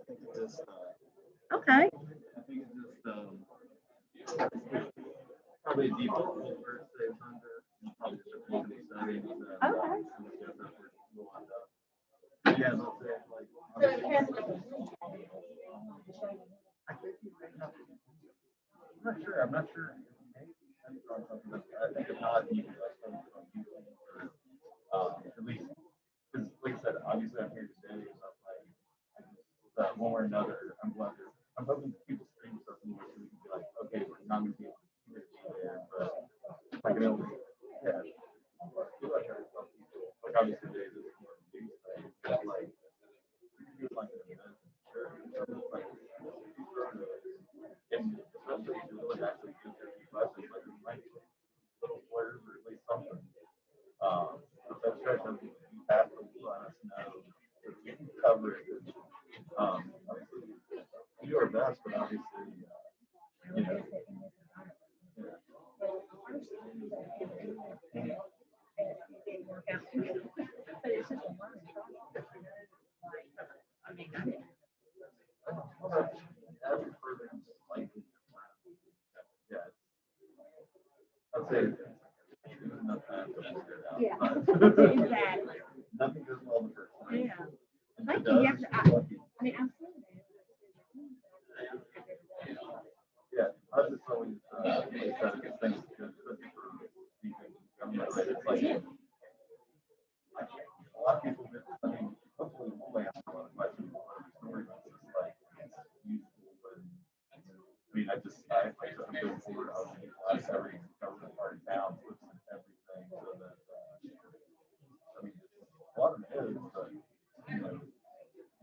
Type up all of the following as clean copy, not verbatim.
think it's just, Okay. I think it's just, probably a default rule where it says under, probably just a company settings. Okay. Yeah, they'll say like. So it has like I think you may have. I'm not sure. I think if not, you can like post it on YouTube or at least because like I said, obviously I'm here today, so like one way or another, I'm hoping people stream stuff more so we can be like, okay, we're not gonna be there, but I can only yeah. Like obviously today this is more of a news thing, but like you like an event, sure. Like and especially if you really actually get there a few questions, like it might be little flares or at least something. If that stretch of you have to let us know so we can cover it. Obviously, we do our best, but obviously, you know. I'd say yeah. Exactly. nothing goes well the first time. Yeah. And Thank it you. does, Yes, you're lucky. I mean, I'm seeing Yeah, I was just always like that because things good, especially for people. It's like a lot of people. I mean, hopefully we'll answer a lot of questions on our stories. It's just like it's useful, but I mean, I like I'm going forward. I was going to ask every government part of town, looks at everything, so that I mean, a lot of it is, but you know,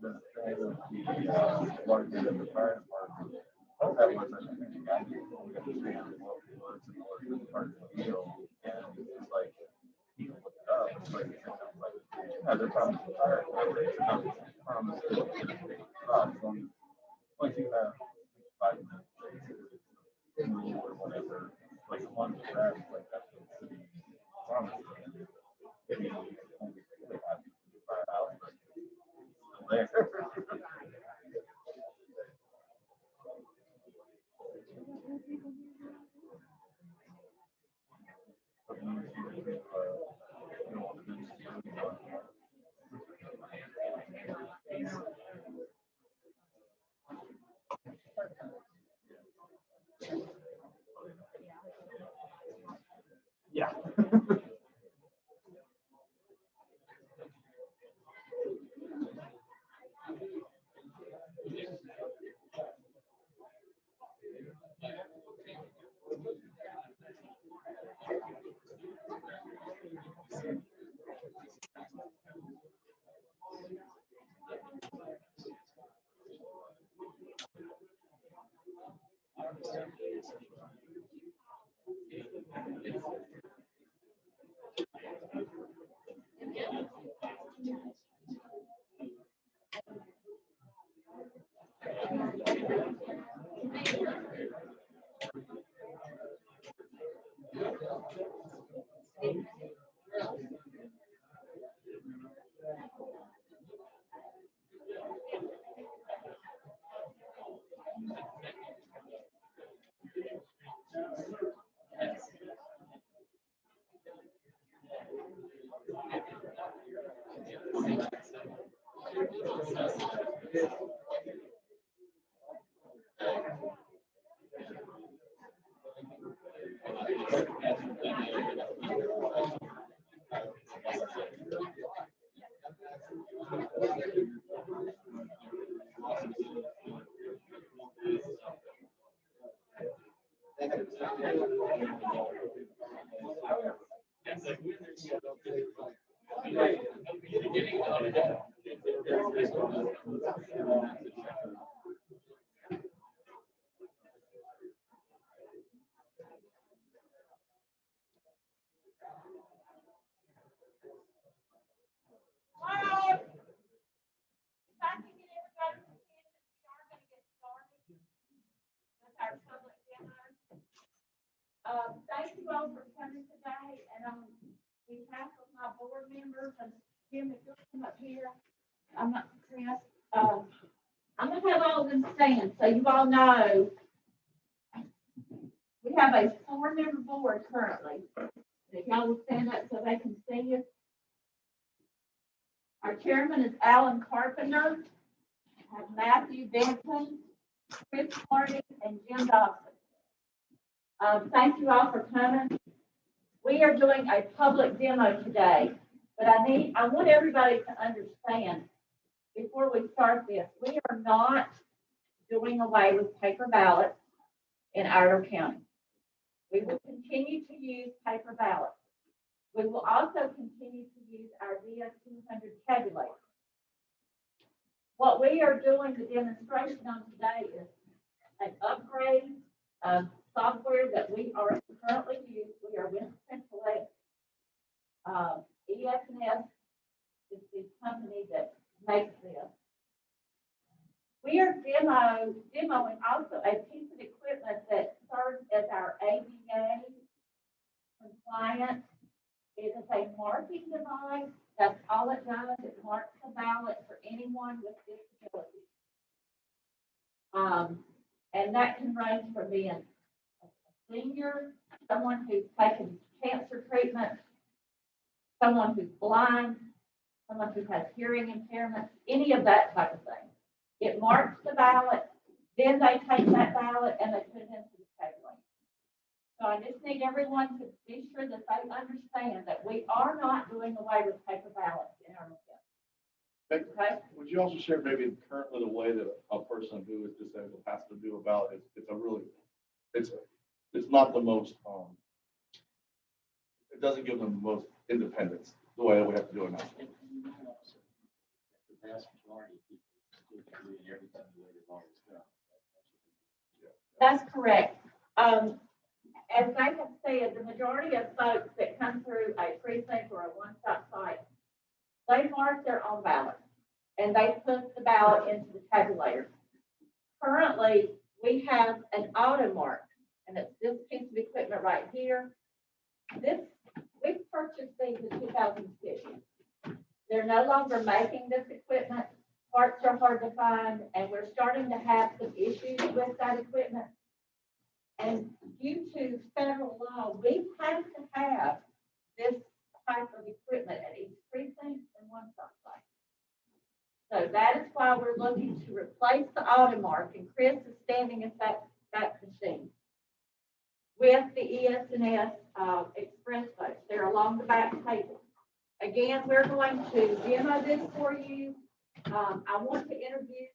the thing with the water grid and the fire department. All that was, I think, the guy who understand what it was and what was part of the deal, and it's like you can look it up. It's like yeah, they're probably fire department. It's not promise to get a big cross once you have 5 minutes or whatever, like one of that, like that's what the city promises. If you only really have 5 hours, but still there. Yeah. Thank you all for coming today, and on behalf of my board members, and Jim, if you'll come up here, I'm not Chris, I'm gonna have all of them stand, so you all know. We have a 4-member board currently. If y'all will stand up so they can see you. Our chairman is Alan Carpenter. I have Matthew Benson, Chris Marty, and Jim Dawson. Thank you all for coming. We are doing a public demo today, but I want everybody to understand before we start this, we are not doing away with paper ballots in Iredell County. We will continue to use paper ballots. We will also continue to use our ES&S tabulator. What we are doing the demonstration on today is an upgrade of software that we are currently using. We are with Central ES&S is the company that makes this. We are demoing also a piece of equipment that serves as our ADA compliant. It is a marking device. That's all it does. It marks the ballot for anyone with disabilities. And that can range from being a senior, someone who's taken cancer treatment, someone who's blind, someone who has hearing impairment, any of that type of thing. It marks the ballot, then they take that ballot and they put it into the tabulator. So I just need everyone to be sure that they understand that we are not doing away with paper ballots in our county. Okay? Would you also share maybe currently the way that a person who is disabled has to do a ballot? It's not the most, it doesn't give them the most independence, the way that we have to do it now. The vast majority of people still doing everything the way they've always done. That's correct. As they have said, the majority of folks that come through a precinct or a one-stop site, they mark their own ballot and they put the ballot into the tabulator. Currently, we have an auto mark, and it's this piece of equipment right here. We purchased these in 2015. They're no longer making this equipment. Parts are hard to find, and we're starting to have some issues with that equipment. And due to federal law, we have to have this type of equipment at each precinct and one stop site. So that is why we're looking to replace the auto mark, and Chris is standing at that machine with the ES&S ExpressVote. They're along the back table. Again, we're going to demo this for you. I want to introduce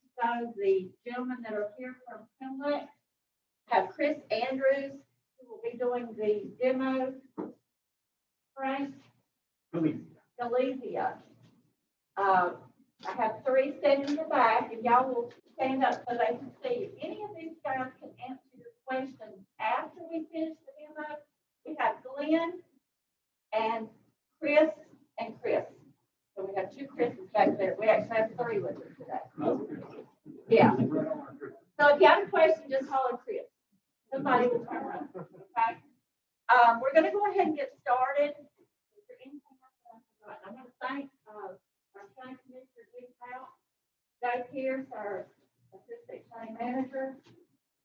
the gentlemen that are here from Pimlet. Have Chris Andrews, who will be doing the demo. Frank Galizia. I have 3 standing in the back, and y'all will stand up so they can see you. Any of these guys can answer your questions after we finish the demo. We have Glenn and Chris and Chris. So we have 2 Chris's back there. We actually have 3 with us today. Yeah. So if you have a question, just call it Chris. Somebody will turn around. Okay. We're going to go ahead and get started. Is there anything else that I forgot? I'm going to thank our county commissioner, Dick Howe, Dave Pierce, our assistant county manager.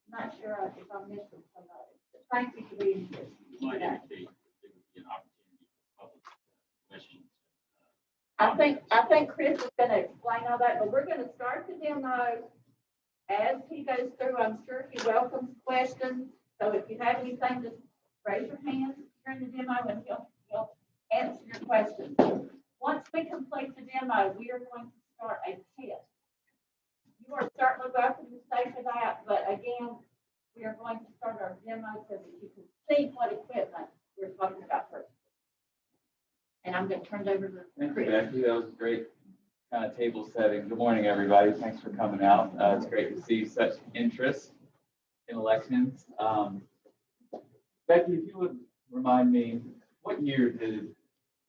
I'm not sure if I'm missing somebody. But thank you for being here. Might indicate there would be an opportunity for public questions. I think Chris is going to explain all that, but we're going to start the demo. As he goes through, I'm sure he welcomes questions. So if you have anything, just raise your hand during the demo and he'll answer your questions. Once we complete the demo, we are going to start a test. You are certainly welcome to stay for that, but again, we are going to start our demo so that you can see what equipment we're talking about first. And I'm going to turn it over to Thank Chris. you, Becky. That was a great kind of table setting. Good morning, everybody. Thanks for coming out. It's great to see such interest in elections. Becky, if you would remind me, what year did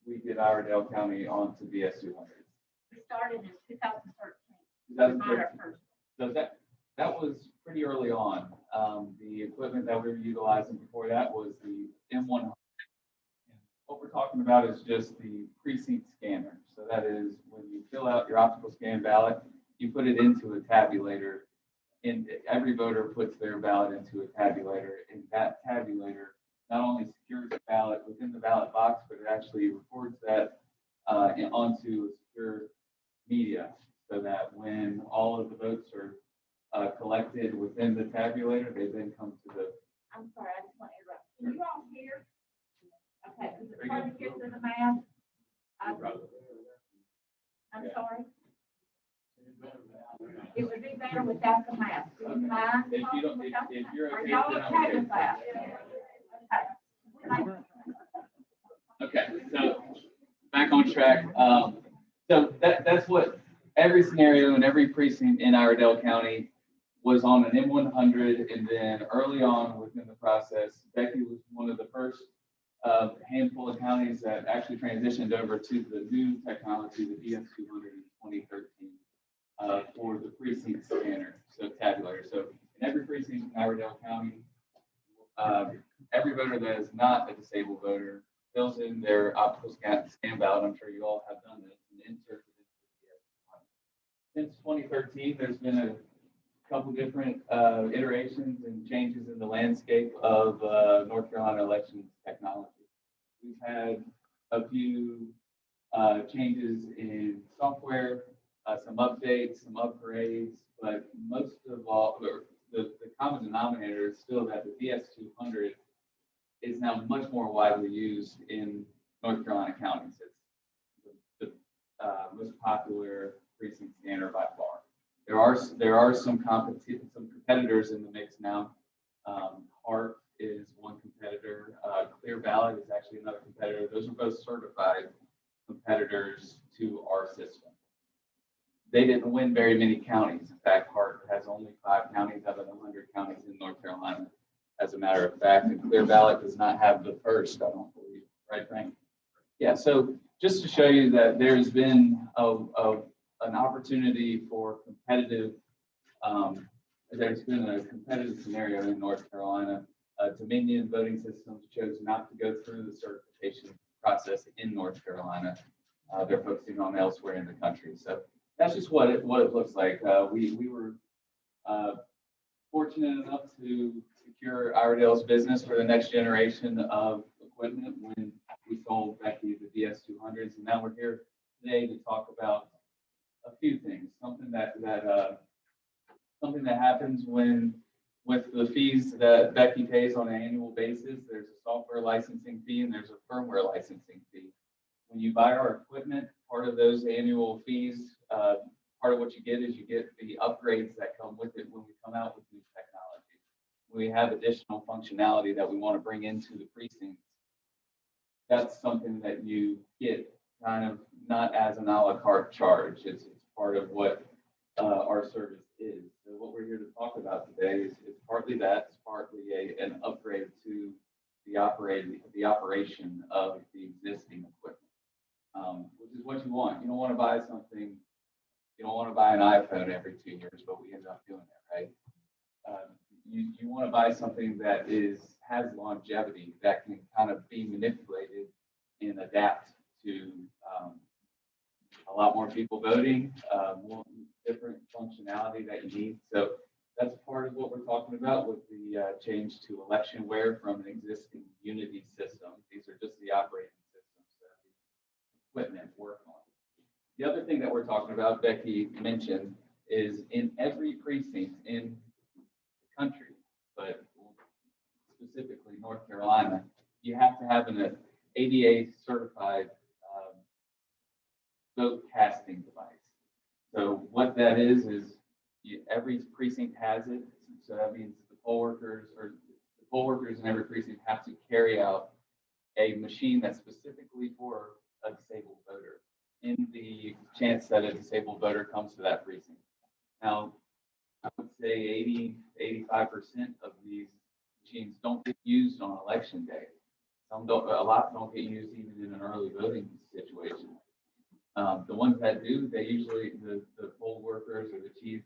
we get Iredell County onto the S200? We started in 2013. 2013. So that was pretty early on. The equipment that we were utilizing before that was the M100. What we're talking about is just the precinct scanner. So that is when you fill out your optical scan ballot, you put it into a tabulator, and every voter puts their ballot into a tabulator, and that tabulator not only secures the ballot within the ballot box, but it actually records that onto a secure media, so that when all of the votes are collected within the tabulator, they then come to the. I'm sorry, I just want to interrupt. Can you all hear? Okay, is it Very hard to good. hear through the mask? I'm Yeah. sorry. It would be better without the mask. Do you mind? If you don't, talking without the if mask? you're Are okay, y'all then I'm okay okay. with that? Okay. Okay, so back on track. So that's what every scenario and every precinct in Iredell County was on an M100, and then early on within the process, Becky was one of the first handful of counties that actually transitioned over to the new technology, the ES200 in 2013, for the precinct scanner, so tabulator. So in every precinct in Iredell County, every voter that is not a disabled voter fills in their optical scan ballot. I'm sure you all have done this, and inserts it into the ES200. Since 2013, there's been a couple different iterations and changes in the landscape of North Carolina election technology. We've had a few changes in software, some updates, some upgrades, but most of all, the common denominator is still that the DS200 is now much more widely used in North Carolina counties. It's the most popular precinct scanner by far. There are some competitors in the mix now. Hart is one competitor. Clear Ballot is actually another competitor. Those are both certified competitors to our system. They didn't win very many counties. In fact, Hart has only 5 counties out of 100 counties in North Carolina, as a matter of fact. And Clear Ballot does not have the first, I don't believe. Right, Frank? Yeah, so just to show you that there's been an opportunity for competitive, there's been a competitive scenario in North Carolina. Dominion Voting Systems chose not to go through the certification process in North Carolina. They're focusing on elsewhere in the country. So that's just what it looks like. We were fortunate enough to secure Iredell's business for the next generation of equipment when we sold Becky the DS200s, and now we're here today to talk about a few things. Something that happens with the fees that Becky pays on an annual basis. There's a software licensing fee and there's a firmware licensing fee. When you buy our equipment, part of those annual fees, part of what you get is you get the upgrades that come with it when we come out with new technology. We have additional functionality that we want to bring into the precincts. That's something that you get kind of not as an a la carte charge. It's part of what our service is. So what we're here to talk about today is partly that, it's partly an upgrade to the operation of the existing equipment, which is what you want. You don't want to buy something, you don't want to buy an iPhone every 2 years, but we end up doing it, right? You want to buy something that has longevity, that can kind of be manipulated and adapt to a lot more people voting, more different functionality that you need. So that's part of what we're talking about with the change to electionware from an existing Unity system. These are just the operating systems that the equipment work on. The other thing that we're talking about, Becky mentioned, is in every precinct in the country, but specifically North Carolina, you have to have an ADA certified vote casting device. So what that is every precinct has it. So that means the poll workers in every precinct have to carry out a machine that's specifically for a disabled voter in the chance that a disabled voter comes to that precinct. Now, I would say 80-85% of these machines don't get used on election day. Some don't, a lot don't get used even in an early voting situation. The ones that do, they usually, the poll workers or the chief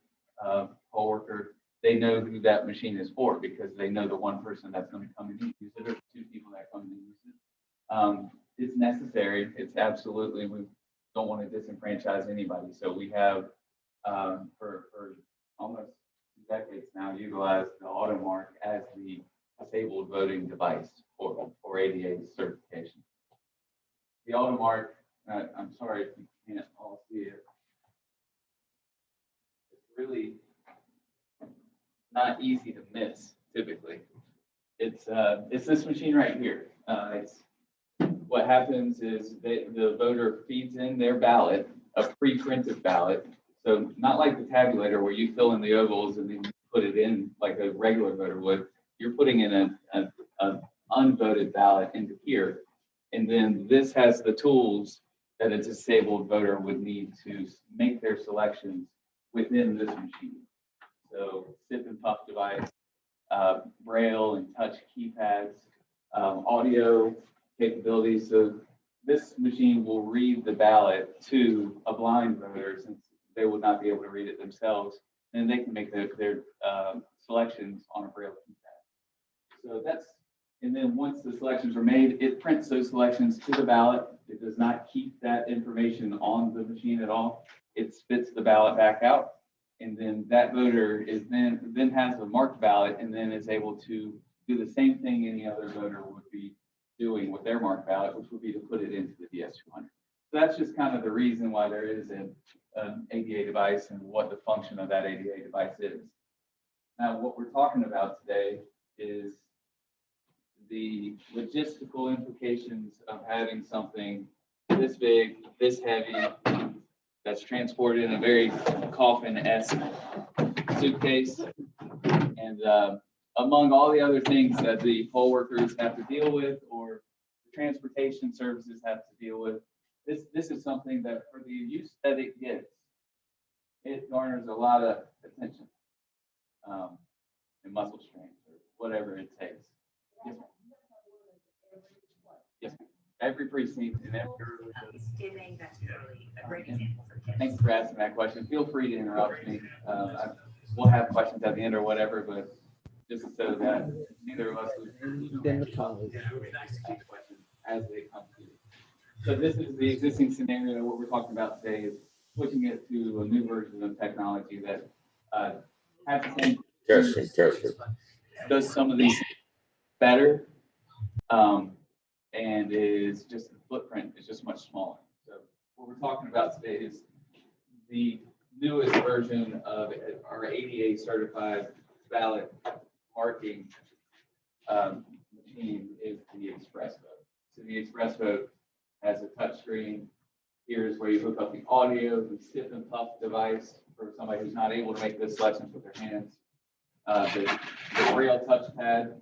poll worker, they know who that machine is for because they know the one person that's going to come and use it or 2 people that come and use it. It's necessary. It's absolutely, we don't want to disenfranchise anybody. So we have for almost 2 decades now, utilized the AutoMark as the disabled voting device for ADA certification. The AutoMark, I'm sorry if you can't all see it. It's really not easy to miss typically. It's this machine right here. What happens is the voter feeds in their ballot, a pre-printed ballot. So not like the tabulator where you fill in the ovals and then you put it in like a regular voter would. You're putting in an unvoted ballot into here. And then this has the tools that a disabled voter would need to make their selections within this machine. So sip and puff device, braille and touch keypads, audio capabilities. So this machine will read the ballot to a blind voter since they would not be able to read it themselves, and they can make their selections on a braille keypad. So and then once the selections are made, it prints those selections to the ballot. It does not keep that information on the machine at all. It spits the ballot back out, and then that voter is then has a marked ballot and then is able to do the same thing any other voter would be doing with their marked ballot, which would be to put it into the DS200. So that's just kind of the reason why there is an ADA device and what the function of that ADA device is. Now, what we're talking about today is the logistical implications of having something this big, this heavy, that's transported in a very coffin-esque suitcase. And among all the other things that the poll workers have to deal with or the transportation services have to deal with, this is something that for the use that it gets, it garners a lot of attention and muscle strain or whatever it takes. Yes, ma'am. Yes, ma'am. Every precinct and every. Thanksgiving, that's really a great example for kids. Thanks for asking that question. Feel free to interrupt me. We'll have questions at the end or whatever, but just so that neither of us would questions as they come to you. So this is the existing scenario. What we're talking about today is switching it to a new version of technology that has the same does some of these better, and is just the footprint is just much smaller. So what we're talking about today is the newest version of our ADA certified ballot marking machine is the ExpressVote. So the ExpressVote has a touch screen. Here's where you hook up the audio, the sip and puff device for somebody who's not able to make the selections with their hands. The braille touchpad.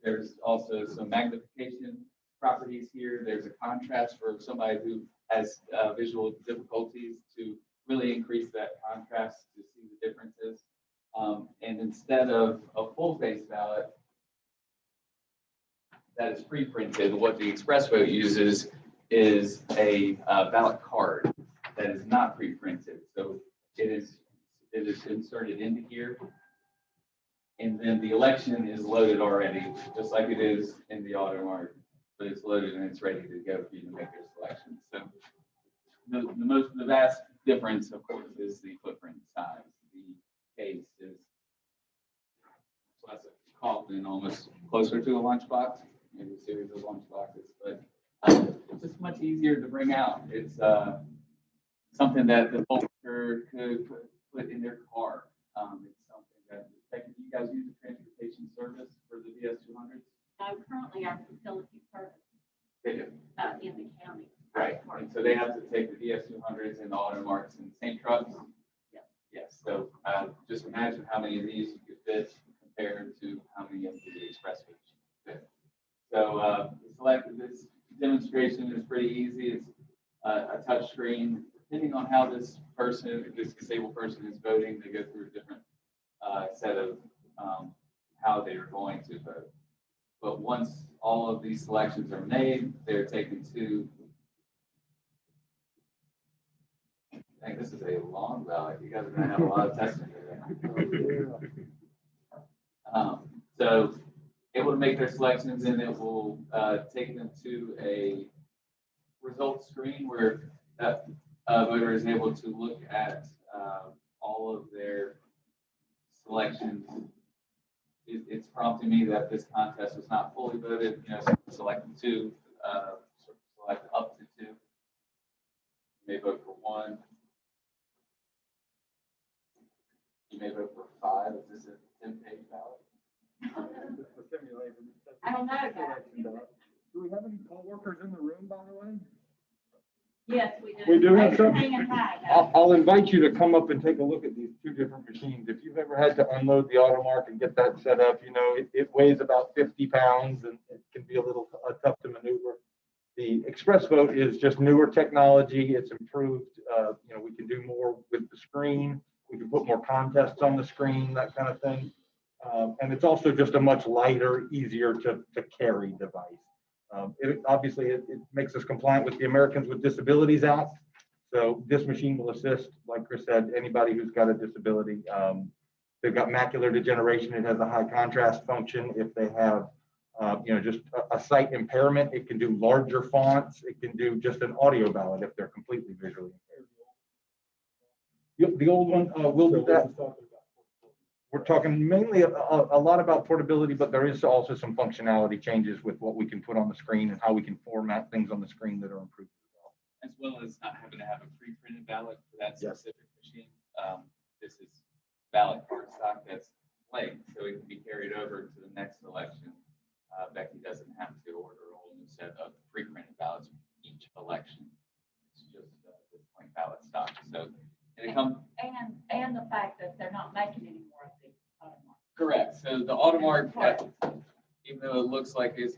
There's also some magnification properties here. There's a contrast for somebody who has visual difficulties to really increase that contrast to see the differences. And instead of a full face ballot that is pre-printed, what the ExpressVote uses is a ballot card that is not pre-printed. So it is inserted into here, and then the election is loaded already, just like it is in the AutoMark, but it's loaded and it's ready to go for you to make your selection. So the vast difference, of course, is the footprint size. The case is less a coffin, almost closer to a lunchbox, maybe a series of lunchboxes, but it's just much easier to bring out. It's something that the poll worker could put in their car. It's something that you guys use the transportation service for the DS200s? Currently our facility service They do. in the county. Right. And so they have to take the DS200s and the AutoMarks in the same trucks? Yes. Yes. So just imagine how many of these you could fit compared to how many of the ExpressVote you could fit. So this demonstration is pretty easy. It's a touch screen. Depending on how this disabled person is voting, they go through a different set of how they are going to vote. But once all of these selections are made, they're taken to, I think this is a long ballot. You guys are going to have a lot of testing today. So able to make their selections, and it will take them to a results screen where voter is able to look at all of their selections. It's prompting me that this contest was not fully voted, select two, select up to two. You may vote for one. You may vote for five. Is this a 10-page ballot? I don't know that. Do we have any poll workers in the room, by the way? Yes, we do. We do have some. Hanging high, I'll invite you to come up and take a look at these two different machines. If you've ever had to unload the Automark and get that set up, it weighs about 50 pounds and it can be a little tough to maneuver. The ExpressVote is just newer technology. It's improved. We can do more with the screen. We can put more contests on the screen, that kind of thing. And it's also just a much lighter, easier to carry device. Obviously, it makes us compliant with the Americans with Disabilities Act. So this machine will assist, like Chris said, anybody who's got a disability. They've got macular degeneration. It has a high contrast function. If they have, just a sight impairment, it can do larger fonts. It can do just an audio ballot if they're completely visually impaired. The old one will do that. We're talking mainly a lot about portability, but there is also some functionality changes with what we can put on the screen and how we can format things on the screen that are improved As well as not having to have a pre-printed ballot for that specific machine. This is ballot card stock that's blank, so it can be carried over to the next election. Becky doesn't have to order a whole new set of pre-printed ballots each election. It's just this blank ballot stock. So it comes. And the fact that they're not making any more of these Automark. Correct. So the Automark, even though it looks like it's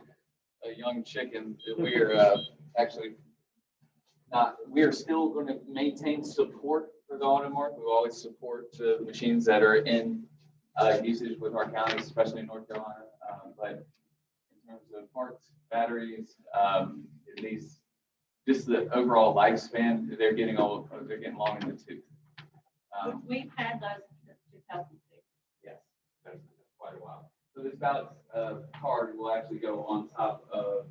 a young chicken, we are actually not. We are still going to maintain support for the Automark. We always support machines that are in usage with our counties, especially in North Carolina. But in terms of parts, batteries, just the overall lifespan, they're getting long in the tooth. We've had those since 2006. Yes, that's quite a while. So this ballot card will actually go on top of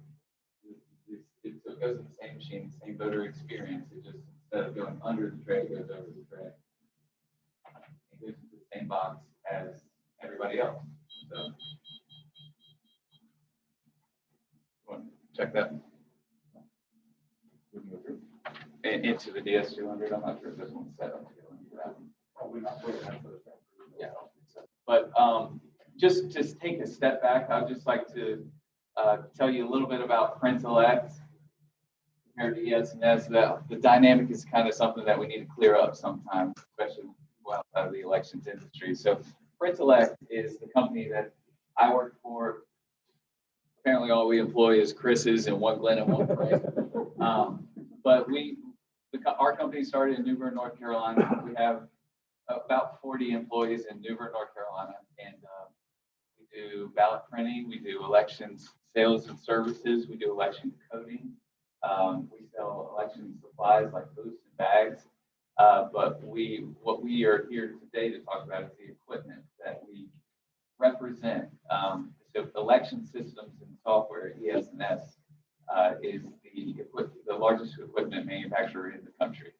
this. So it goes in the same machine, same voter experience. It just, instead of going under the tray, it goes over the tray. It goes into the same box as everybody else. So, check that. Into the DS200. I'm not sure if this one's set up to go into that. Probably not. Yeah. But just take a step back. I'd just like to tell you a little bit about Print-Elect compared to ES&S. The dynamic is kind of something that we need to clear up sometimes, especially outside of the elections industry. So Print-Elect is the company that I work for. Apparently all we employ is Chris's and one Glenn and one Craig. But our company started in New Bern, North Carolina. We have about 40 employees in New Bern, North Carolina, and we do ballot printing, we do elections sales and services, we do election coding, we sell election supplies like booths and bags. But what we are here today to talk about is the equipment that we represent. So election systems and software, ES&S, is the largest equipment manufacturer in the country.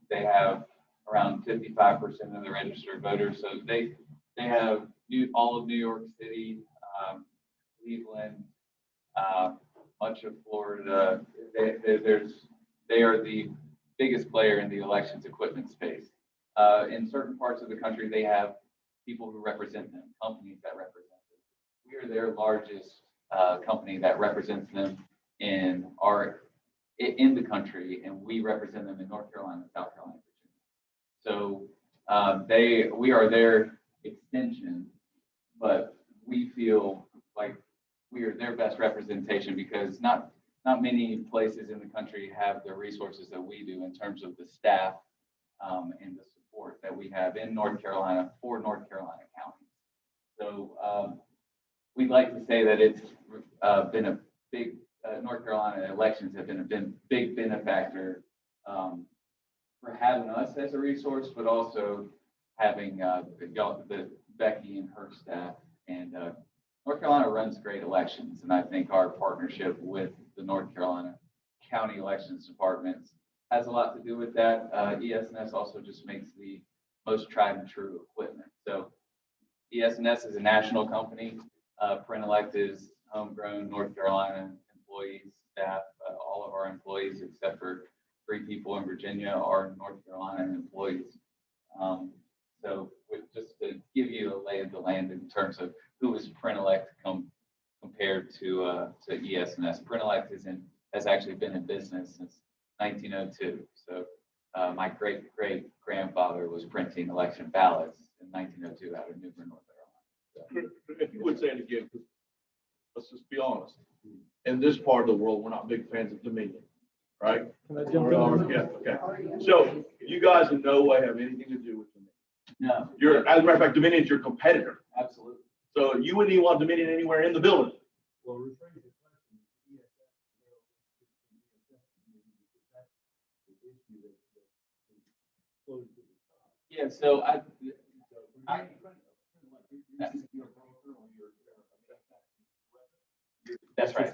They have around 55% of the registered voters. So they have all of New York City, Cleveland, much of Florida. They are the biggest player in the elections equipment space. In certain parts of the country, they have people who represent them, companies that represent them. We are their largest company that represents them in the country, and we represent them in North Carolina, South Carolina, Virginia. So we are their extension, but we feel like we are their best representation because not many places in the country have the resources that we do in terms of the staff and the support that we have in North Carolina for North Carolina County. So we'd like to say that it's been a big, North Carolina elections have been a big benefactor for having us as a resource, but also having the Becky and her staff. And North Carolina runs great elections, and I think our partnership with the North Carolina County Elections Departments has a lot to do with that. ES&S also just makes the most tried and true equipment. So ES&S is a national company. Print-Elect is homegrown North Carolina employees, staff, all of our employees except for 3 people in Virginia are North Carolina employees. So just to give you a lay of the land in terms of who is Print-Elect compared to ES&S. Print-Elect has actually been in business since 1902. So my great-great-grandfather was printing election ballots in 1902 out of Newbern, North Carolina. So. If you would say it again, let's just be honest. In this part of the world, we're not big fans of Dominion, right? Can I jump in? Yeah, okay. So you guys in no way have anything to do with Dominion. No. As a matter of fact, Dominion's your competitor. Absolutely. So you wouldn't even want Dominion anywhere in the building. Well, rephrase the question. Yeah, so that's right.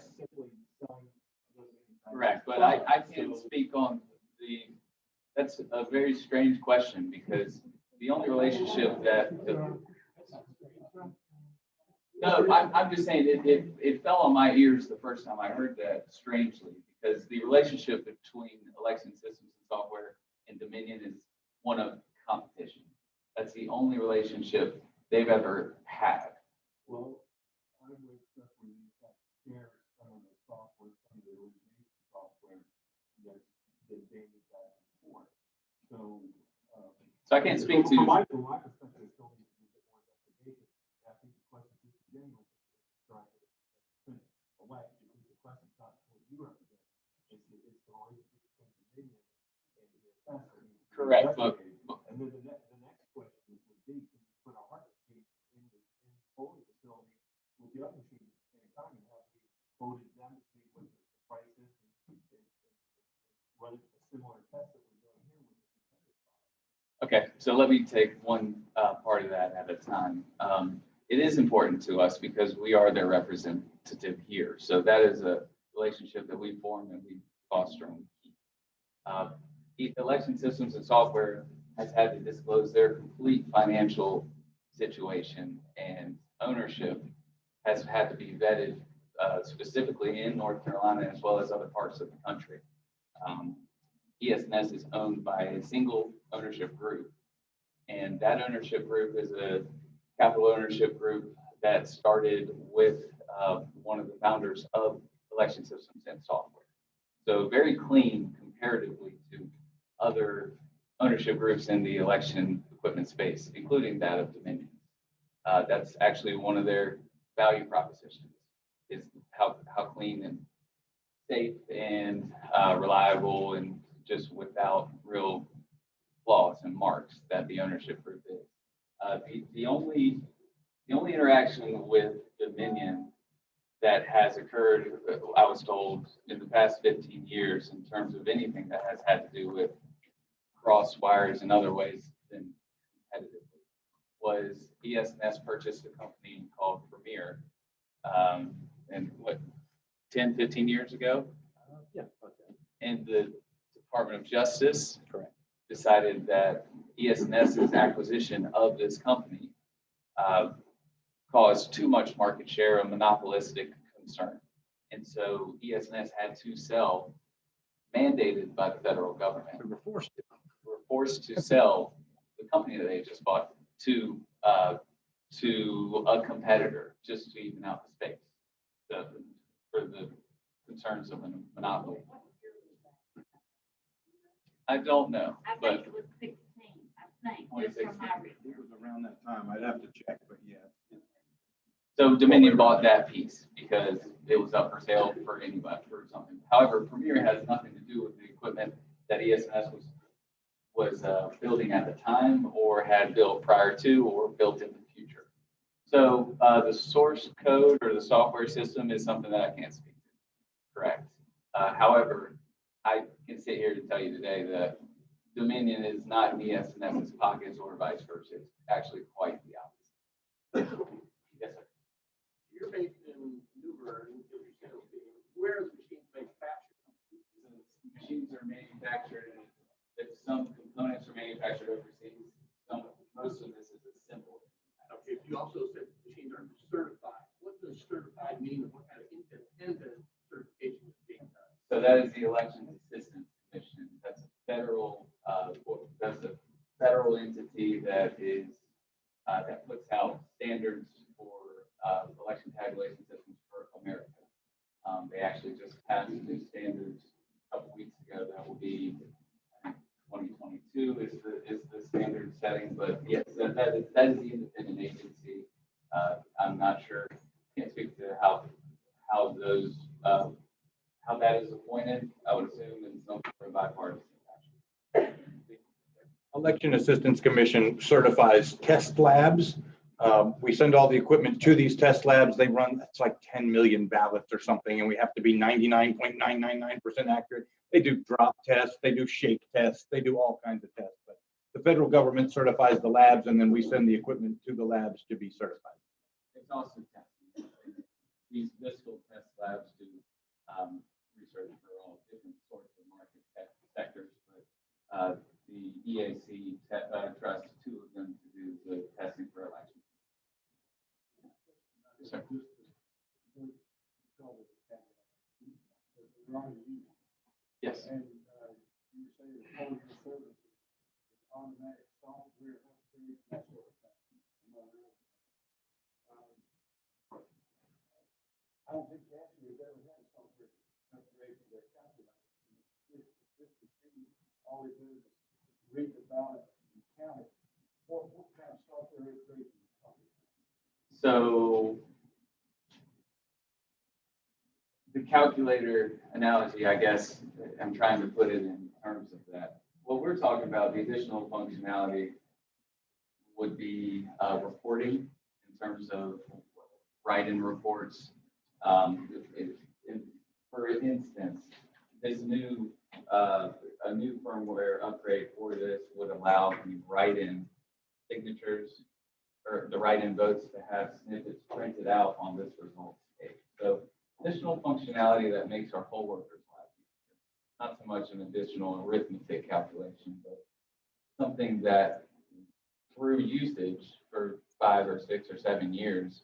Correct, but I can't speak on that's a very strange question because the only relationship that, no, I'm just saying it fell on my ears the first time I heard that strangely because the relationship between election systems and software and Dominion is one of competition. That's the only relationship they've ever had. Well, I would expect when you share some of the software, some of the origination software that dated back and forth. So I can't speak to. From my perspective, it still needs to be a bit more investigation. I think the question is genuine. Trying to print away because the question's not what you represent. It's the relationship between Dominion and ES&S. Correct, but. And then the next question would be, can you put a hard machine in the polling facility with the other machine at the same time and have we voted them to see what the price is and run a similar test that we're doing here with the competitive product? Okay, so let me take one part of that at a time. It is important to us because we are their representative here. So that is a relationship that we form and we foster and we keep. Election systems and software has had to disclose their complete financial situation and ownership has had to be vetted specifically in North Carolina as well as other parts of the country. ES&S is owned by a single ownership group, and that ownership group is a capital ownership group that started with one of the founders of election systems and software. So very clean comparatively to other ownership groups in the election equipment space, including that of Dominion. That's actually one of their value propositions is how clean and safe and reliable and just without real flaws and marks that the ownership group is. The only interaction with Dominion that has occurred, I was told, in the past 15 years in terms of anything that has had to do with cross wires and other ways than competitively, was ES&S purchased a company called Premier, and 10-15 years ago? Yeah. And the Department of Justice decided that ES&S's acquisition of this company caused too much market share, a monopolistic concern. And so ES&S had to sell, mandated by the federal government. We were forced to. Were forced to sell the company that they just bought to a competitor just to even out the space for the concerns of a monopoly. I don't know, I but think it was 16, I think, just from my research. It was around that time. I'd have to check, but yeah. so Dominion bought that piece because it was up for sale for anybody for something. However, Premier has nothing to do with the equipment that ES&S was building at the time or had built prior to or built in the future. So the source code or the software system is something that I can't speak to. Correct. However, I can sit here to tell you today that Dominion is not in ES&S's pockets or vice versa. It's actually quite the opposite. Yes, sir. You're based in Newbern, where are the machines manufactured? The machines are made manufactured, if some components are manufactured overseas, most of this is assembled. Okay, you also said machines are certified. What does certified mean, and what kind of independent certification is being done? So that is the Elections Assistance Commission. That's a federal, entity that is, that puts out standards for, election tabulation systems for America. They actually just passed new standards a couple weeks ago. That will be, I think, 2022 is the standard setting, but yes, that is the independent agency. I'm not sure, can't speak to how those, how that is appointed. I would assume in some sort of bipartisan fashion. Election Assistance Commission certifies test labs. We send all the equipment to these test labs. They run, it's like 10 million ballots or something, and we have to be 99.999% accurate. They do drop tests, they do shake tests, they do all kinds of tests. But the federal government certifies the labs, and then we send the equipment to the labs to be certified. It's also testing. These fiscal test labs do research for all different sorts of market sectors, but the EAC trusts two of them to do the testing for elections. Yes, sir. Yes. And you say the part of your service is automatic software upgrade, that sort of thing. I don't think Cassie has ever had a software upgrade to their calculator. This machine, all it does is read the ballot and count it. What kind of software upgrade are you talking about? So the calculator analogy, I guess, I'm trying to put it in terms of that. What we're talking about, the additional functionality would be reporting in terms of write-in reports. For instance, this new a new firmware upgrade for this would allow the write-in signatures or the write-in votes to have snippets printed out on this results page. So additional functionality that makes our poll workers' lives easier. Not so much an additional arithmetic calculation, but something that through usage for 5 or 6 or 7 years,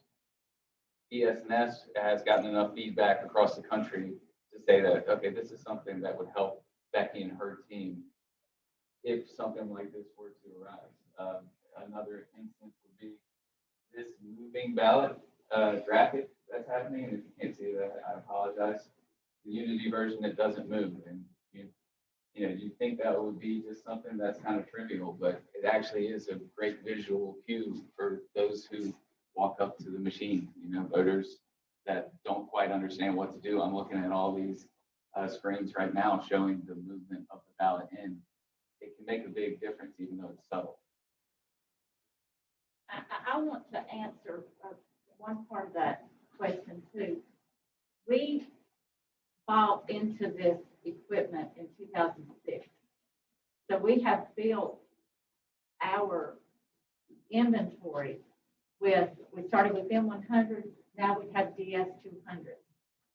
ES&S has gotten enough feedback across the country to say that, okay, this is something that would help Becky and her team if something like this were to arise. Another instance would be this moving ballot graphic that's happening. And if you can't see that, I apologize. The Unity version, it doesn't move. And you think that would be just something that's kind of trivial, but it actually is a great visual cue for those who walk up to the machine, voters that don't quite understand what to do. I'm looking at all these screens right now showing the movement of the ballot in. It can make a big difference, even though it's subtle. I want to answer one part of that question too. We bought into this equipment in 2006. So we have built our inventory we started with M100, now we have DS200.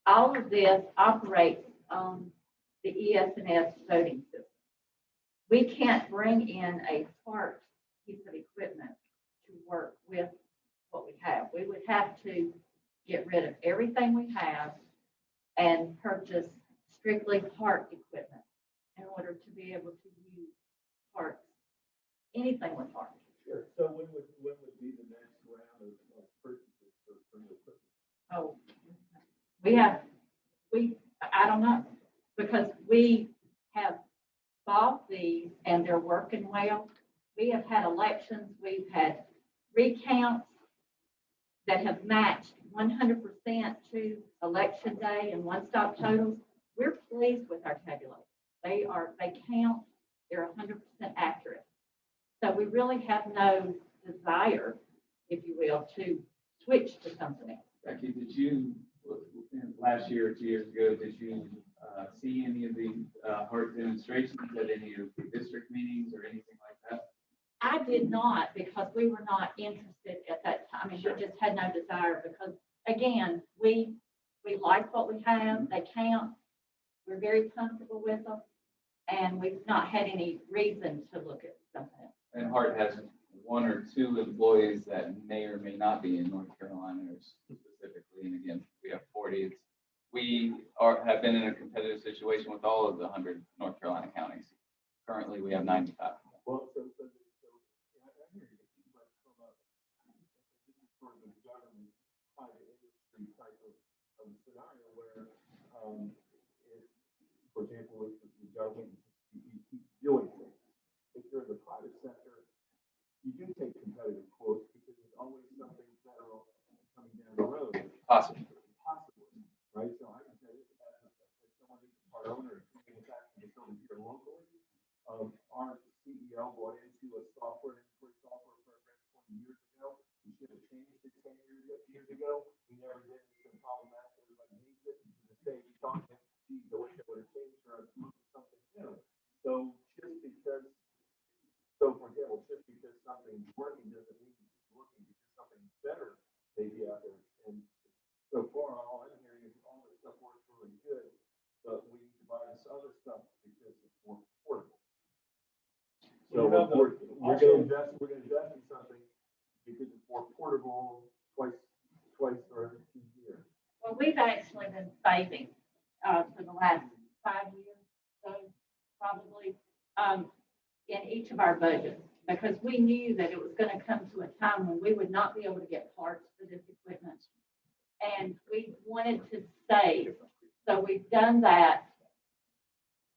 All of this operates on the ES&S voting system. We can't bring in a part piece of equipment to work with what we have. We would have to get rid of everything we have and purchase strictly part equipment in order to be able to use parts, anything with parts. Sure. So when would be the next round of purchases for new equipment? Oh, I don't know, because we have bought these and they're working well. We have had elections, we've had recounts that have matched 100% to election day and one-stop totals. We're pleased with our tabulators. They count, they're 100% accurate. So we really have no desire, if you will, to switch to something else. Becky, did you, last year or 2 years ago, did you see any of the HART demonstrations at any of the district meetings or anything like that? I did not, because we were not interested at that time. I mean, we just had no desire because, again, we like what we have. They count. We're very comfortable with them. and we've not had any reason to look at something else. And Hart has one or two employees that may or may not be in North Carolina or specifically. And again, we have 40. Have been in a competitive situation with all of the 100 North Carolina counties. Currently, we have 95. Well, so, yeah, I hear you, but from a, this is sort of a government, private industry type of scenario where, if, for example, if the government, you keep doing things. If you're in the private sector, you do take competitive quotes because there's always something federal coming down the road. Possibly. Possibly, right? So I can tell you, as someone who's a part owner, manufacturing facility here locally, our CEO bought into a software program 20 years ago. We should have changed it 10 years ago. We never did. It's been problematic. Everybody hates it. To this day, we talk to, geez, I wish I would have changed or I'd looked at something new. So just because, for example, just because something's working doesn't mean it's working because something's better may be out there. And so far, all I'm hearing is all this stuff works really good, but we need to buy this other stuff because it's more affordable. So we're gonna invest in something because it's more portable twice or every 2 years. Well, we've actually been saving for the last 5 years, so probably in each of our budgets, because we knew that it was going to come to a time when we would not be able to get parts for this equipment. And we wanted to save. So we've done that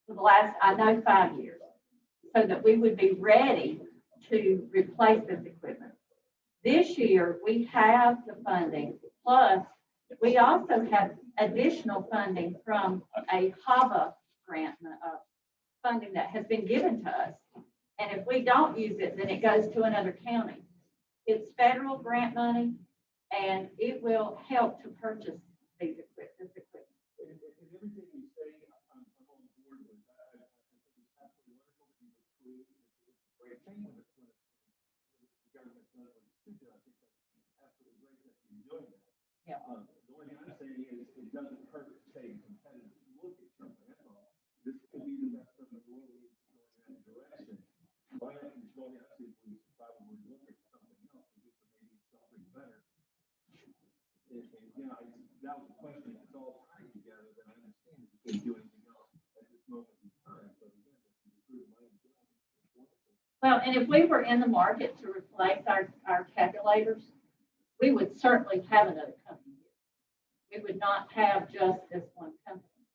for the last, 5 years, so that we would be ready to replace this equipment. This year, we have the funding, plus we also have additional funding from a HAVA grant funding that has been given to us. And if we don't use it, then it goes to another county. It's federal grant money, and it will help to purchase this equipment. And everything you say, I'm on board with. I think it's absolutely wonderful that you would create. It's a great thing when the government does what it should do. I think that's absolutely great that you're doing that. Yeah. The only thing I'm saying is it doesn't hurt to take a competitive look at something. That's all. This could be the best of the world. We need to go in that direction. Why not you told me actually we should probably look at something else and just maybe something better. And again, that was the question. If it's all tied together, then I understand you couldn't do anything else at this moment in time. But again, if you improve money, it's wonderful. Well, and if we were in the market to replace our tabulators, we would certainly have another company here. We would not have just this one company.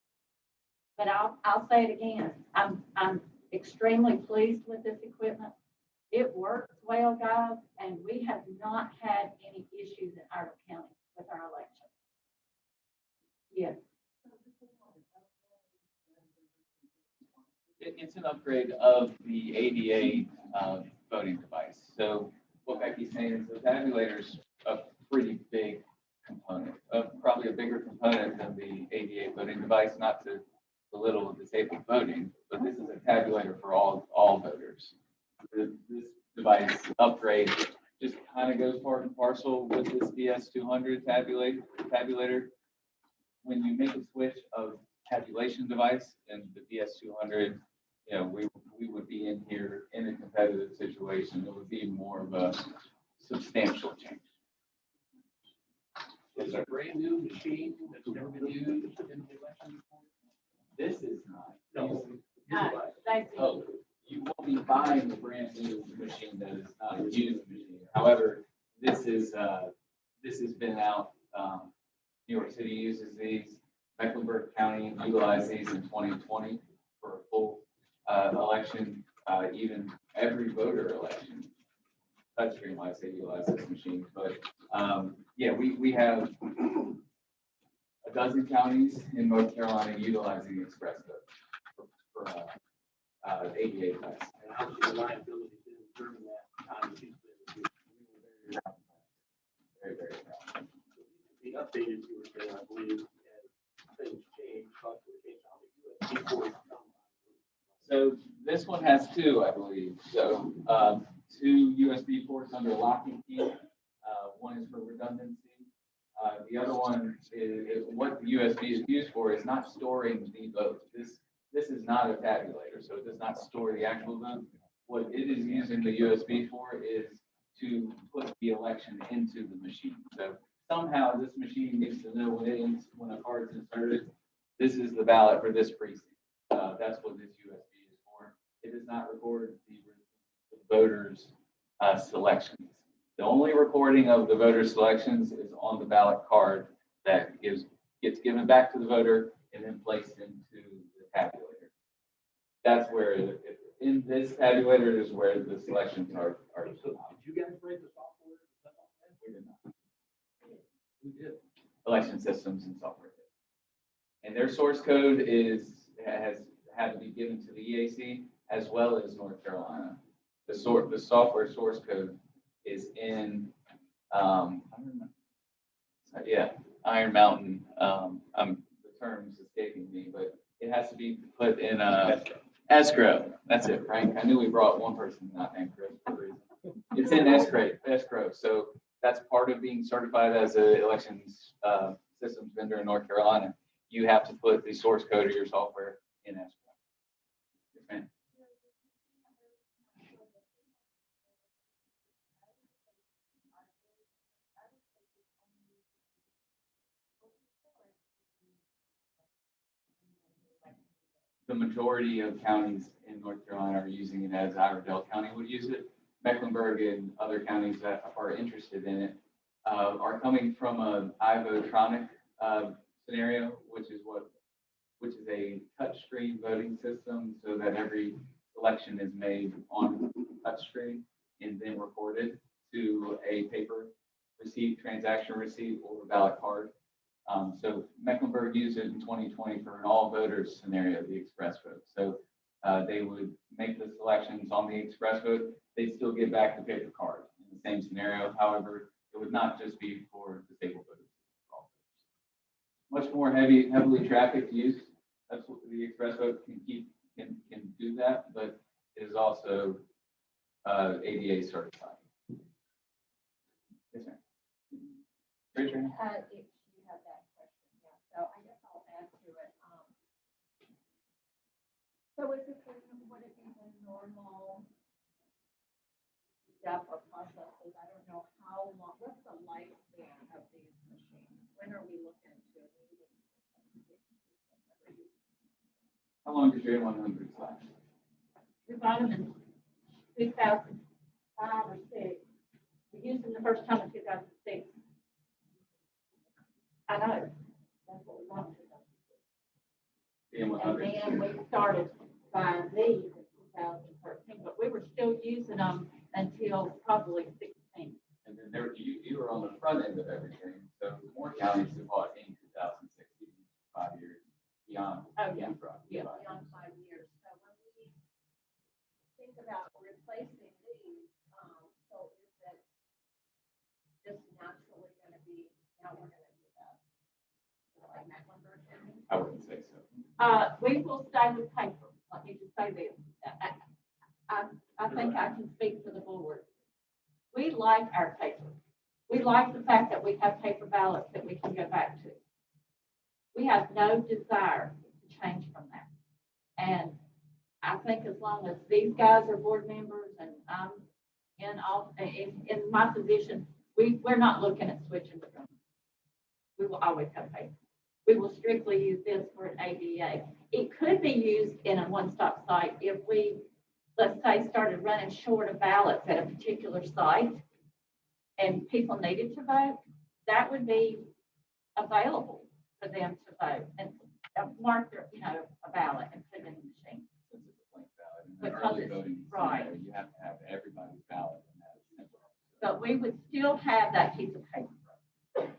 But I'll say it again, I'm extremely pleased with this equipment. It works well, guys, and we have not had any issues in Iredell County with our election. Yes. It's an upgrade of the ADA voting device. So what Becky's saying is the tabulator's a pretty big component, probably a bigger component than the ADA voting device, not to belittle disabled voting, but this is a tabulator for all voters. This device upgrade just kind of goes part and parcel with this DS200 tabulator. When you make a switch of tabulation device and the DS200, we would be in here in a competitive situation. It would be more of a substantial change. It's a brand new machine that's never been used in the election before. This is not. No. Oh, you won't be buying a brand new machine that is not a used machine. However, this has been out. New York City uses these. Mecklenburg County utilized these in 2020 for a full election. Even every voter election, touchscreen wise, they utilize this machine. But yeah, we have a dozen counties in North Carolina utilizing ExpressVote for ADA device. And how much reliability is during that time? Very, very proud. The updated, you were saying, I believe, as things change, software change, how many USB ports come? So this one has two, I believe. So two USB ports under lock and key. One is for redundancy. The other one is what the USB is used for is not storing the vote. This This is not a tabulator, so it does not store the actual vote. What it is using the USB for is to put the election into the machine. So somehow this machine needs to know when a card's inserted, this is the ballot for this precinct. That's what this USB is for. It does not record the voters' selections. The only recording of the voter selections is on the ballot card that gets given back to the voter and then placed into the tabulator. That's where, in this tabulator is where the selections are. So did you guys write the software? We did not. We did. Election systems and software. And their source code has had to be given to the EAC as well as North Carolina. The software source code is in, Iron Mountain. The term's escaping me, but it has to be put in escrow. That's it, Frank. I knew we brought one person not named Chris for a reason. It's in escrow. So that's part of being certified as an elections systems vendor in North Carolina. You have to put the source code of your software in escrow. Yes, ma'am. The majority of counties in North Carolina are using it as Iredell County would use it. Mecklenburg and other counties that are interested in it are coming from an iVotronic scenario, which is a touchscreen voting system, so that every election is made on touchscreen and then recorded to a paper receipt, transaction receipt, or ballot card. So Mecklenburg used it in 2020 for an all voters scenario, the ExpressVote. So they would make the selections on the ExpressVote. They'd still get back the paper card in the same scenario. However, it would not just be for disabled voters. Much more heavily trafficked use. That's what the ExpressVote can do that, but it is also ADA certified. Yes, ma'am. Raise your hand. If you have that question, yeah, so I guess I'll add to it. So is this, would it be the normal step or processes? I don't know how long, what's the lifespan of these machines? When are we looking to needing? How long did your 100s last? We bought them in 2005 or 6. We used them the first time in 2006. I know, that's what we want to do. And then we started buying these in 2013, but we were still using them until probably 16. And then you were on the front end of everything. So more counties have bought in 2016, 5 years beyond. Oh, yeah. Yeah, beyond 5 years. So when we think about replacing these, so is it just naturally going to be, now we're going to do that? Like Mecklenburg County? I wouldn't say so. We will stay with paper. Let me just say this. I think I can speak for the board. We like our paper. We like the fact that we have paper ballots that we can go back to. We have no desire to change from that. And I think as long as these guys are board members and I'm in my position, we're not looking at switching from. We will always have paper. We will strictly use this for an ADA. It could be used in a one-stop site if we, let's say, started running short of ballots at a particular site and people needed to vote, that would be available for them to vote and mark their, a ballot and put it in the machine. Since it's a blank ballot. In Because an early it's- voting right. scenario, you have to have everybody's ballot. And that's But we would still have that piece of paper.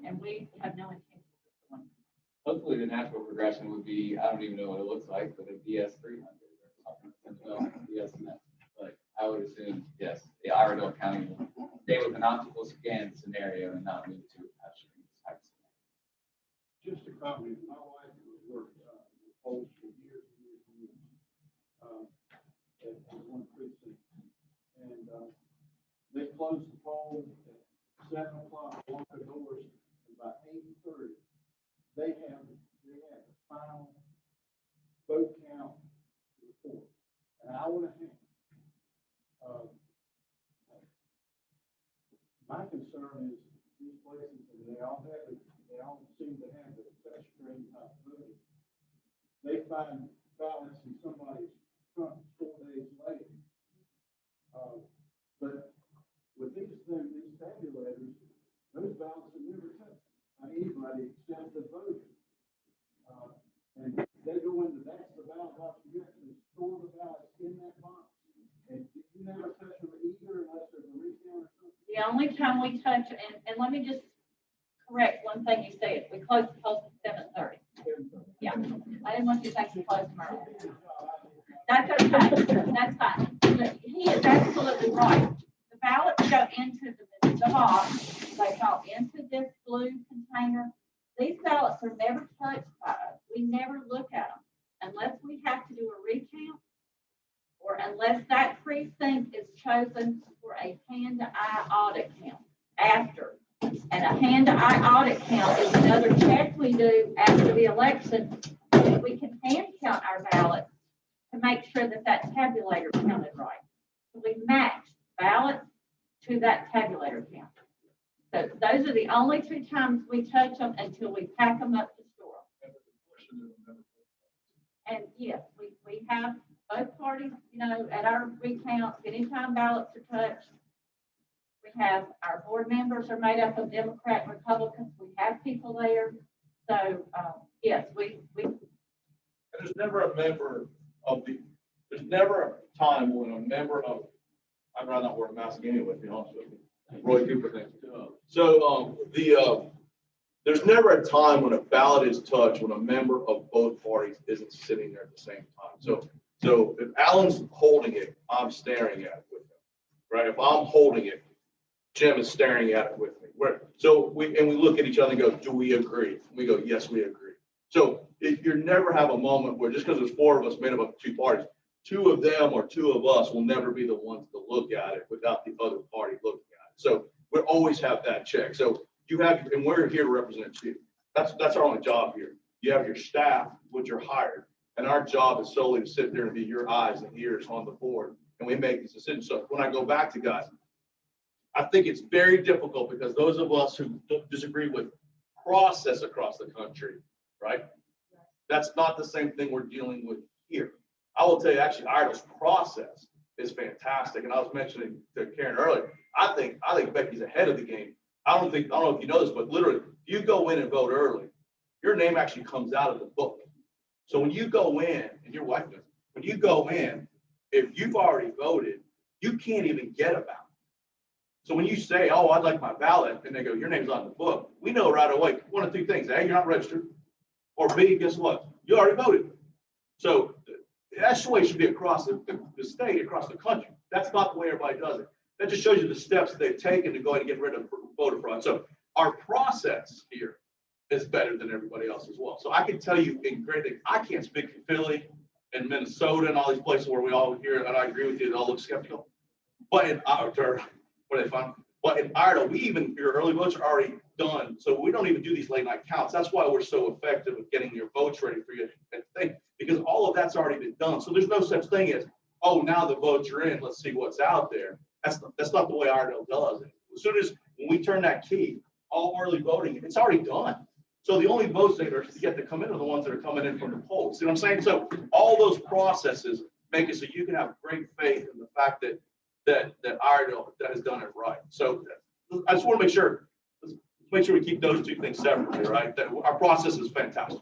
And we have no intention of doing it. Hopefully the natural progression would be, I don't even know what it looks like, but a DS300 or something, ES&S. But I would assume, yes, the Iredell County will stay with an optical scan scenario and not move to a touchscreen type scenario. Just a comment, my wife was working with polls for years and years and years. At one precinct. And they closed the poll at 7 o'clock, locked the doors, and by 8:30, they have the final vote count an hour and a half. My concern is these places, and they all seem to have the touch screen type voting. They find ballots in somebody's trunk 4 days later. But with these things, these tabulators, those ballots are never touched by anybody except the voter. And they go into, that's the ballot box, you actually store the ballots in that box. And you never touch them either unless there's a recount or something. The only time we touch, and let me just correct one thing you said, we closed the poll at 7:30. Yeah, I didn't want you to think we closed tomorrow. That's okay, that's fine. But he is absolutely right. The ballots go into the box, they go into this blue container. These ballots are never touched by us. We never look at them unless we have to do a recount or unless that precinct is chosen for a hand-to-eye audit count after. And a hand-to-eye audit count is another check we do after the election. And we can hand count our ballots to make sure that that tabulator counted right. So we match ballots to that tabulator count. So those are the only 2 times we touch them until we pack them up to store. And yes, we have both parties, you know, at our recounts, anytime ballots are touched, we have our board members are made up of Democrat and Republicans. We have people there. So, yes, we. And there's never a member of there's never a time when a member of, I'd rather not wear a mask anyway, to be honest with you. Roy Cooper thinks. So, there's never a time when a ballot is touched when a member of both parties isn't sitting there at the same time. So if Alan's holding it, I'm staring at it with him, right? If I'm holding it, Jim is staring at it with me. We look at each other and go, do we agree? We go, yes, we agree. So you never have a moment where just because there's 4 of us made up of 2 parties, 2 of them or 2 of us will never be the ones to look at it without the other party looking at it. So we always have that check. So you have, and we're here to represent you. That's our only job here. You have your staff, which are hired, and our job is solely to sit there and be your eyes and ears on the board, and we make these decisions. So when I go back to guys, I think it's very difficult because those of us who disagree with process across the country, right? That's not the same thing we're dealing with here. I will tell you, actually, Iredell's process is fantastic. And I was mentioning to Karen earlier, I think Becky's ahead of the game. I don't know if you know this, but literally, if you go in and vote early, your name actually comes out of the book. So when you go in, and your wife does, when you go in, if you've already voted, you can't even get a ballot. So when you say, oh, I'd like my ballot, and they go, your name's on the book, we know right away, 1 of 2 things. A, you're not registered, or B, guess what? You already voted. So that's the way it should be across the state, across the country. That's not the way everybody does it. That just shows you the steps they've taken to go ahead and get rid of voter fraud. So our process here is better than everybody else as well. So I can tell you in great things. I can't speak for Philly and Minnesota and all these places where we all hear, and I agree with you, they all look skeptical. But in Iredell, your early votes are already done. So we don't even do these late night counts. That's why we're so effective at getting your votes ready for you at the thing, because all of that's already been done. So there's no such thing as, oh, now the votes are in, let's see what's out there. That's not the way Iredell does it. As soon as when we turn that key, all early voting, it's already done. So the only votes that are yet to come in are the ones that are coming in from the polls. See what I'm saying? So all those processes make it so you can have great faith in the fact that Iredell has done it right. So I just want to make sure we keep those 2 things separately, right? That our process is fantastic.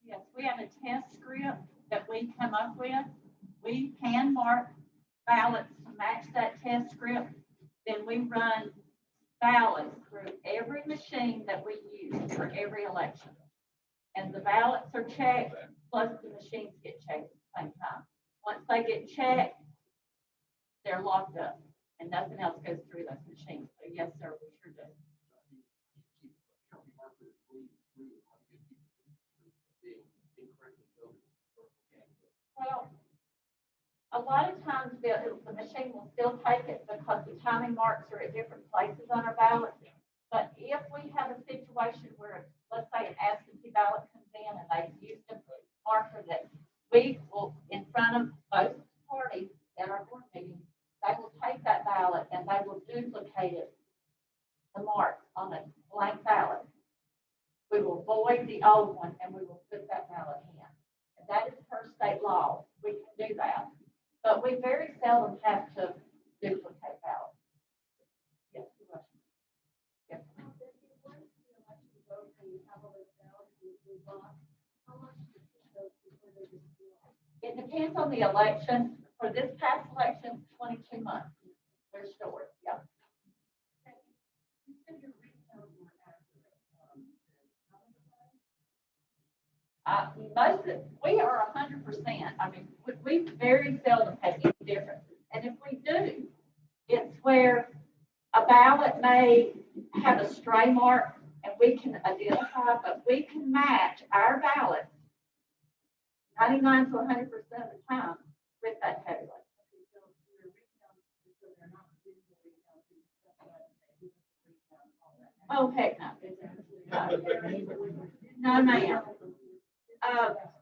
Yes, we have a test script that we come up with. We hand mark ballots to match that test script. Then we run ballots through every machine that we use for every election. And the ballots are checked, plus the machines get checked at the same time. Once they get checked, they're locked up and nothing else goes through those machines. So yes, sir, we sure do. Well, A lot of times the machine will still take it because the timing marks are at different places on our ballot. But if we have a situation where, let's say an absentee ballot comes in and they've used a marker that we will, in front of both parties at our board meeting, they will take that ballot and they will duplicate it, the mark on a blank ballot. We will void the old one and we will put that ballot in. And that is per state law. We can do that. But we very seldom have to duplicate ballots. Yes, your question. Yes. It depends on the election. For this past election, 22 months. They're stored. Yeah. You said your retail were accurate. We are 100%. I mean, we very seldom have any differences. And if we do, it's where a ballot may have a stray mark and we can identify, but we can match our ballot 99 to 100% of the time with that tabulation. Oh, heck no. No, ma'am.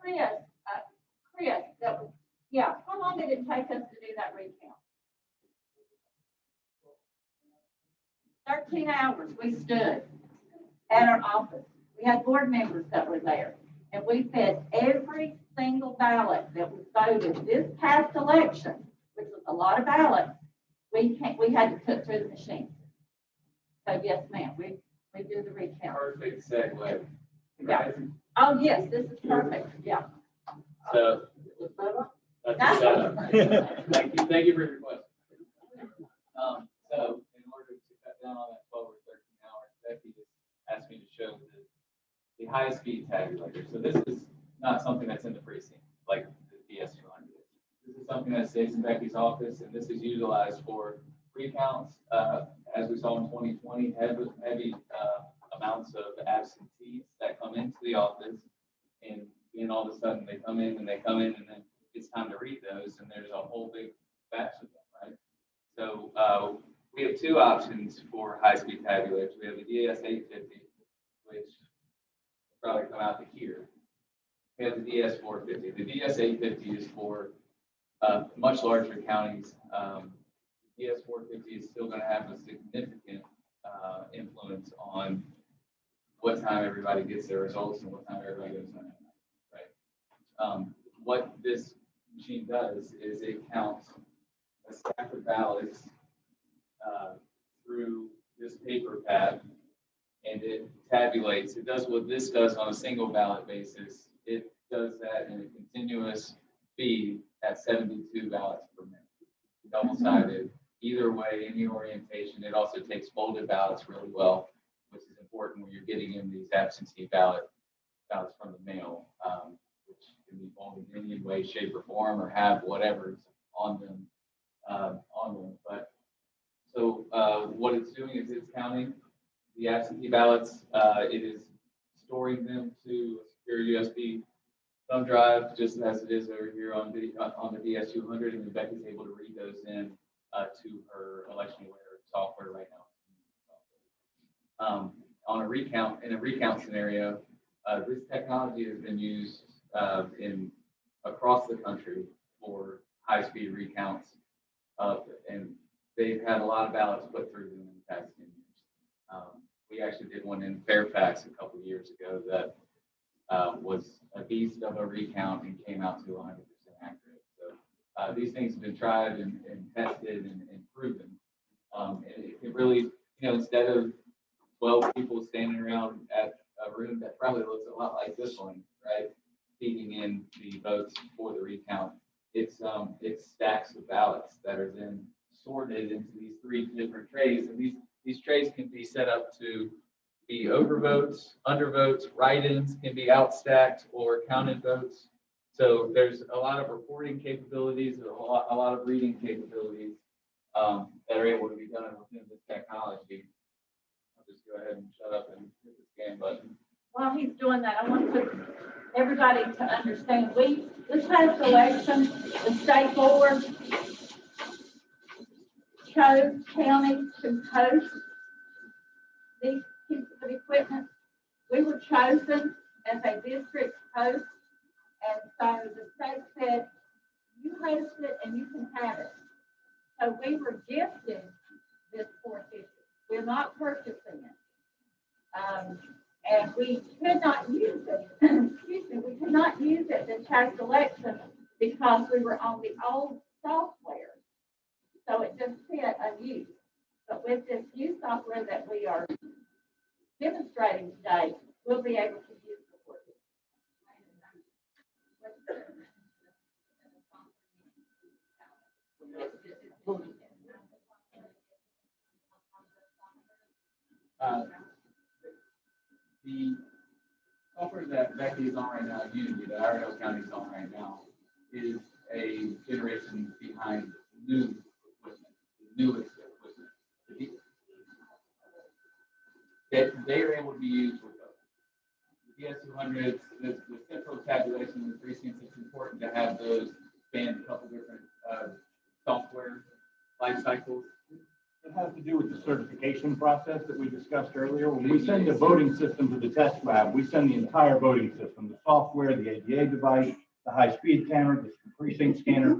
Chris, yeah, how long did it take us to do that recount? 13 hours we stood at our office. We had board members that were there. And we fed every single ballot that was voted this past election, which was a lot of ballots, we had to put through the machine. So yes, ma'am, we do the recount. Perfect segue. Yeah. Oh, yes, this is perfect. Yeah. So that's a setup. Thank you for your question. So in order to cut down on that 12 or 13 hours, Becky just asked me to show the high-speed tabulator. So this is not something that's in the precinct like the DS200. This is something that stays in Becky's office, and this is utilized for recounts. As we saw in 2020, heavy amounts of absentees that come into the office, and then all of a sudden they come in, and then it's time to read those, and there's a whole big batch of them, right? So we have two options for high-speed tabulators. We have the DS850, which will probably come out to here. We have the DS450. The DS850 is for much larger counties. DS450 is still going to have a significant influence on what time everybody gets their results and what time everybody goes home, right? What this machine does is it counts a stack of ballots through this paper pad, and it tabulates. It does what this does on a single ballot basis. It does that in a continuous feed at 72 ballots per minute, double-sided. Either way, any orientation. It also takes folded ballots really well, which is important when you're getting in these absentee ballots from the mail, which can be folded in any way, shape, or form, or have whatever's on them. But so what it's doing is it's counting the absentee ballots. It is storing them to a secure USB thumb drive, just as it is over here on the DS200, and Becky's able to read those in to her election aware software right now. On a recount, in a recount scenario, this technology has been used across the country for high-speed recounts, and they've had a lot of ballots put through them in the past 10 years. We actually did one in Fairfax a couple of years ago that was a beast of a recount and came out to 100% accurate. So these things have been tried and tested and proven. And it can really, instead of 12 people standing around at a room that probably looks a lot like this one, right, feeding in the votes for the recount, it's stacks of ballots that are then sorted into these three different trays, and these trays can be set up to be overvotes, undervotes, write-ins, can be outstacked or counted votes. So there's a lot of reporting capabilities, a lot of reading capabilities that are able to be done within this technology. I'll just go ahead and shut up and hit the scan button. while he's doing that, I want everybody to understand, this past election, the state board chose counties to host these pieces of equipment. We were chosen as a district host, and so the state said, you host it and you can have it. So we were gifted this 450. We're not purchasing it. And we could not use it, excuse me, we could not use it this past election because we were on the old software. So it just said unused. But with this new software that we are demonstrating today, we'll be able to use the 450. The software that Becky is on right now, Unity, that Iredell County is on right now, is a generation behind new equipment, newest equipment. They are able to be used with the ES200s, the central tabulation of the precincts. It's important to have those span a couple different software life cycles. It has to do with the certification process that we discussed earlier. When we send the voting system to the test lab, we send the entire voting system, the software, the ADA device, the high-speed scanner, the precinct scanner.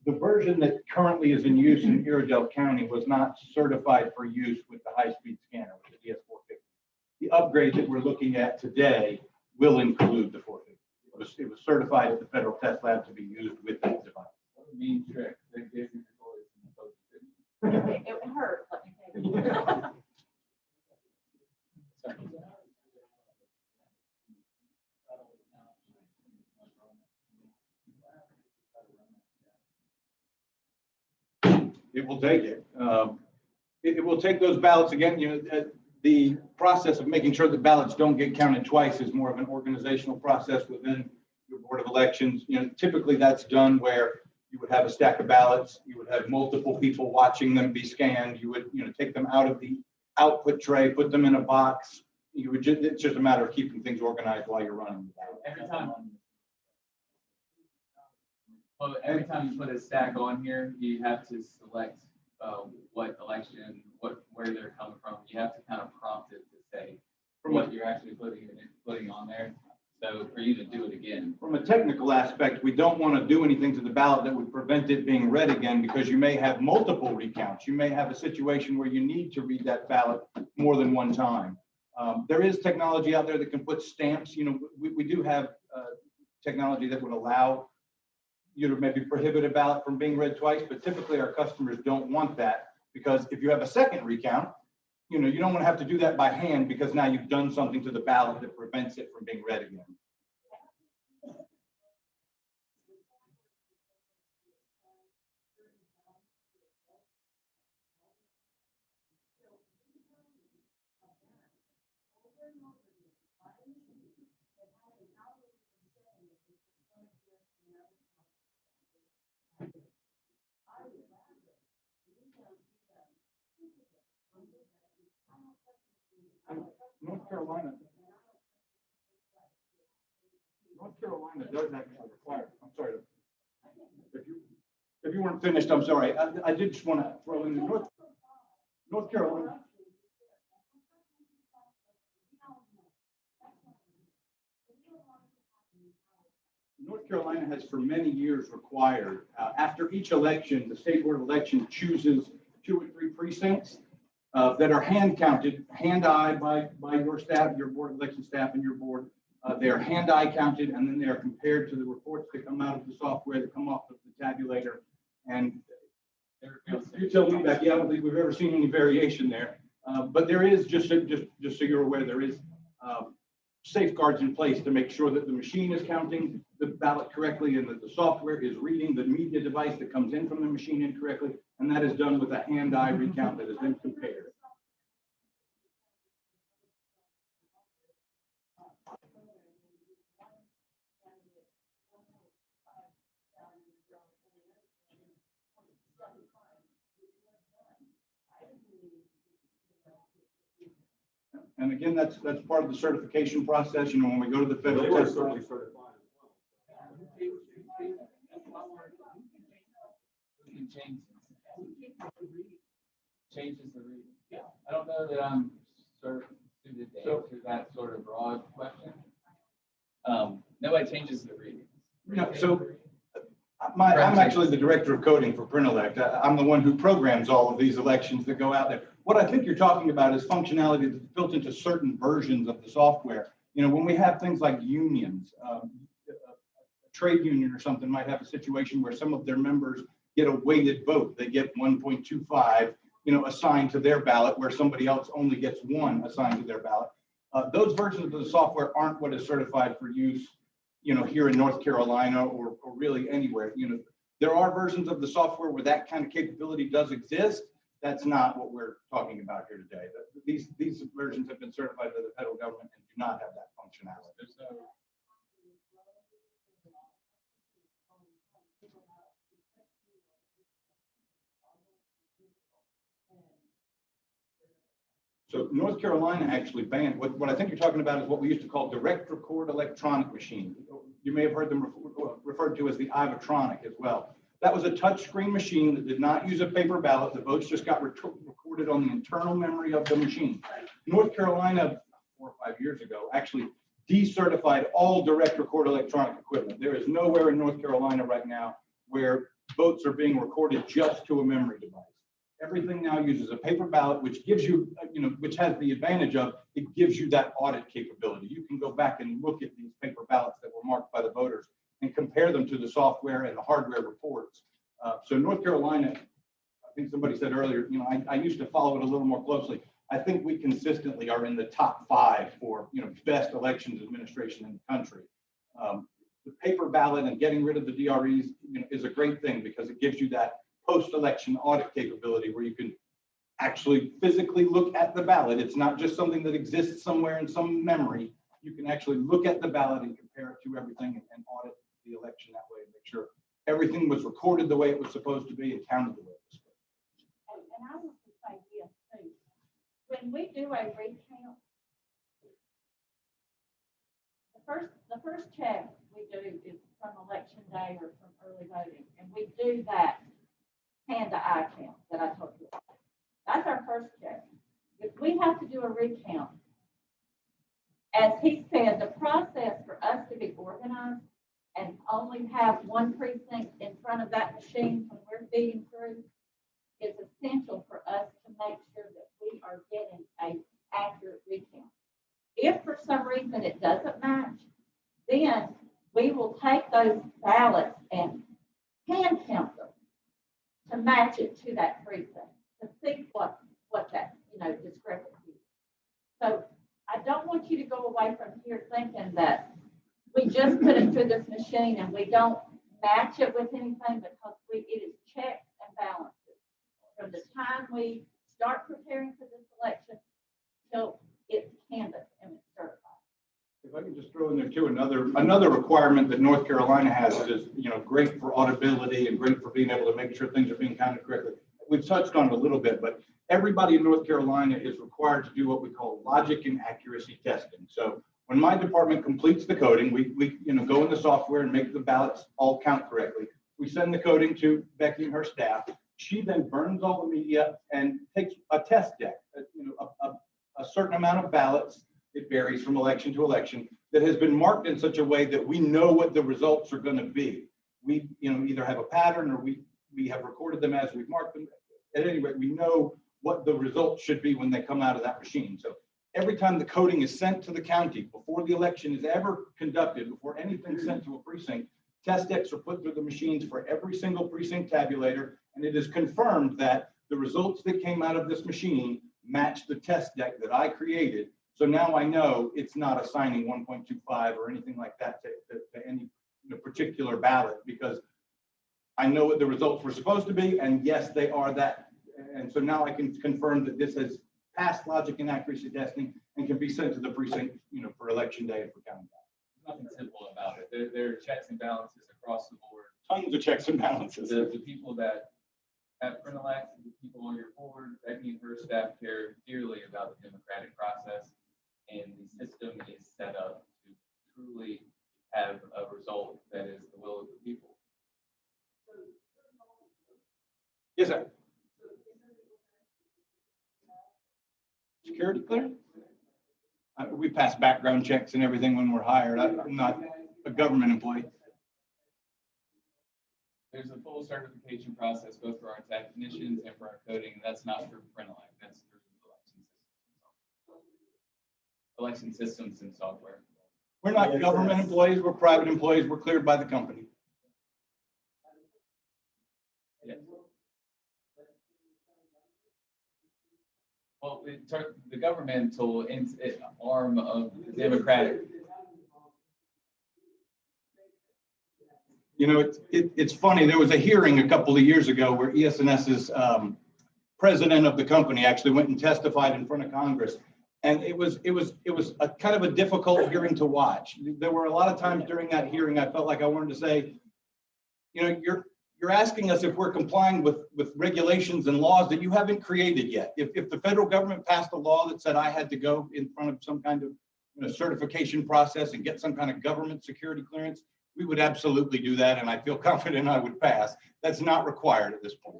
The version that currently is in use in Iredell County was not certified for use with the high-speed scanner, with the ES450. The upgrade that we're looking at today will include the 450. It was certified at the federal test lab to be used with that device. What a mean trick. They gave me the toys and the toys. It hurt, let me tell you. It will take it. It will take those ballots again. The process of making sure that ballots don't get counted twice is more of an organizational process within your board of elections. Typically that's done where you would have a stack of ballots. You would have multiple people watching them be scanned. You would, take them out of the output tray, put them in a box. It's just a matter of keeping things organized while you're running. Every time you put a stack on here, you have to select what election, where they're coming from. You have to kind of prompt it to say what you're actually putting on there. So for you to do it again. From a technical aspect, we don't want to do anything to the ballot that would prevent it being read again, because you may have multiple recounts. You may have a situation where you need to read that ballot more than one time. There is technology out there that can put stamps. We do have technology that would allow you to maybe prohibit a ballot from being read twice, but typically our customers don't want that, because if you have a second recount, you don't want to have to do that by hand, because now you've done something to the ballot that prevents it from being read again. North Carolina does actually require, I'm sorry, if you weren't finished, I'm sorry. I did just want to throw in the North Carolina. North Carolina has for many years required, after each election, the state board of election chooses 2 or 3 precincts that are hand counted, hand-eye by your staff, your board of election staff and your board. They are hand-eye counted, and then they are compared to the reports that come out of the software that come off of the tabulator. And you tell me, Becky, I don't think we've ever seen any variation there. But there is, just so you're aware, there is safeguards in place to make sure that the machine is counting the ballot correctly and that the software is reading the media device that comes in from the machine incorrectly. And that is done with a hand-eye recount that is then compared. And again, that's part of the certification process. You know, when we go to the They federal were test. certainly certified as well. We can change changes the reading. Yeah, I don't know that I'm sort of suited to answer that sort of broad question. Nobody changes the readings. No, so I'm actually the director of coding for Printellect. I'm the one who programs all of these elections that go out there. What I think you're talking about is functionality that's built into certain versions of the software. You know, when we have things like unions, a trade union or something might have a situation where some of their members get a weighted vote. They get 1.25, you know, assigned to their ballot, where somebody else only gets 1 assigned to their ballot. Those versions of the software aren't what is certified for use, you know, here in North Carolina or really anywhere. You know, there are versions of the software where that kind of capability does exist. That's not what we're talking about here today. These versions have been certified by the federal government and do not have that functionality. There's no. So North Carolina actually banned, what I think you're talking about is what we used to call direct record electronic machine. You may have heard them referred to as the Ivatronic as well. That was a touchscreen machine that did not use a paper ballot. The votes just got recorded on the internal memory of the machine. North Carolina, 4 or 5 years ago, actually decertified all direct record electronic equipment. There is nowhere in North Carolina right now where votes are being recorded just to a memory device. Everything now uses a paper ballot, which gives you, you know, which has the advantage of, it gives you that audit capability. You can go back and look at these paper ballots that were marked by the voters and compare them to the software and the hardware reports. So North Carolina, I think somebody said earlier, you know, I used to follow it a little more closely. I think we consistently are in the top 5 for, you know, best elections administration in the country. The paper ballot and getting rid of the DREs, you know, is a great thing because it gives you that post-election audit capability where you can actually physically look at the ballot. It's not just something that exists somewhere in some memory. You can actually look at the ballot and compare it to everything and audit the election that way and make sure everything was recorded the way it was supposed to be and counted the way it was supposed to be. And I want to say this too. When we do a recount, the first check we do is from election day or from early voting, and we do that hand-to-eye count that I told you about. That's our first check. If we have to do a recount, as he said, the process for us to be organized and only have one precinct in front of that machine when we're feeding through is essential for us to make sure that we are getting an accurate recount. If for some reason it doesn't match, then we will take those ballots and hand count them to match it to that precinct, to see what that, you know, discrepancy is. So I don't want you to go away from here thinking that we just put it through this machine and we don't match it with anything because it is checks and balances. From the time we start preparing for this election till it's canvassed and it's certified. If I can just throw in there too, another requirement that North Carolina has that is, you know, great for auditability and great for being able to make sure things are being counted correctly. We've touched on it a little bit, but everybody in North Carolina is required to do what we call logic and accuracy testing. So when my department completes the coding, we you know, go in the software and make the ballots all count correctly. We send the coding to Becky and her staff. She then burns all the media and takes a test deck, you know, a certain amount of ballots. It varies from election to election, that has been marked in such a way that we know what the results are going to be. We, you know, either have a pattern or we have recorded them as we've marked them. At any rate, we know what the results should be when they come out of that machine. So every time the coding is sent to the county, before the election is ever conducted, before anything's sent to a precinct, test decks are put through the machines for every single precinct tabulator, and it is confirmed that the results that came out of this machine match the test deck that I created. So now I know it's not assigning 1.25 or anything like that to any particular ballot, because I know what the results were supposed to be, and yes, they are that. And so now I can confirm that this has passed logic and accuracy testing and can be sent to the precinct, you know, for election day and for counting. There's nothing simple about it. There are checks and balances across the board. Tons of checks and balances. The people that have Printellect, the people on your board, Becky and her staff care dearly about the democratic process. Security clearance? We pass background checks and everything when we're hired. I'm not a government employee. There's a full certification process both for our technicians and for our coding. That's not through Printelect, that's through election systems and software. We're not government employees, we're private employees, we're cleared by the company. Yes. Well, the governmental arm of the Democratic. You know, it's funny, there was a hearing a couple of years ago where ES&S's president of the company actually went and testified in front of Congress. And it was a kind of a difficult hearing to watch. There were a lot of times during that hearing, I felt like I wanted to say, you know, you're asking us if we're complying with regulations and laws that you haven't created yet. If the federal government passed a law that said I had to go in front of some kind of certification process and get some kind of government security clearance, we would absolutely do that, and I feel confident I would pass. That's not required at this point.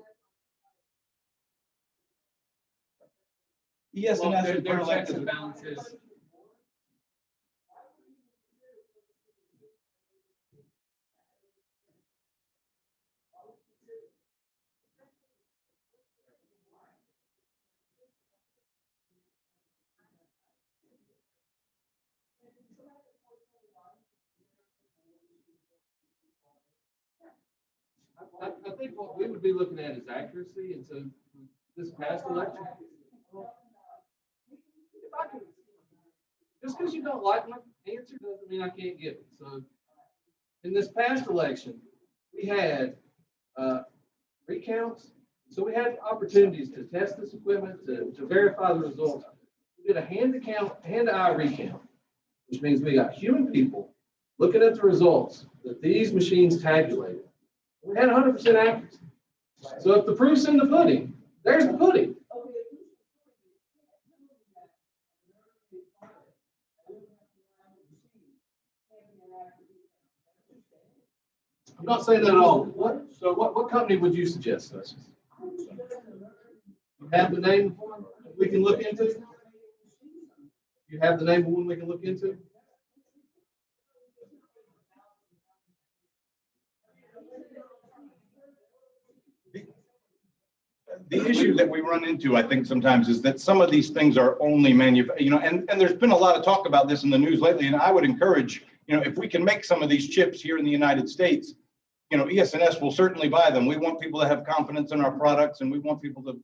ES&S Well, and there are Printelect checks is and balances. I think what we would be looking at is accuracy, and so this past election. Just because you don't like my answer doesn't mean I can't give it. So in this past election, we had recounts. So we had opportunities to test this equipment, to verify the results. We did a hand-to-eye recount, which means we got human people looking at the results that these machines tabulated. We had 100% accuracy. So if the proof's in the pudding, there's the pudding. I'm not saying that at all. What company would you suggest, Justice? You have the name we can look into? You have the name of one we can look into? The issue that we run into, I think, sometimes is that some of these things are only and there's been a lot of talk about this in the news lately, and I would encourage, if we can make some of these chips here in the United States, ES&S will certainly buy them. We want people to have confidence in our products, and we want people to,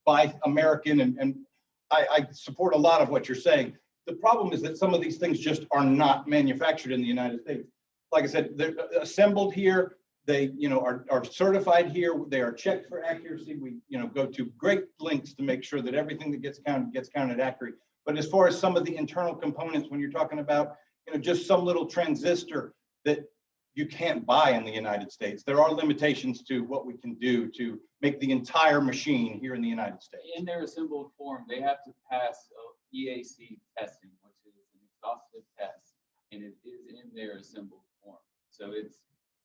buy American, and I support a lot of what you're saying. The problem is that some of these things just are not manufactured in the United States. Like I said, they're assembled here. They, are certified here. They are checked for accuracy. We, go to great lengths to make sure that everything that gets counted accurate. But as far as some of the internal components, when you're talking about, just some little transistor that you can't buy in the United States, there are limitations to what we can do to make the entire machine here in the United States. In their assembled form, they have to pass EAC testing, which is an exhaustive test, and it is in their assembled form. So it's,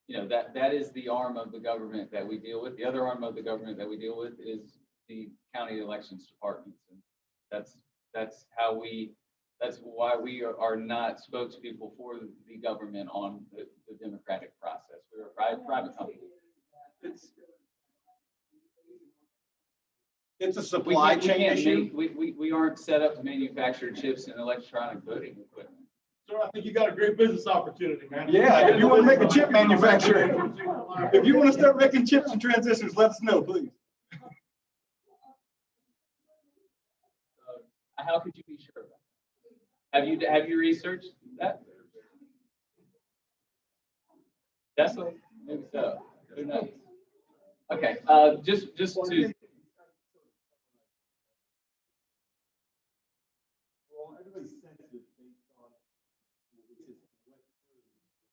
that is the arm of the government that we deal with. The other arm of the government that we deal with is the county elections departments, and that's why we are not spokespeople for the government on the democratic process. We're a private company. It's a supply chain issue. We aren't set up to manufacture chips and electronic voting equipment. Sir, I think you got a great business opportunity, man. Yeah, if you want to make a chip manufacturer, if you want to start making chips and transistors, let us know, please. How could you be sure of that? Have you researched that? Definitely, maybe so. Who knows? Okay, just to. Well, everybody's sensitive based on what we just went through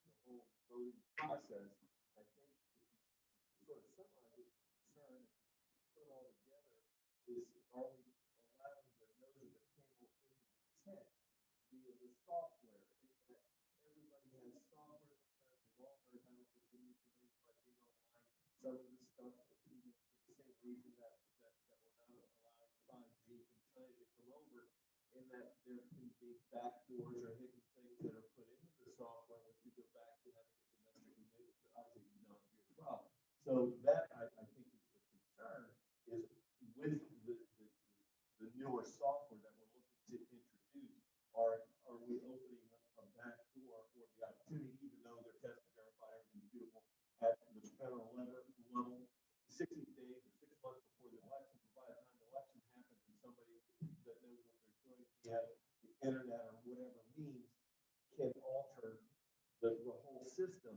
the whole voting process. I think sort of summarize it, concern, put it all together is, are we allowing the notion that cable intent via the software? That everybody has software concerns, we've all heard how much we need to make by being online. Some of the stuff that even for the same reason that we're not allowing 5G from China to come over. in that there can be backdoors or hidden things that are put into the software when you go back to having it domestically made, which obviously we've done here as well. So that, I think is the concern, is with the newer software that we're looking to introduce, are we opening up a back door for the opportunity, even though they're tested, verified, everything's beautiful, at the federal level, 60 days or 6 months before the election, by the time the election happens, and somebody that knows what they're doing via the internet or whatever means can alter the whole system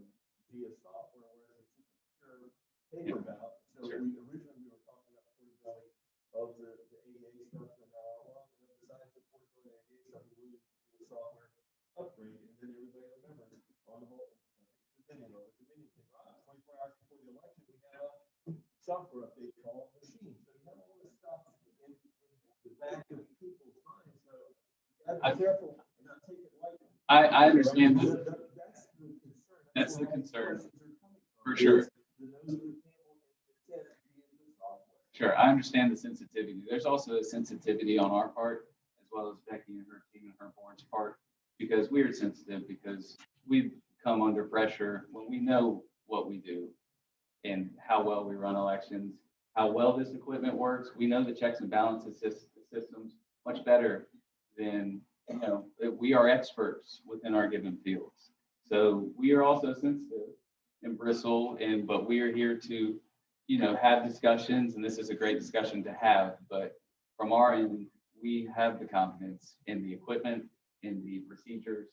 via software, whereas it's just a pure paper ballot. So originally we were talking about the portability of the ADA stuff, and now, well, besides the portability of the ADA stuff, we really do the software upgrade, and then everybody remembers on the whole, the Dominion thing, 24 hours before the election, we have a software update called machine. So you have all this stuff in the back of people's minds. So you gotta be careful and not take it lightly. I understand that. That's the concern. That's the concern, for Is sure. the nose of the camel and the test being the software. Sure, I understand the sensitivity. There's also a sensitivity on our part, as well as Becky and her team and her board's part, because we are sensitive, because we've come under pressure when we know what we do and how well we run elections, how well this equipment works. We know the checks and balances systems much better than, we are experts within our given fields. So we are also sensitive and bristle, but we are here to, have discussions, and this is a great discussion to have. But from our end, we have the confidence in the equipment, in the procedures,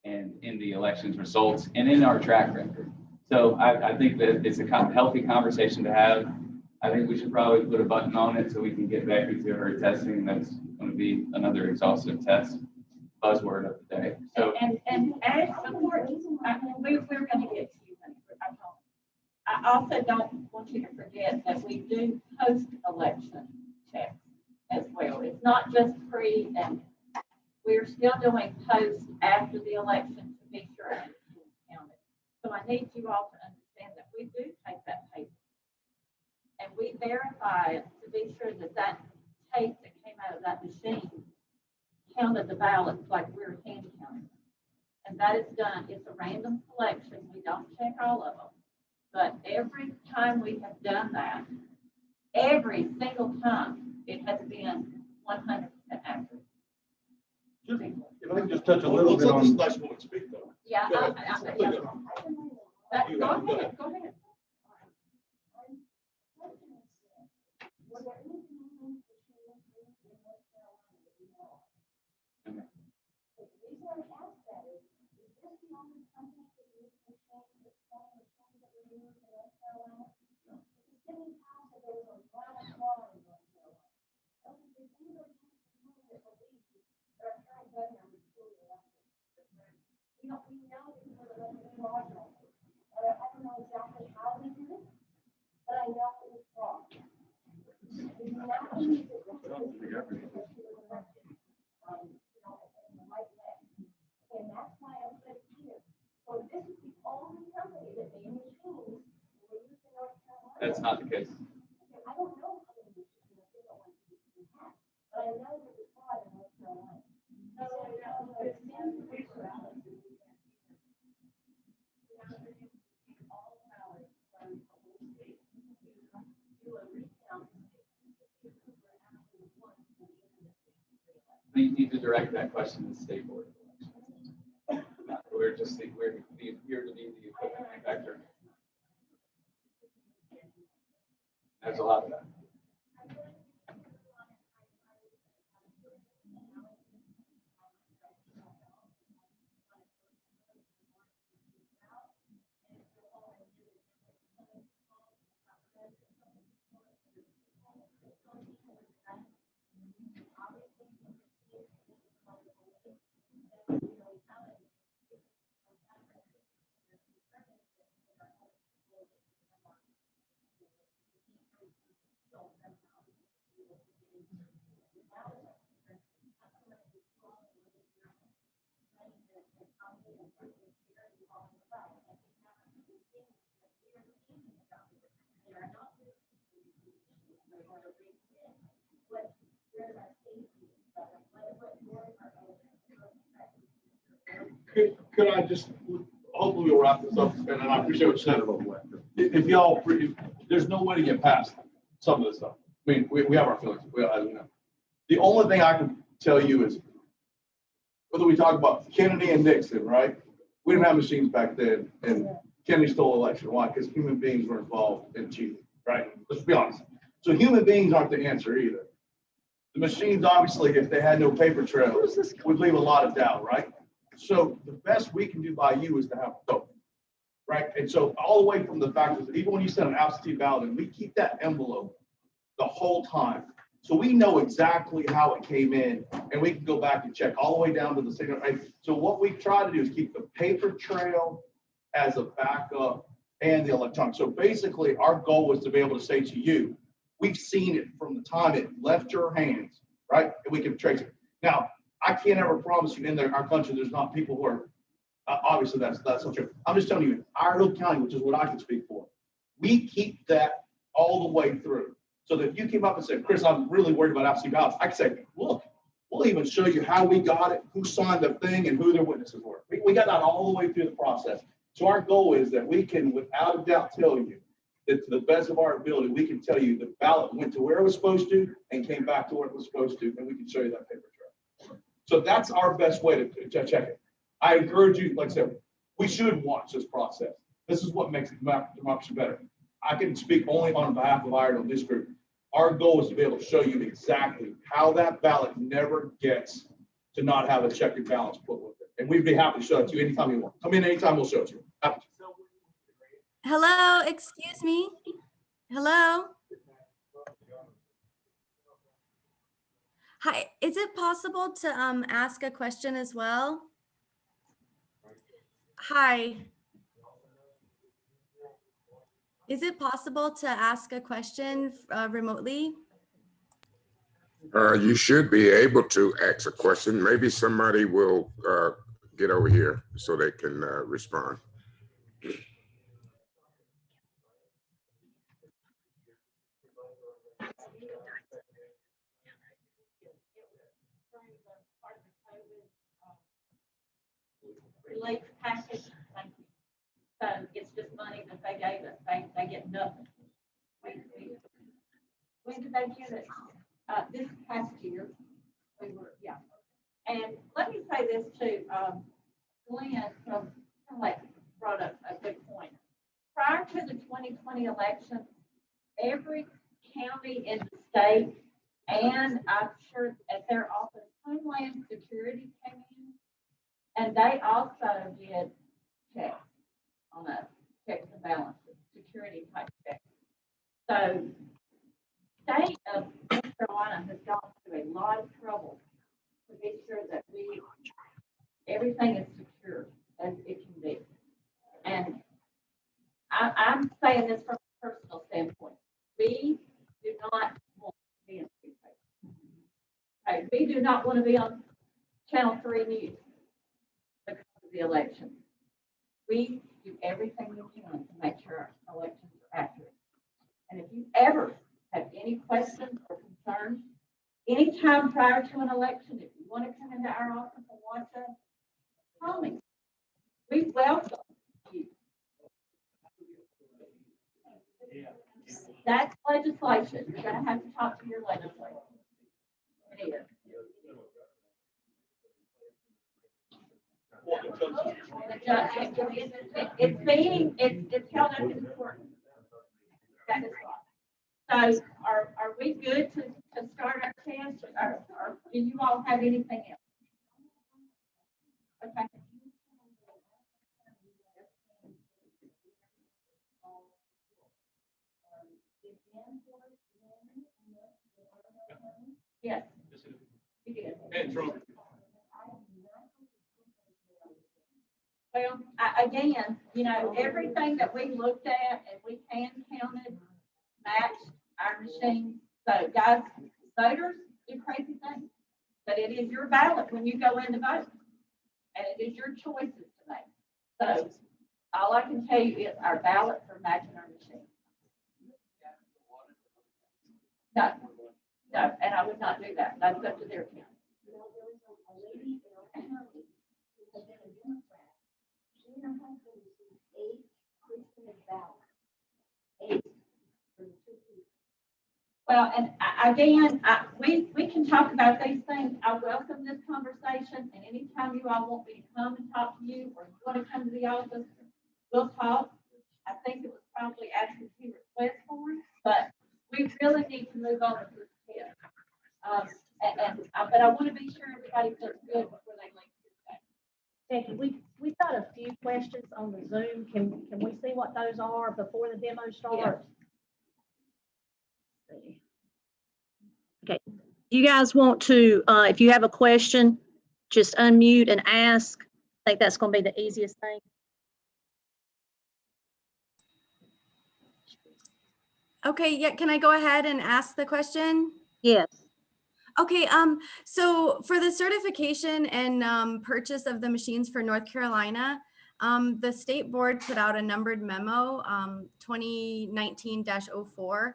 and in the elections results, and in our track record. So I think that it's a healthy conversation to have. I think we should probably put a button on it so we can get back into her testing. That's going to be another exhaustive test, buzzword of the day. So, And as support, we're gonna get to you. I also don't want you to forget that we do post-election checks as well. It's not just pre, and we're still doing post after the election to be sure it's counted. So I need you all to understand that we do take that paper and we verify it to be sure that that tape that came out of that machine counted the ballots like we're hand counting. And that is done. It's a random selection. We don't check all of them. But every time we have done that, every single time, it has been 100% accurate. If I can just touch a little bit on. Nice woman speak though. Yeah, Go ahead. yeah. Go ahead, go ahead. that's not the case. We need to direct that question to the state board of elections. We're here to be the equipment manufacturer. There's a lot of that. Could I just, hopefully we'll wrap this up, and I appreciate what you said. If y'all, there's no way to get past some of this stuff. I mean, we have our feelings, as we know. The only thing I can tell you is, whether we talk about Kennedy and Nixon, right? We didn't have machines back then, and Kennedy stole the election. Why? Because human beings were involved in cheating, right? Let's be honest. So human beings aren't the answer either. The machines, obviously, if they had no paper trail, would leave a lot of doubt, right? So the best we can do by you is to have both, right? And so all the way from the fact that even when you send an absentee ballot, and we keep that envelope the whole time. So we know exactly how it came in, and we can go back and check all the way down to the signature. Right? So what we try to do is keep the paper trail as a backup and the electronic. So basically, our goal was to be able to say to you, we've seen it from the time it left your hands, right? And we can trace it. Now, I can't ever promise you in our country, there's not people who are, obviously that's not true. I'm just telling you, Iredell County, which is what I can speak for, we keep that all the way through. So that if you came up and said, Chris, I'm really worried about absentee ballots, I could say, look, we'll even show you how we got it, who signed the thing, and who their witnesses were. We got that all the way through the process. So our goal is that we can, without a doubt, tell you that to the best of our ability, we can tell you the ballot went to where it was supposed to and came back to where it was supposed to, and we can show you that paper trail. So that's our best way to check it. I encourage you, like I said, we should watch this process. This is what makes democracy better. I can speak only on behalf of Iredell District. Our goal is to be able to show you exactly how that ballot never gets to not have a check and balance put with it. And we'd be happy to show it to you anytime you want. Come in anytime, we'll show it to you. Happy to. Hello, excuse me. Hello. Hi, is it possible to ask a question as well? Hi. Is it possible to ask a question remotely? You should be able to ask a question. Maybe somebody will get over here so they can respond. Relief package. So it's just money that they gave us. They get nothing. When did they give it? This past year. We were, yeah. And let me say this too. Glenn from like brought up a good point. Prior to the 2020 election, every county in the state, and I'm sure at their office, Homeland Security came in, and they also did checks on us, checks and balances, security type checks. So state of North Carolina has gone through a lot of trouble to be sure that everything is secure as it can be. And I'm saying this from a personal standpoint. We do not want to be in newspapers. Okay, we do not want to be on Channel 3 News because of the election. We do everything we can to make sure our elections are accurate. And if you ever have any questions or concerns, anytime prior to an election, if you want to come into our office and watch us, call me. We welcome you. That's legislation. You're going to have to talk to your legislator. It is. It's held up in court. That is right. So are we good to start our test, or do you all have anything else? Okay. Yes. You did. Well, again, everything that we looked at and we hand counted matched our machine. So guys, voters do crazy things, but it is your ballot when you go in to vote, and it is your choices to make. So all I can tell you is our ballots are matching our machine. No, and I would not do that. That's up to their county. Well, and again, we can talk about these things. I welcome this conversation, and anytime you all want me to come and talk to you, or you want to come to the office, we'll talk. I think it was probably absentee request form, but we really need to move on to this tip. But I want to be sure everybody feels good before they leave here today. Becky, we've got a few questions on the Zoom. Can we see what those are before the demo starts? Okay, you guys want to, if you have a question, just unmute and ask. I think that's going to be the easiest thing. Okay, yeah, can I go ahead and ask the question? Yes. Okay, so for the certification and purchase of the machines for North Carolina, the state board put out a numbered memo, 2019-04,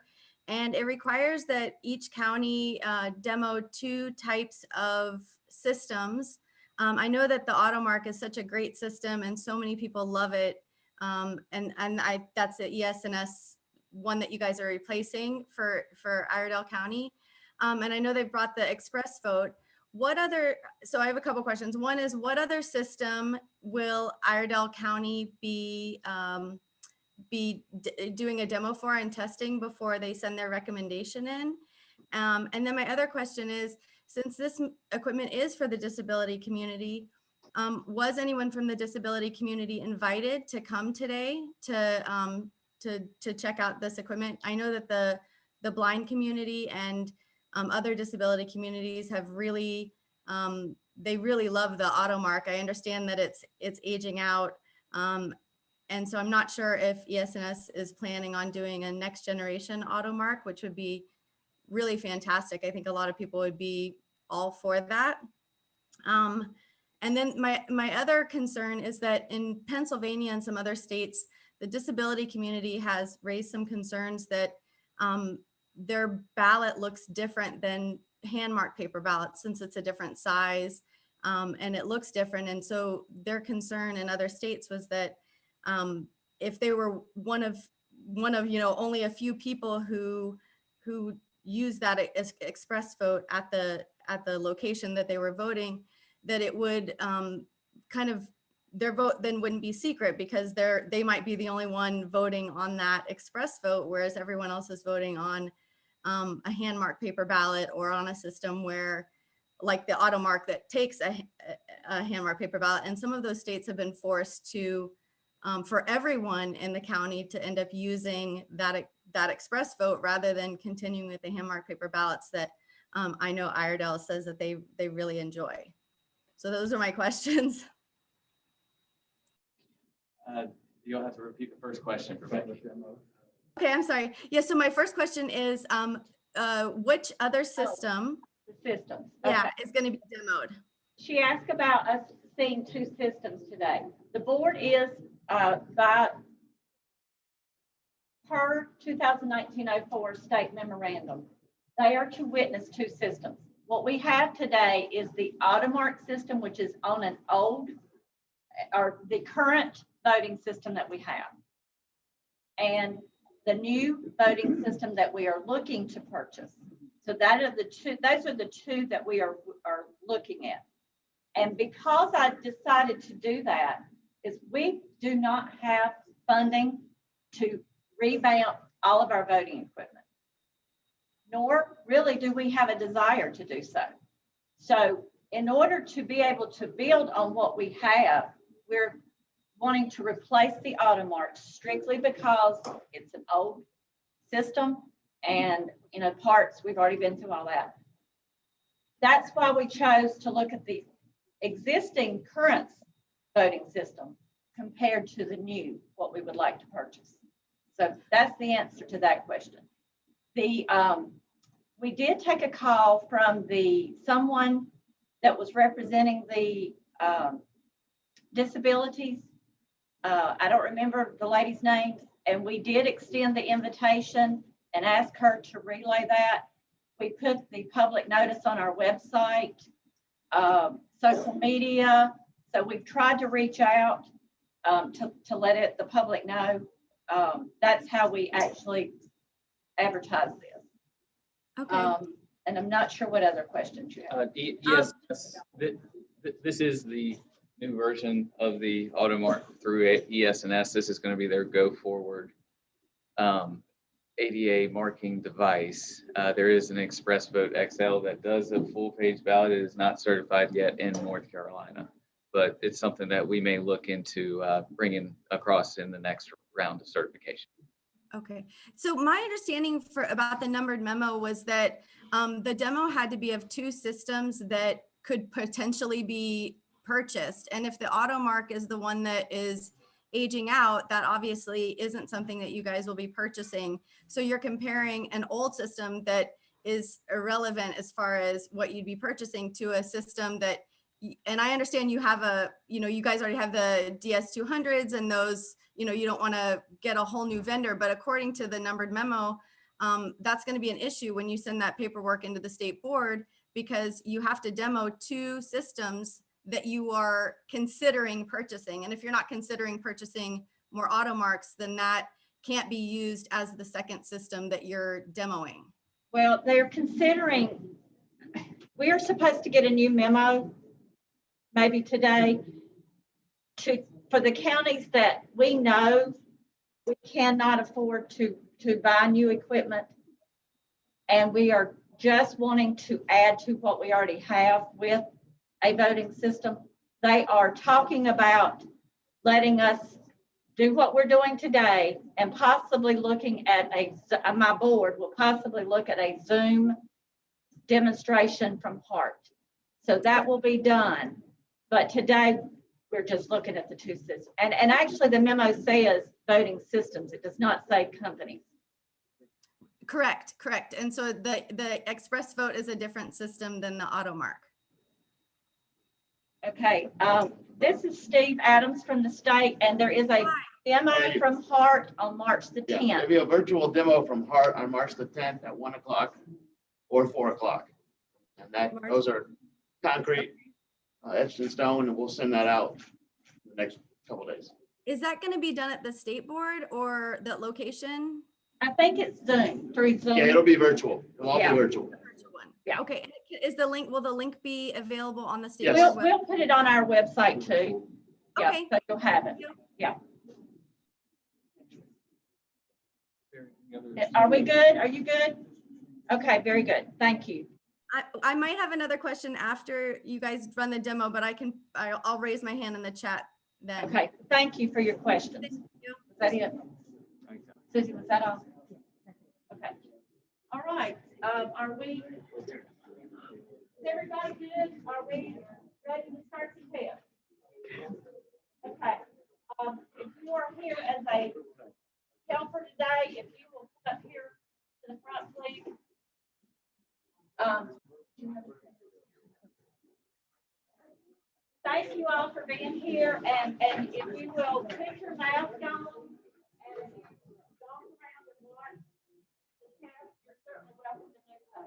and it requires that each county demo 2 types of systems. I know that the AutoMark is such a great system and so many people love it, and that's the ES&S one that you guys are replacing for Iredell County. And I know they've brought the ExpressVote. So I have a couple questions. One is, what other system will Iredell County be doing a demo for and testing before they send their recommendation in? And then my other question is, since this equipment is for the disability community, was anyone from the disability community invited to come today to check out this equipment? I know that the blind community and other disability communities have really, they really love the AutoMark. I understand that it's aging out. And so I'm not sure if ES&S is planning on doing a next generation AutoMark, which would be really fantastic. I think a lot of people would be all for that. And then my other concern is that in Pennsylvania and some other states, the disability community has raised some concerns that their ballot looks different than hand-marked paper ballots, since it's a different size and it looks different. And so their concern in other states was that if they were one of only a few people who use that ExpressVote at the location that they were voting, that it would kind of, their vote then wouldn't be secret, because they might be the only one voting on that ExpressVote, whereas everyone else is voting on a hand-marked paper ballot, or on a system where, like the AutoMark, that takes a hand-marked paper ballot. And some of those states have been forced to, for everyone in the county, to end up using that ExpressVote rather than continuing with the hand-marked paper ballots that I know Iredell says that they really enjoy. So those are my questions. You'll have to repeat the first question for Becky. Okay, I'm sorry. Yeah, so my first question is, which other system Systems. yeah, is going to be demoed? She asked about us seeing 2 systems today. The board is, by per 2019-04 state memorandum, they are to witness 2 systems. What we have today is the AutoMark system, which is on an old, or the current voting system that we have, and the new voting system that we are looking to purchase. So that are the 2, those are the 2 that we are looking at. And because I decided to do that, is we do not have funding to revamp all of our voting equipment, nor really do we have a desire to do so. So in order to be able to build on what we have, we're wanting to replace the AutoMark strictly because it's an old system, and parts, we've already been through all that. That's why we chose to look at the existing current voting system compared to the new, what we would like to purchase. So that's the answer to that question. We did take a call from someone that was representing the disabilities. I don't remember the lady's name, and we did extend the invitation and ask her to relay that. We put the public notice on our website, social media. So we've tried to reach out to let the public know. That's how we actually advertise this. Okay. And I'm not sure what other questions you have. ES&S, this is the new version of the AutoMark through ES&S. This is going to be their go forward ADA marking device. There is an ExpressVote XL that does a full page ballot. It is not certified yet in North Carolina, but it's something that we may look into bringing across in the next round of certification. Okay, so my understanding about the numbered memo was that the demo had to be of 2 systems that could potentially be purchased. And if the AutoMark is the one that is aging out, that obviously isn't something that you guys will be purchasing. So you're comparing an old system that is irrelevant as far as what you'd be purchasing to a system that, and I understand you have you guys already have the DS200s and those, you don't want to get a whole new vendor, but according to the numbered memo, that's going to be an issue when you send that paperwork into the state board, because you have to demo 2 systems that you are considering purchasing. And if you're not considering purchasing more AutoMarks, then that can't be used as the second system that you're demoing. Well, they're considering, we are supposed to get a new memo maybe today for the counties that we know we cannot afford to buy new equipment. And we are just wanting to add to what we already have with a voting system. They are talking about letting us do what we're doing today and possibly looking at my board will possibly look at a Zoom demonstration from Hart. So that will be done. But today we're just looking at the 2 systems. And actually the memo says voting systems. It does not say companies. Correct. And so the ExpressVote is a different system than the AutoMark. Okay, this is Steve Adams from the state, and there is a demo from Hart on March the 10th. There'll be a virtual demo from Hart on March the 10th at 1 o'clock or 4 o'clock. And those are concrete, etched in stone, and we'll send that out in the next couple of days. Is that going to be done at the state board or that location? I think it's Zoom, through Zoom. Yeah, it'll be virtual. It'll all be virtual. Yeah. Okay. Is the link, will the link be available on the state? Yes. We'll put it on our website too. Yeah, Okay. so you'll have it. Yeah. Are we good? Are you good? Okay, very good. Thank you. I might have another question after you guys run the demo, but I'll raise my hand in the chat then. Okay, thank you for your questions. Thank you. Was that it? Susie, was that all? Okay. All right. Are we, is everybody good? Are we ready to start the test? Okay. If you are here as a helper today, if you will come up here to the front, please. Thank you all for being here, and if you will put your mask on and walk around and watch the test, you're certainly welcome to do so.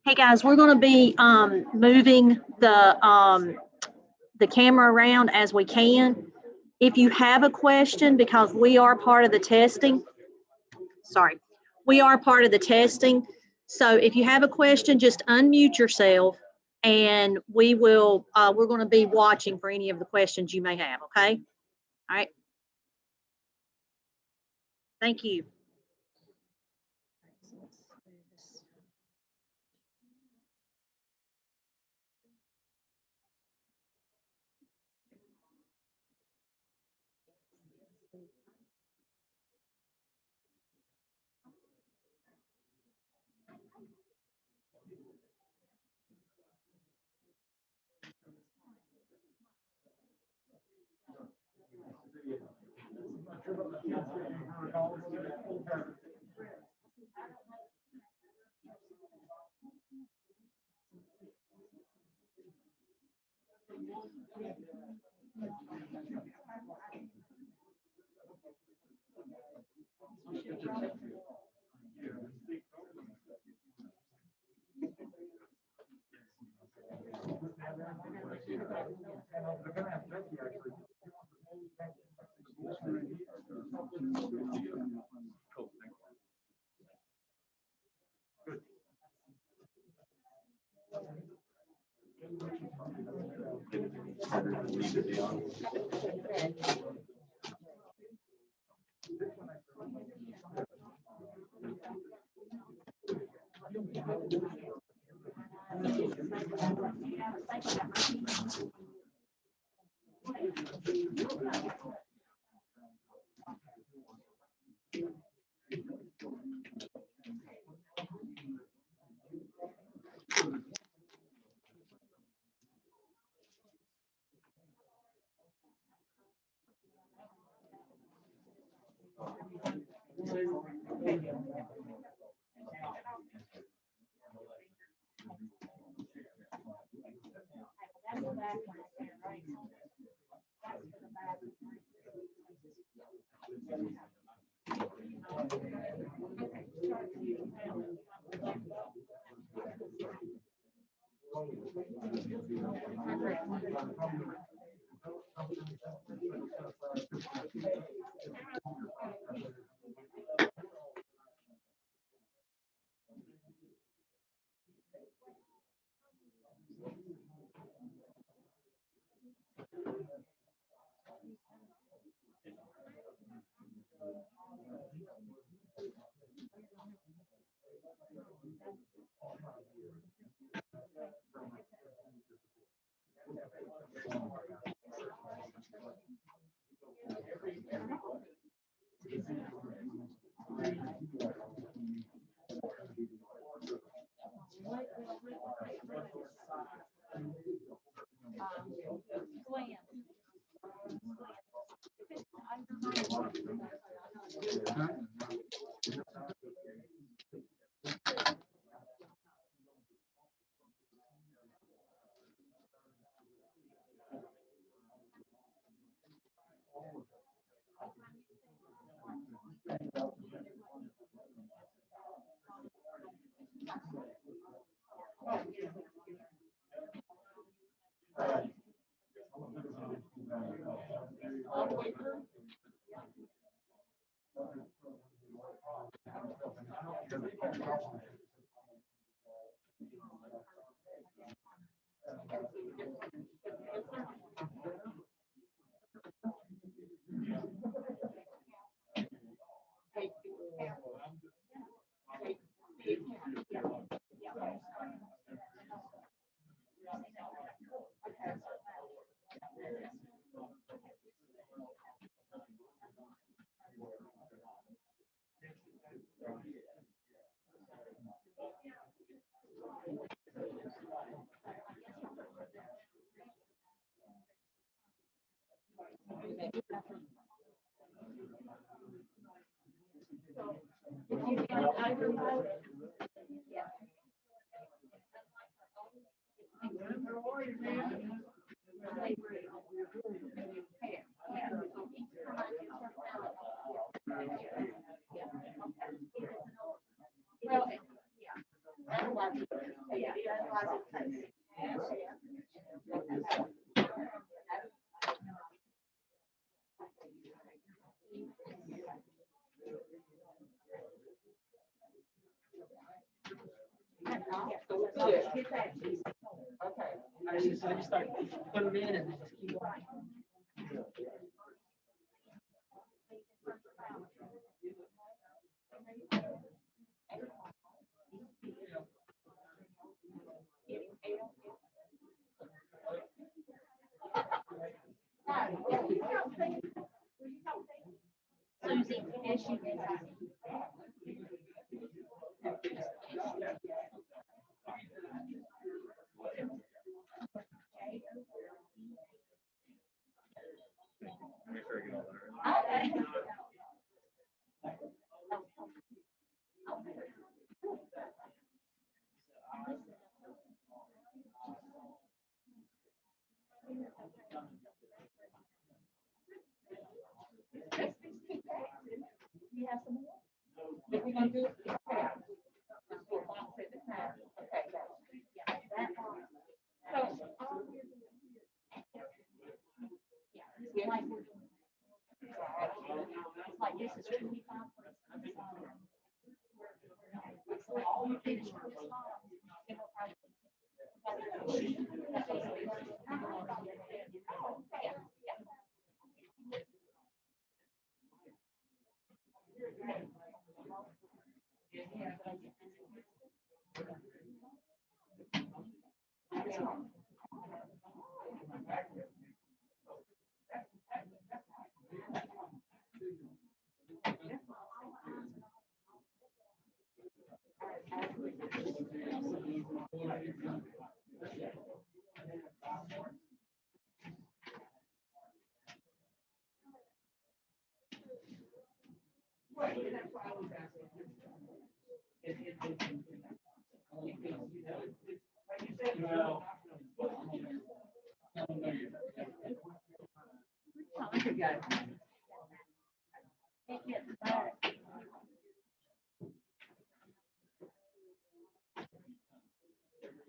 Hey guys, we're going to be moving the camera around as we can. If you have a question, because we are part of the testing, so if you have a question, just unmute yourself and we're going to be watching for any of the questions you may have, okay? All right. Thank you. So you start putting them in and just keep going. Susie, as you Make sure I get all that. gonna do it. Okay. Just do it once at a time. Okay, yeah. So, It's like we're doing. It's like this is 25. So all you finish on this file, it'll probably-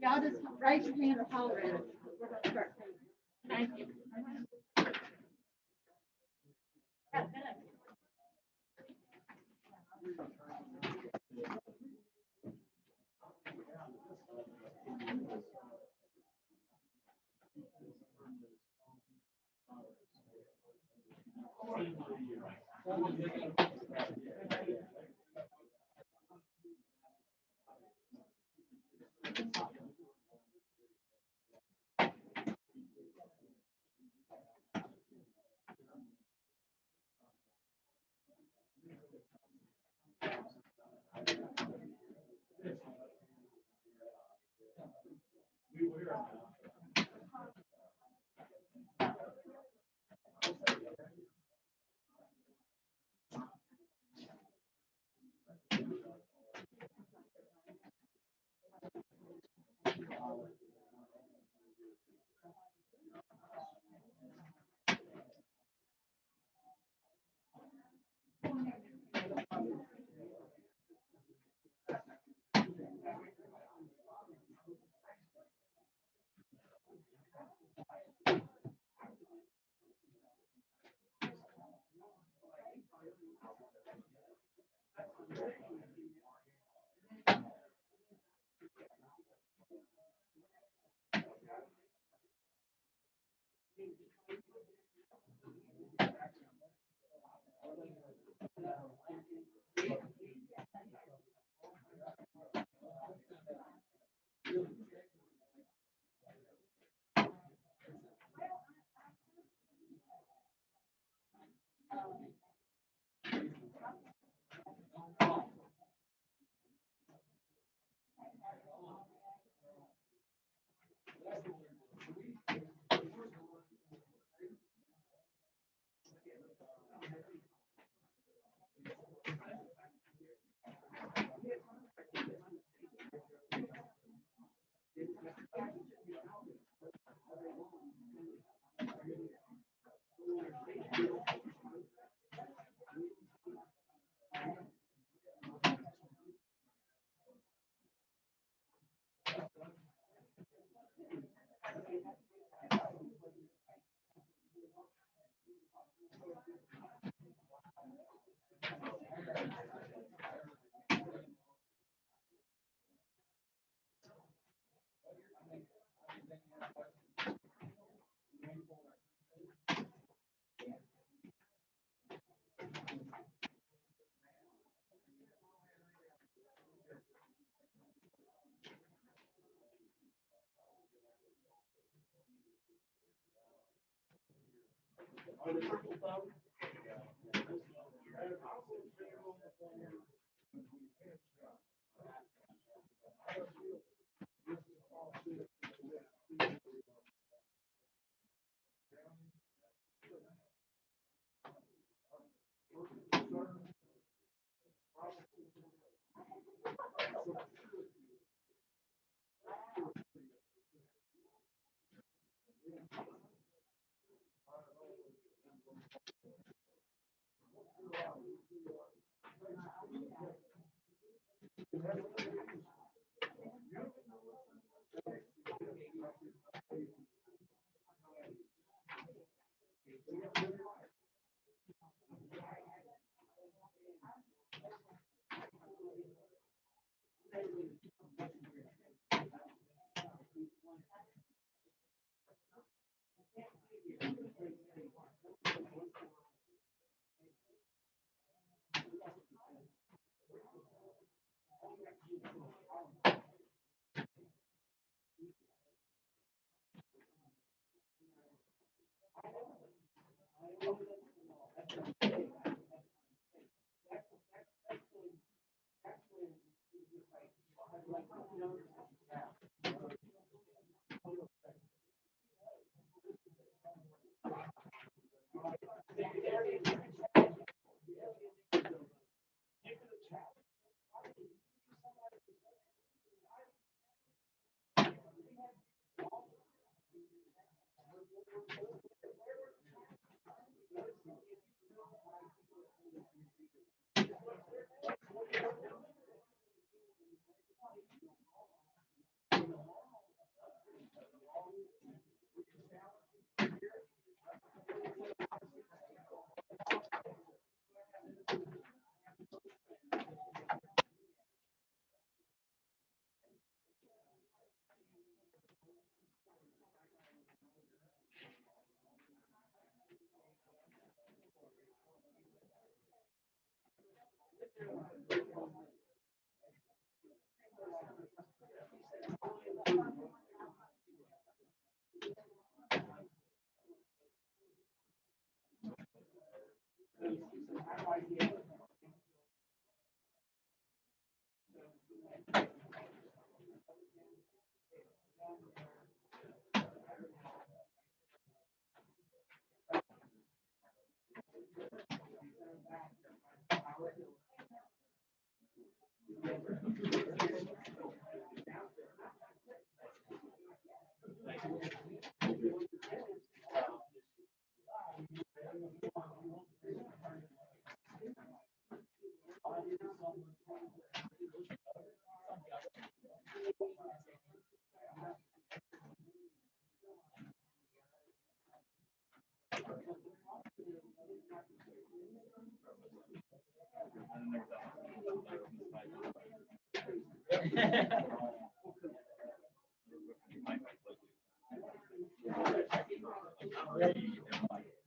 Y'all just raise your hand or holler at us. We're gonna start. Thank you.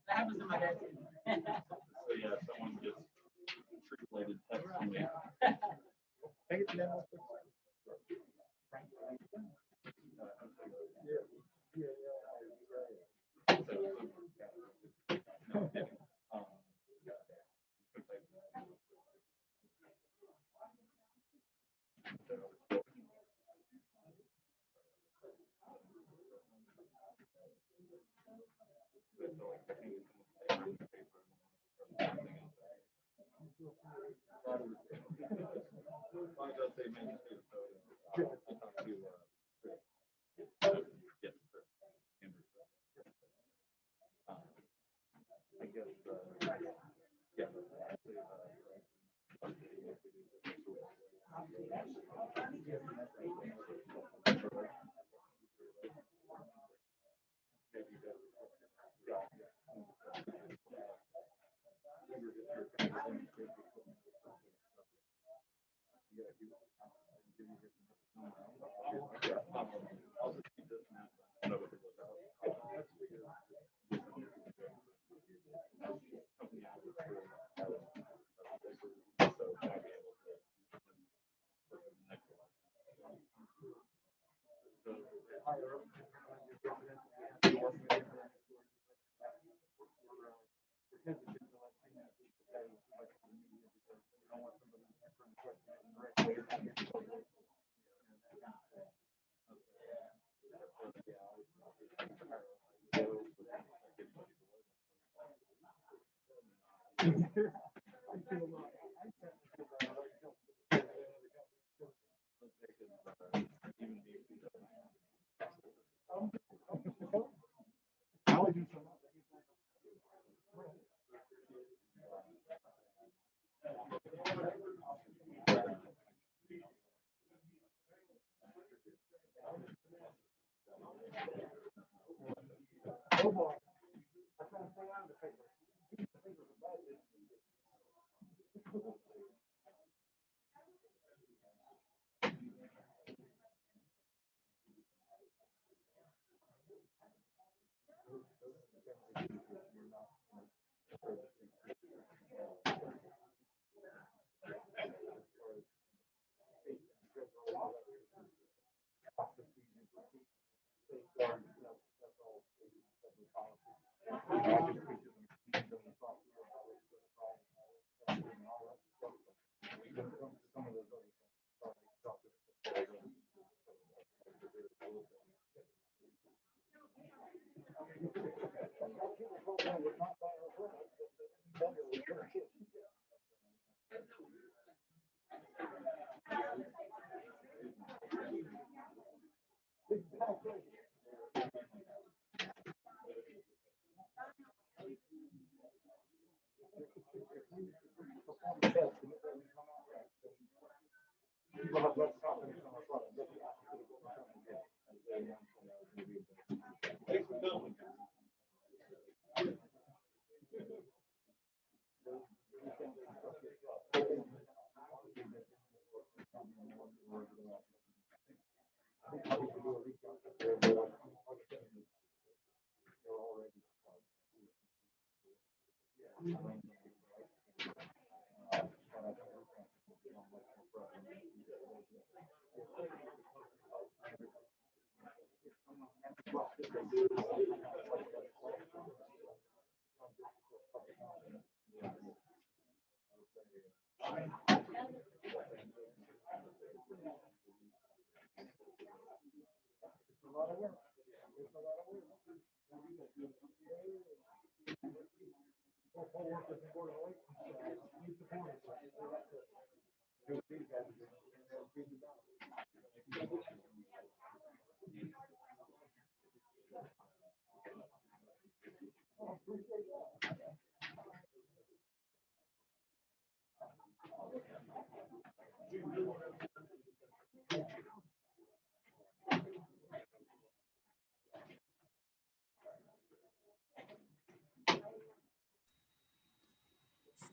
That happens in my head. So yeah, someone gets tree-related text from me.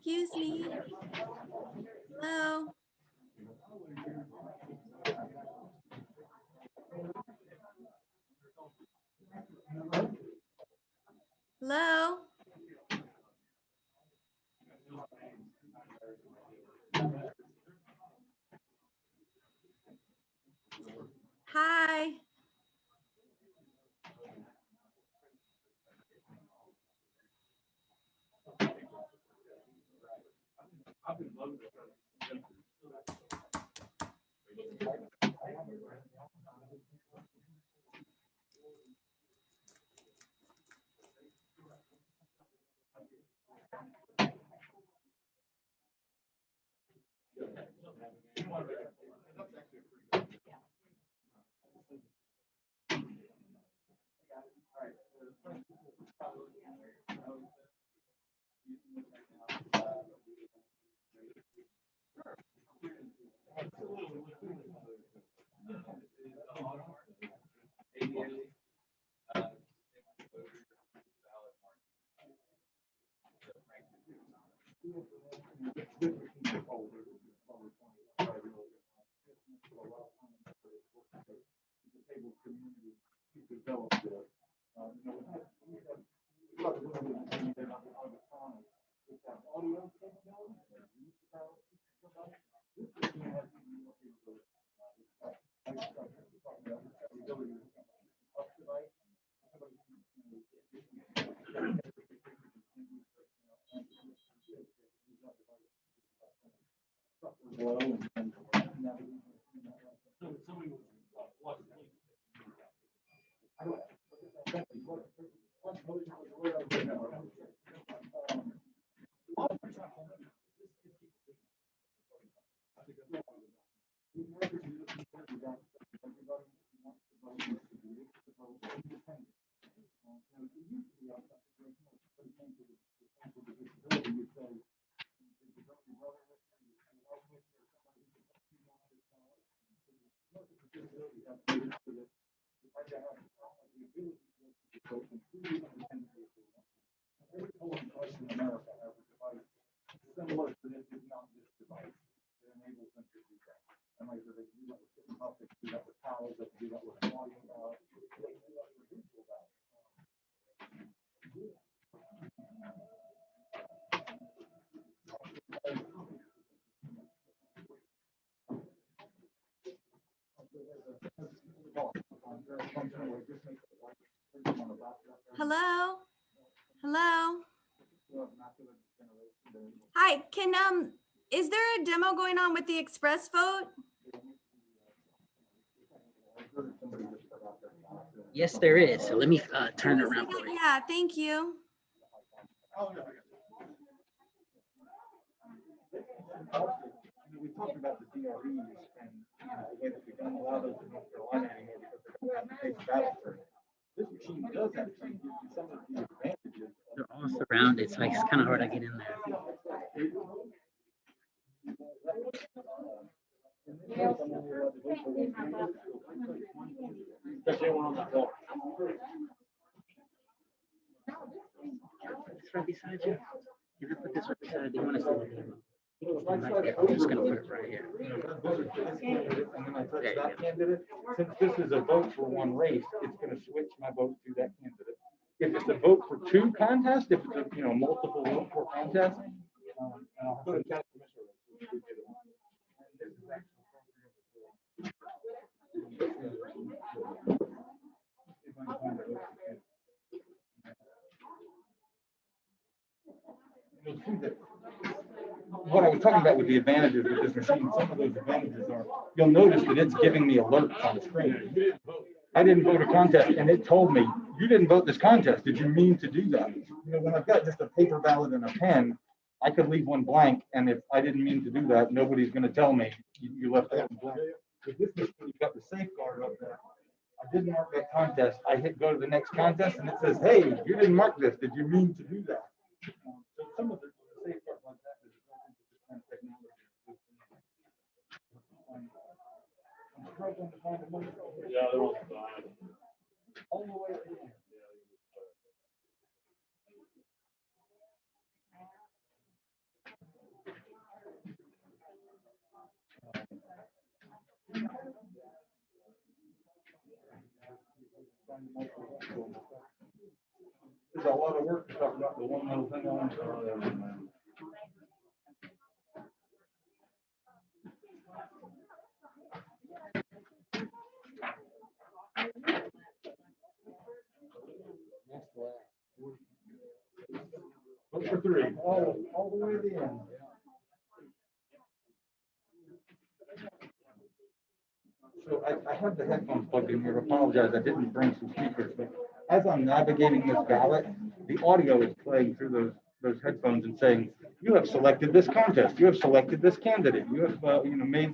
Excuse me. Hello. Hello. Hi. Every polling place in America has a device similar to this, is not this device. It enables them to do that. And like they can do that with different stuff, they can do that with towels, they can do that with an audio ballot, they can do that with a visual ballot. Hello? Hello? Hi, is there a demo going on with the ExpressVote? Yes, there is. So let me turn it around for you. Yeah, thank you. We talked about the DREs and the way that we don't allow those in North Carolina anymore because they're going to have to take ballot for it. This machine does actually give you some of the advantages. They're all surrounded, so it's kind of hard to get in there. It's right beside you. Can I put this right beside you? You want to see the demo? I'm just going to put it right here. And then I touch that candidate. Since this is a vote for one race, it's going to switch my vote to that candidate. If it's a vote for two contests, if it's a multiple vote for contest, and I'll put a county commissioner race, which we did it on. And this is actually you'll see that what I was talking about with the advantages with this machine, some of those advantages are, you'll notice that it's giving me alerts on the screen. I didn't vote a contest and it told me, you didn't vote this contest. Did you mean to do that? When I've got just a paper ballot and a pen, I could leave one blank. And if I didn't mean to do that, nobody's going to tell me you left that one blank. With this machine, you've got the safeguard up there. I didn't mark that contest. I hit go to the next contest and it says, hey, you didn't mark this. Did you mean to do that? So some of the safeguards like that is built into this kind of technology. I'm struggling to find a motor. Yeah, they're on the side. All the way to the end. There's a lot of work to talk about the one little thing on. Vote for three, all the way to the end. So I have the headphones plugged in here. I apologize, I didn't bring some speakers, but as I'm navigating this ballot, the audio is playing through those headphones and saying, you have selected this contest, you have selected this candidate, you have made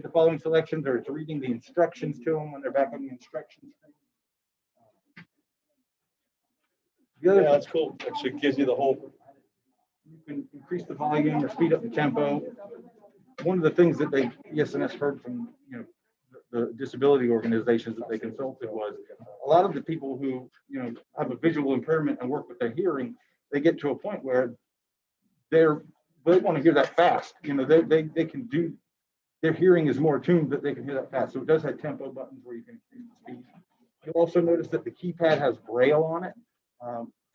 the following selections, or it's reading the instructions to them when they're back on the instructions screen. Yeah, that's cool. Actually gives you the whole. You can increase the volume or speed up the tempo. One of the things that ES&S heard from the disability organizations that they consulted was a lot of the people who have a visual impairment and work with their hearing, they get to a point where they want to hear that fast. They can do, their hearing is more attuned that they can hear that fast. So it does have tempo buttons where you can increase the speed. You'll also notice that the keypad has Braille on it.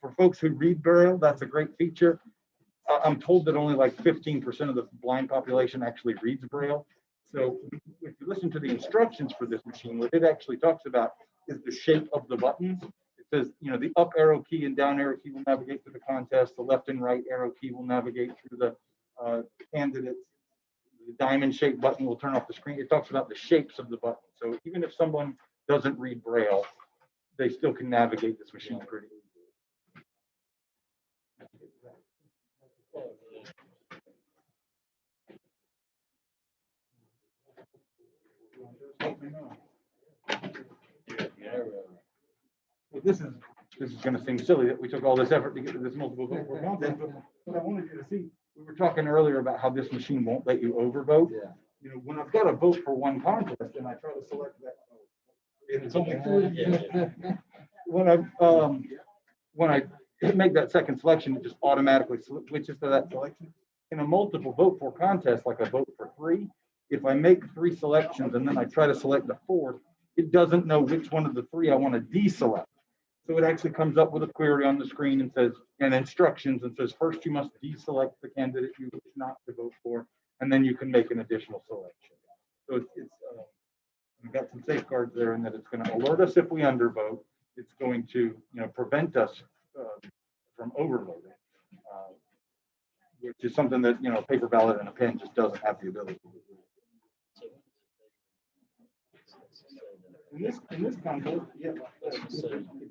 For folks who read Braille, that's a great feature. I'm told that only like 15% of the blind population actually reads Braille. So if you listen to the instructions for this machine, what it actually talks about is the shape of the buttons. It says, the up arrow key and down arrow key will navigate through the contest. The left and right arrow key will navigate through the candidates. The diamond shaped button will turn off the screen. It talks about the shapes of the buttons. So even if someone doesn't read Braille, they still can navigate this machine pretty easily. Well, this is going to seem silly that we took all this effort to get to this multiple vote for contest, but what I wanted you to see, we were talking earlier about how this machine won't let you overvote. When I've got a vote for one contest and I try to select that It's only three. When I make that second selection, it just automatically switches to that selection. In a multiple vote for contest, like a vote for three, if I make three selections and then I try to select the fourth, it doesn't know which one of the three I want to deselect. So it actually comes up with a query on the screen and says, and instructions, and says, first you must deselect the candidate you wish not to vote for, and then you can make an additional selection. So we've got some safeguards there in that it's going to alert us if we undervote. It's going to, prevent us from overvoting, which is something that, a paper ballot and a pen just doesn't have the ability to do. In this contest, yeah, if you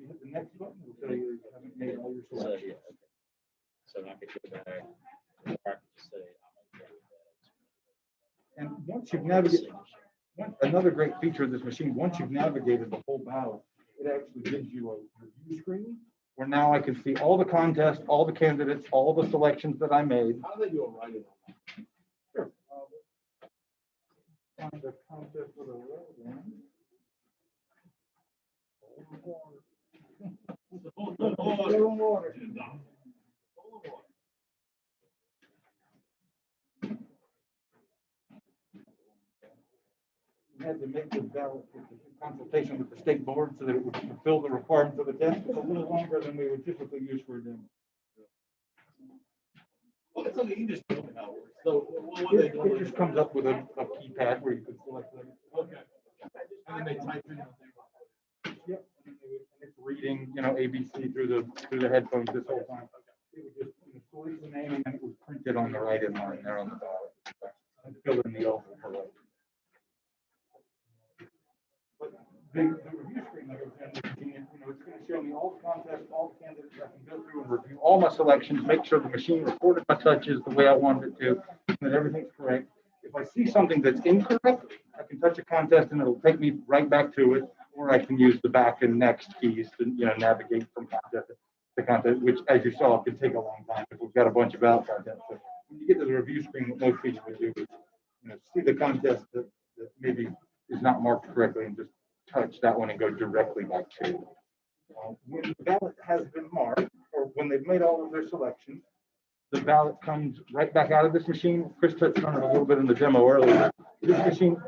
hit the next button, it'll tell you haven't made all your selections. So I could go back, or I could just say, And once you've navigated, another great feature of this machine, once you've navigated the whole ballot, it actually gives you a review screen where now I can see all the contests, all the candidates, all the selections that I made. How do they do a write-in on that? Sure. Find the contest with a row one. We had to make the ballot with the consultation with the state board so that it would fulfill the requirements of the test. It's a little longer than we would typically use for a demo. Well, it's okay, you just tell me how it works. So what would they do? It just comes up with a keypad where you can select them. Okay. And then they type in. Yep. And it's reading, ABC through the headphones this whole time. It would just select the name and then it was printed on the write-in line there on the ballot. And fill in the oval for right. But the review screen that I was in, it's going to show me all the contests, all the candidates. I can go through and review all my selections, make sure the machine recorded my touches the way I wanted it to, and that everything's correct. If I see something that's incorrect, I can touch a contest and it'll take me right back to it, or I can use the back and next keys to navigate from contest to contest, which, as you saw, could take a long time if we've got a bunch of ballot contests. So when you get to the review screen, what most people would do is see the contest that maybe is not marked correctly and just touch that one and go directly back to it. When the ballot has been marked, or when they've made all of their selections, the ballot comes right back out of this machine. Chris touched on it a little bit in the demo earlier. This machine.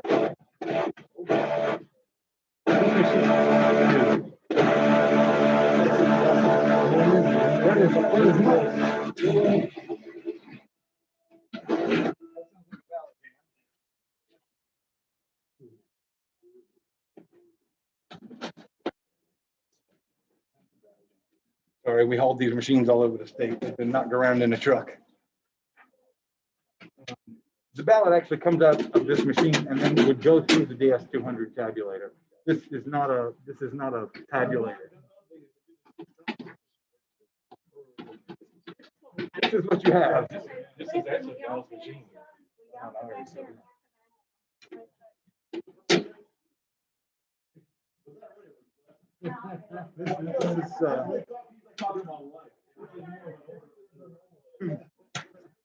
Sorry, we hauled these machines all over the state. They've been knocked around in a truck. The ballot actually comes out of this machine and then would go through the DS200 tabulator. This is not a tabulator. This is what you have. This is actually Ballot's machine. This is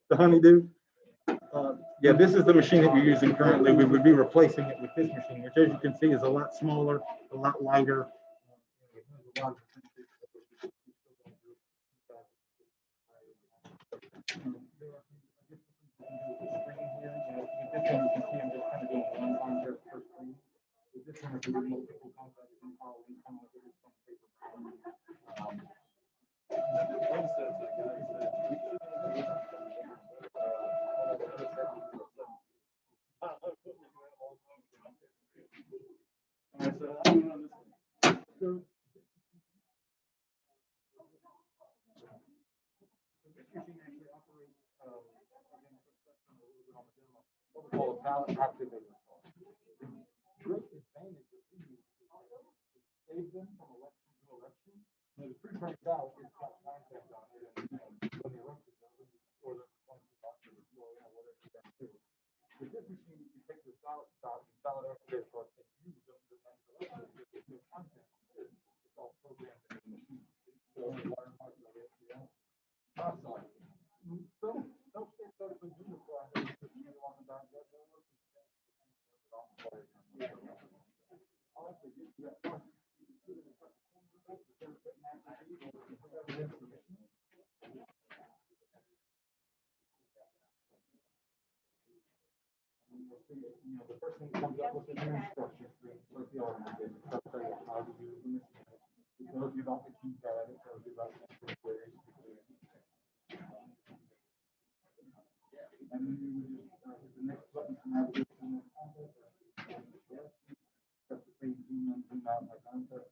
the honeydew. Yeah, this is the machine that you're using currently. We would be replacing it with this machine, which, as you can see, is a lot smaller, a lot lighter. Ballot activator. The great advantage of these is save them from election to election. The pre-printed ballot is got content on it, and when the election is over, you store them on the box or whatever you can do. With this machine, you take the ballot stock and ballot activator cards and use them to the next election. There's no content on this. It's all programmed in the machine. So watermarks are SPL. I'm sorry. Don't say that we do require that on the back. You know, the first thing that comes up with the new instruction screen, like the automated, it'll tell you how to use the machine. It tells you about the keypad, it tells you about the queries. And then you would just hit the next button to navigate to the contest. Press the same zoom in, zoom out, my contest.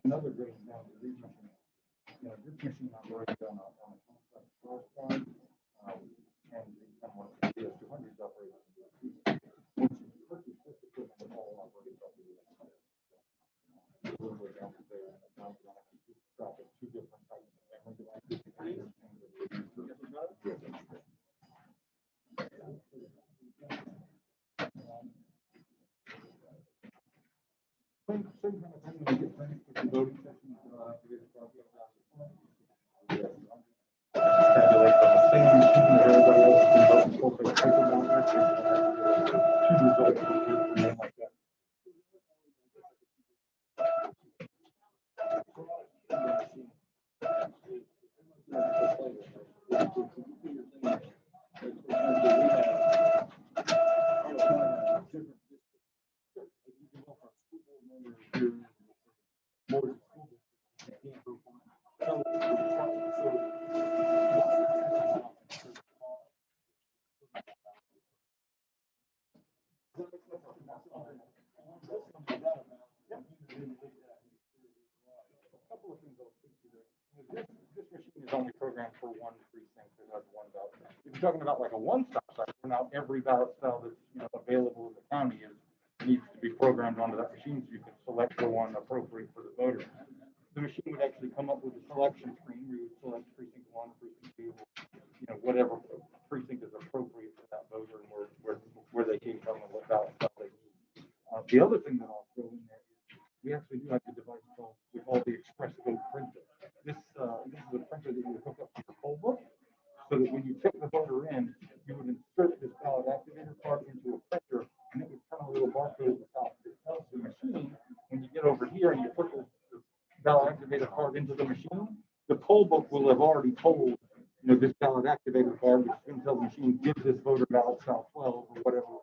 Another great example is these machines. You know, this machine operates on a complex source card. And someone ES200s operate on the once you purchase this equipment, it all operates on the ES&S. We're down there, and it's now going to keep track of two different types of memory devices. Same kind of thing when you get finished with the voting session, activate the copy of the tabulate on the same machine that everybody else can vote and incorporate paper ballots. Two results and name like that. This machine is only programmed for one precinct that has one ballot. If you're talking about like a one-stop site, where now every ballot cell that's available in the county needs to be programmed onto that machine, so you can select the one appropriate for the voter. The machine would actually come up with a selection screen where you would select precinct 1, precinct 2, whatever precinct is appropriate for that voter and where they came from and what ballot cell they need. The other thing that I'll throw in there is we actually do have a device called we call the ExpressVote printer. This is a printer that you would hook up to your poll book, so that when you check the voter in, you would insert this ballot activator card into a printer, and it would turn a little barcode at the top. It tells the machine when you get over here and you put the ballot activator card into the machine, the poll book will have already told this ballot activator card, which is going to tell the machine give this voter ballot cell 12 or whatever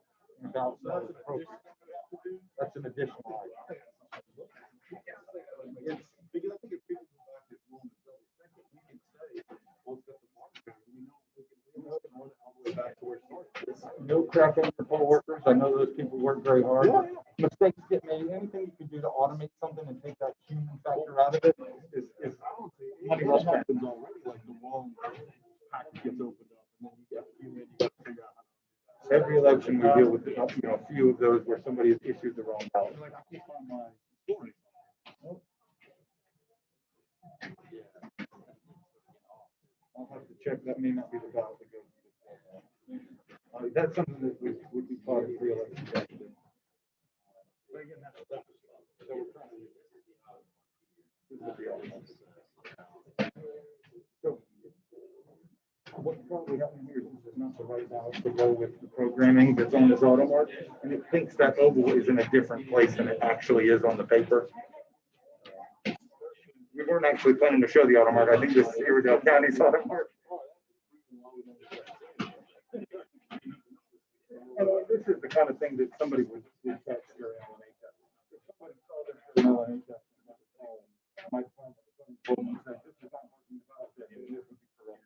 ballot cell is appropriate. That's an additional item. Because I think if people go back to one and double check it, we can say, well, it's got the barcode, we know we can run it all the way back to where it started. No cracking for poll workers. I know those people work very hard. Mistakes get made. Anything you can do to automate something and take that human factor out of it is money well spent. Happens already, like the wrong package gets opened up, and then you got to figure out how to do that. Every election we deal with a few of those where somebody has issued the wrong ballot. Like I can't find my story. I'll have to check. That may not be the ballot that goes to the that's something that would be part of the re-election. But again, that's so we're trying to. So what's probably happening here is this is not the right ballot to go with the programming that's on this auto mark, and it thinks that oval is in a different place than it actually is on the paper. We weren't actually planning to show the auto mark. I think this is Iredell County's auto mark. This is the kind of thing that somebody would catch during LNA test. If somebody saw this during LNA test, my phone would say, this is not working about that. This would be correct.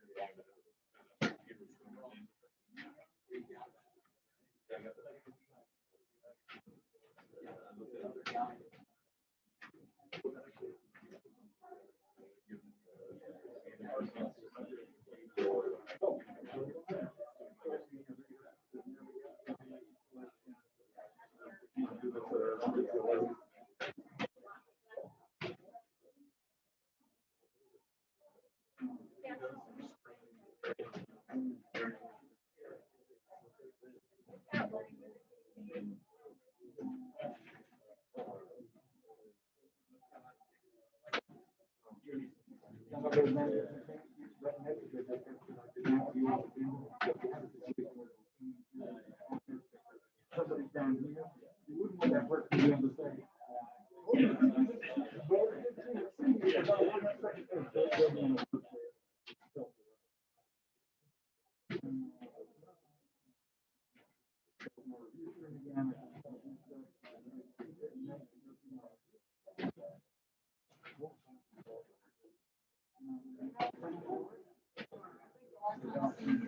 Somebody's down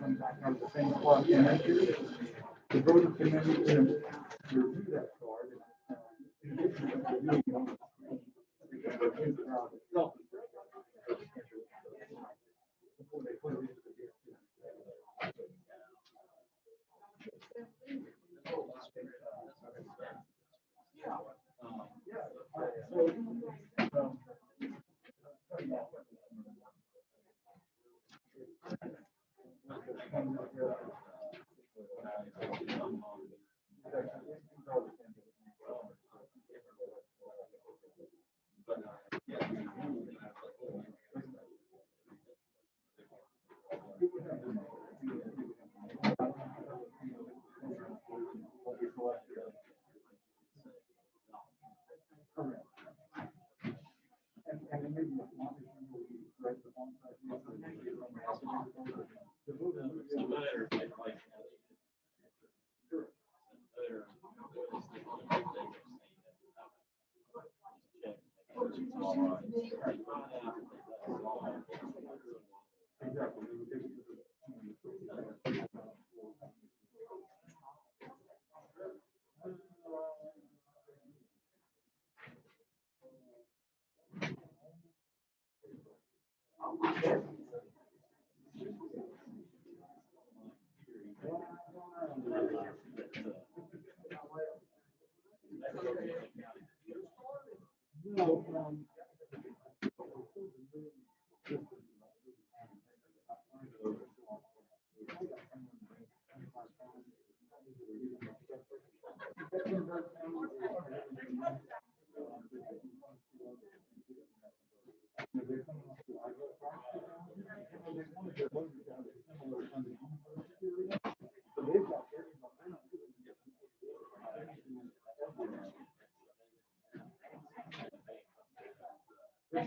Come back out of the same spot. The voter can then review that card. In addition to reviewing it on the screen, they can review the ballot itself. Before they put it into the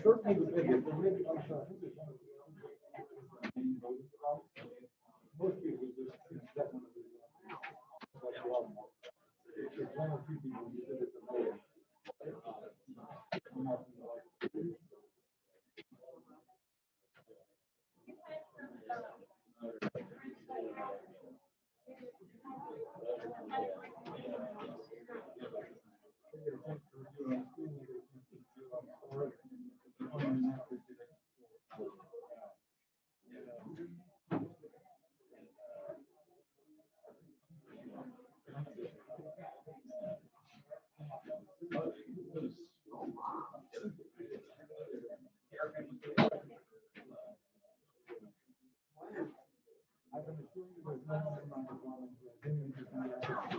Certainly the biggest, there may be other stuff. Most people just, that one. There's one or two people who did it the most.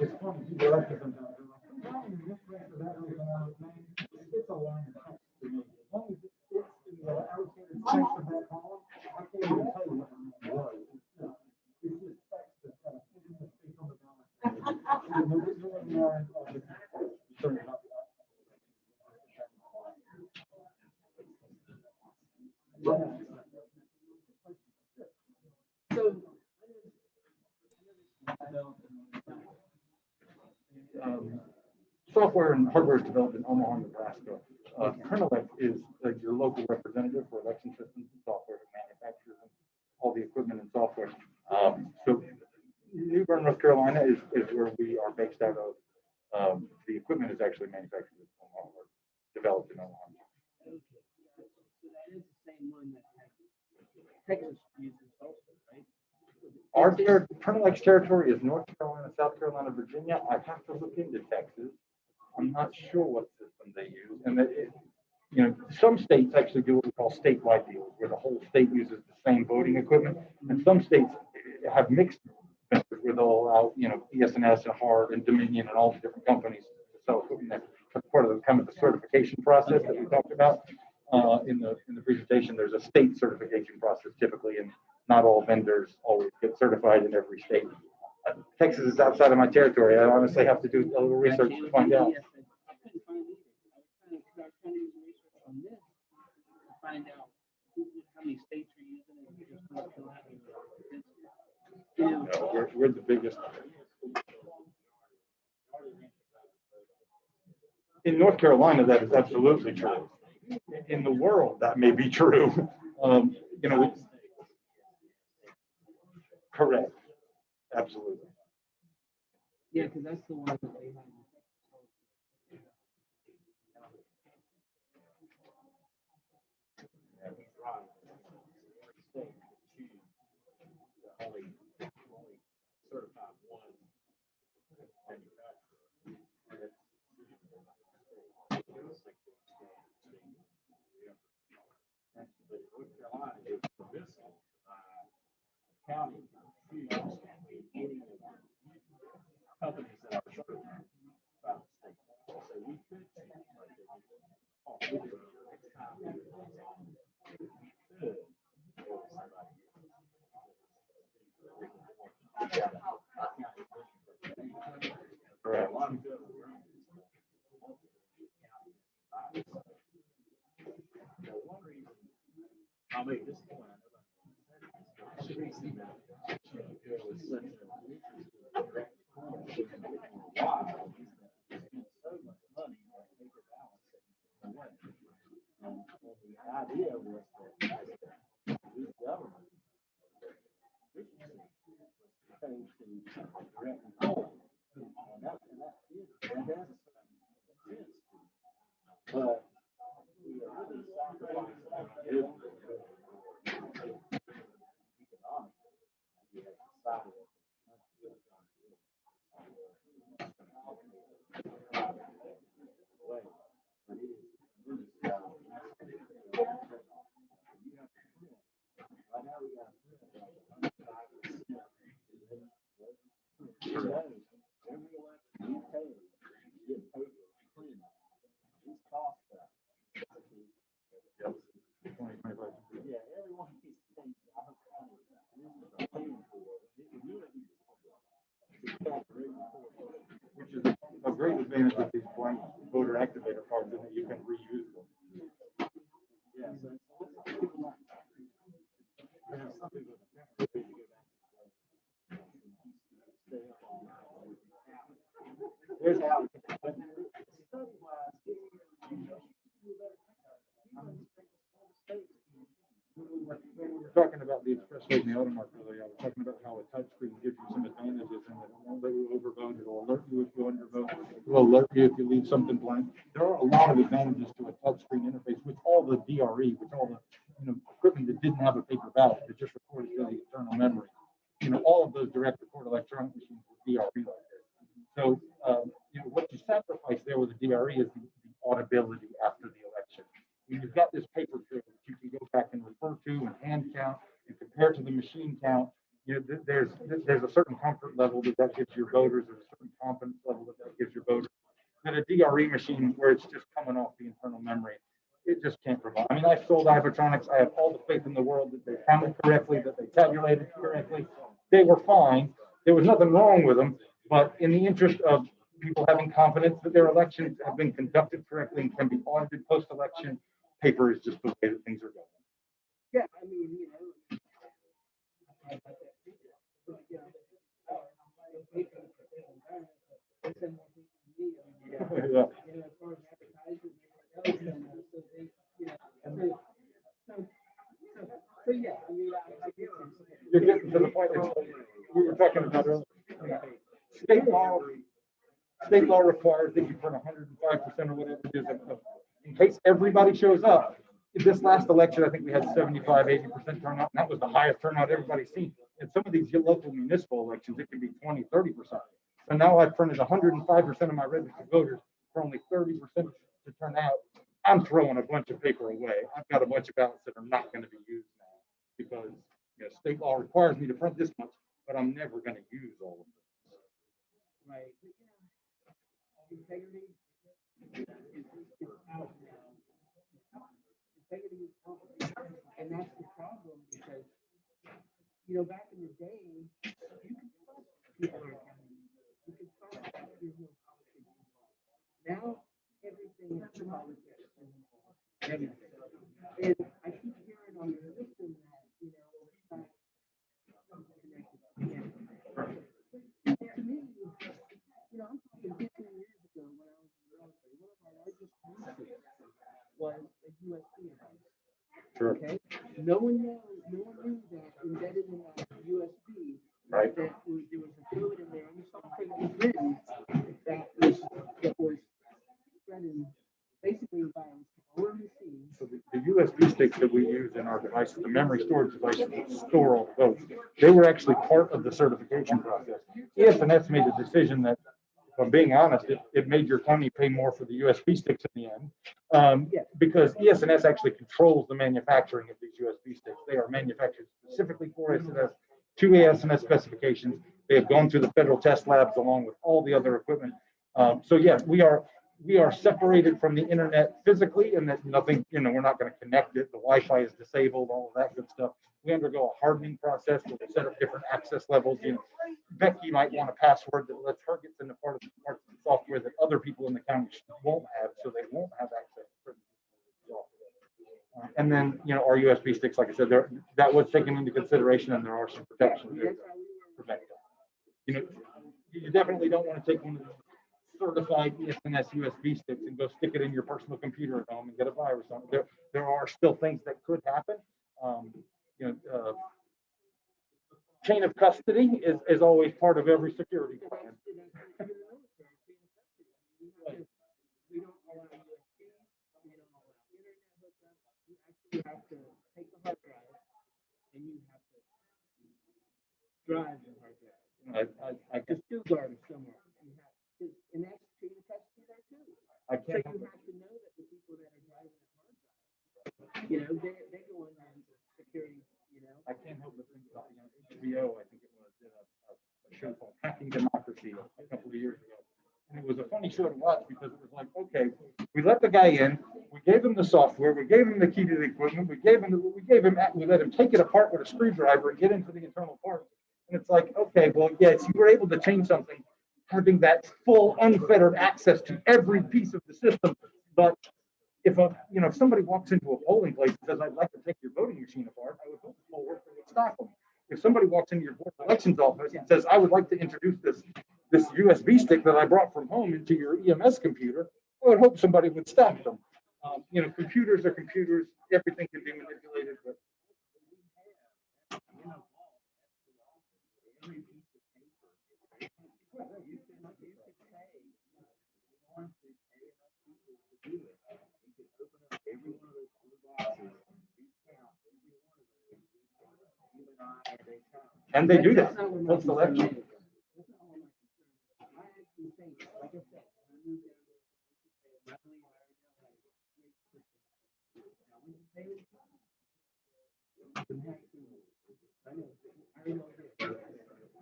It's funny, people are like, sometimes, it's a line of text to me. As long as it's in the allocated text of that column, I can't even tell you what the name was. It's just text that's got a hidden space on the Software and hardware is developed in Omaha, Nebraska. Pernalec is your local representative for election systems and software that manufactures all the equipment and software. So New Bern, North Carolina is where we are based out of. The equipment is actually manufactured in Omaha, or developed in Omaha. Okay. So that is the same one that Texas uses also, right? Our Pernalec's territory is North Carolina, South Carolina, Virginia. I have to look into Texas. I'm not sure what system they use. And some states actually do what we call statewide deals, where the whole state uses the same voting equipment. And some states have mixed vendors where they'll allow, ES&S and HARD and Dominion and all the different companies to sell equipment. That's part of the kind of the certification process that we talked about in the presentation. There's a state certification process typically, and not all vendors always get certified in every state. Texas is outside of my territory. I honestly have to do a little research to find out. I couldn't find either. I was trying to do some research on this to find out how many states are using it. Just North Carolina. We're the biggest. In North Carolina, that is absolutely true. In the world, that may be true. You know, correct. Absolutely. Yeah, because that's the one that they have. County choose any companies that are certified by the state. So we could choose like I'll make this point. The idea was that this government changed to direct control. And that is, that has a sense. But we are really sacrificing Which is a great advantage of these blank voter activator cards, and that you can reuse them. Here's how. When we were talking about the ExpressVote and the automark earlier, I was talking about how a touchscreen gives you some advantages and that it won't let you overvote. It'll alert you if you undervote. It will alert you if you leave something blank. There are a lot of advantages to a touchscreen interface with all the DRE, with all the equipment that didn't have a paper ballot that just recorded to the internal memory. All of those direct record electronic machines with DRE like this. So what you sacrifice there with the DRE is the audibility after the election. When you've got this paper trail that you can go back and refer to and hand count and compare to the machine count, there's a certain comfort level that gives your voters, there's a certain confidence level that gives your voters. That a DRE machine where it's just coming off the internal memory, it just can't provide. I mean, I've sold Ivotronics. I have all the faith in the world that they counted correctly, that they tabulated correctly. They were fine. There was nothing wrong with them. But in the interest of people having confidence that their elections have been conducted correctly and can be audited post-election, paper is just the way that things are going. Yeah, I mean, Yeah. You're getting to the point that we were talking about earlier. State law requires that you print 105% or whatever it is in case everybody shows up. In this last election, I think we had 75, 80% turnout, and that was the highest turnout everybody's seen. In some of these local municipal elections, it can be 20, 30%. So now I've printed 105% of my registered voters for only 30% to turn out. I'm throwing a bunch of paper away. I've got a bunch of ballots that are not going to be used now because state law requires me to print this much, but I'm never going to use all of them. Right. Integrity is out now. Integrity is out. And that's the problem because, back in the day, you could trust people are counting. You could trust that there's no politics involved. Now, everything is politics and everything. And I keep hearing on the system that, it's not connected together. To me, I'm talking 15 years ago when I was in the military. One of our Sure. Okay, no one knew that embedded in that USB. Right. There was a code in there, and something was written that was spreading basically a virus to all our machines. So the USB sticks that we use in our devices, the memory storage devices that store all those, they were actually part of the certification process. ES&S made a decision that, if I'm being honest, it made your county pay more for the USB sticks in the end, because ES&S actually controls the manufacturing of these USB sticks. They are manufactured specifically for ES&S, to ES&S specifications. They have gone through the federal test labs along with all the other equipment. So yeah, we are separated from the internet physically, and that nothing, we're not going to connect it. The Wi-Fi is disabled, all of that good stuff. We undergo a hardening process where we set up different access levels. Becky might want a password that lets her get into parts of the software that other people in the county won't have, so they won't have access to certain software. And then, our USB sticks, like I said, that was taken into consideration, and there are some protections there to protect them. You definitely don't want to take one of the certified ES&S USB sticks and go stick it in your personal computer at home and get a virus on it. There are still things that could happen. Chain of custody is always part of every security plan. We don't allow USB, we don't allow internet hookups. You actually have to take the hard drive and you have to drive the hard drive. I just do guard it somewhere. And that's chain of custody there too. I can't. So you have to know that the people that are driving that hard drive, they go in there and security, I can't help but think about, HBO, I think it was, did a show called Hacking Democracy a couple of years ago. And it was a funny show to watch because it was like, okay, we let the guy in, we gave him the software, we gave him the key to the equipment, we let him take it apart with a screwdriver and get into the internal parts. And it's like, okay, well, yes, you were able to change something, having that full unfettered access to every piece of the system. But if somebody walks into a polling place and says, I'd like to take your voting machine apart, I would hope the poll worker would stop them. If somebody walks into your board of elections office and says, I would like to introduce this USB stick that I brought from home into your EMS computer, I would hope somebody would stop them. Computers are computers, everything can be manipulated, but and they do that post election.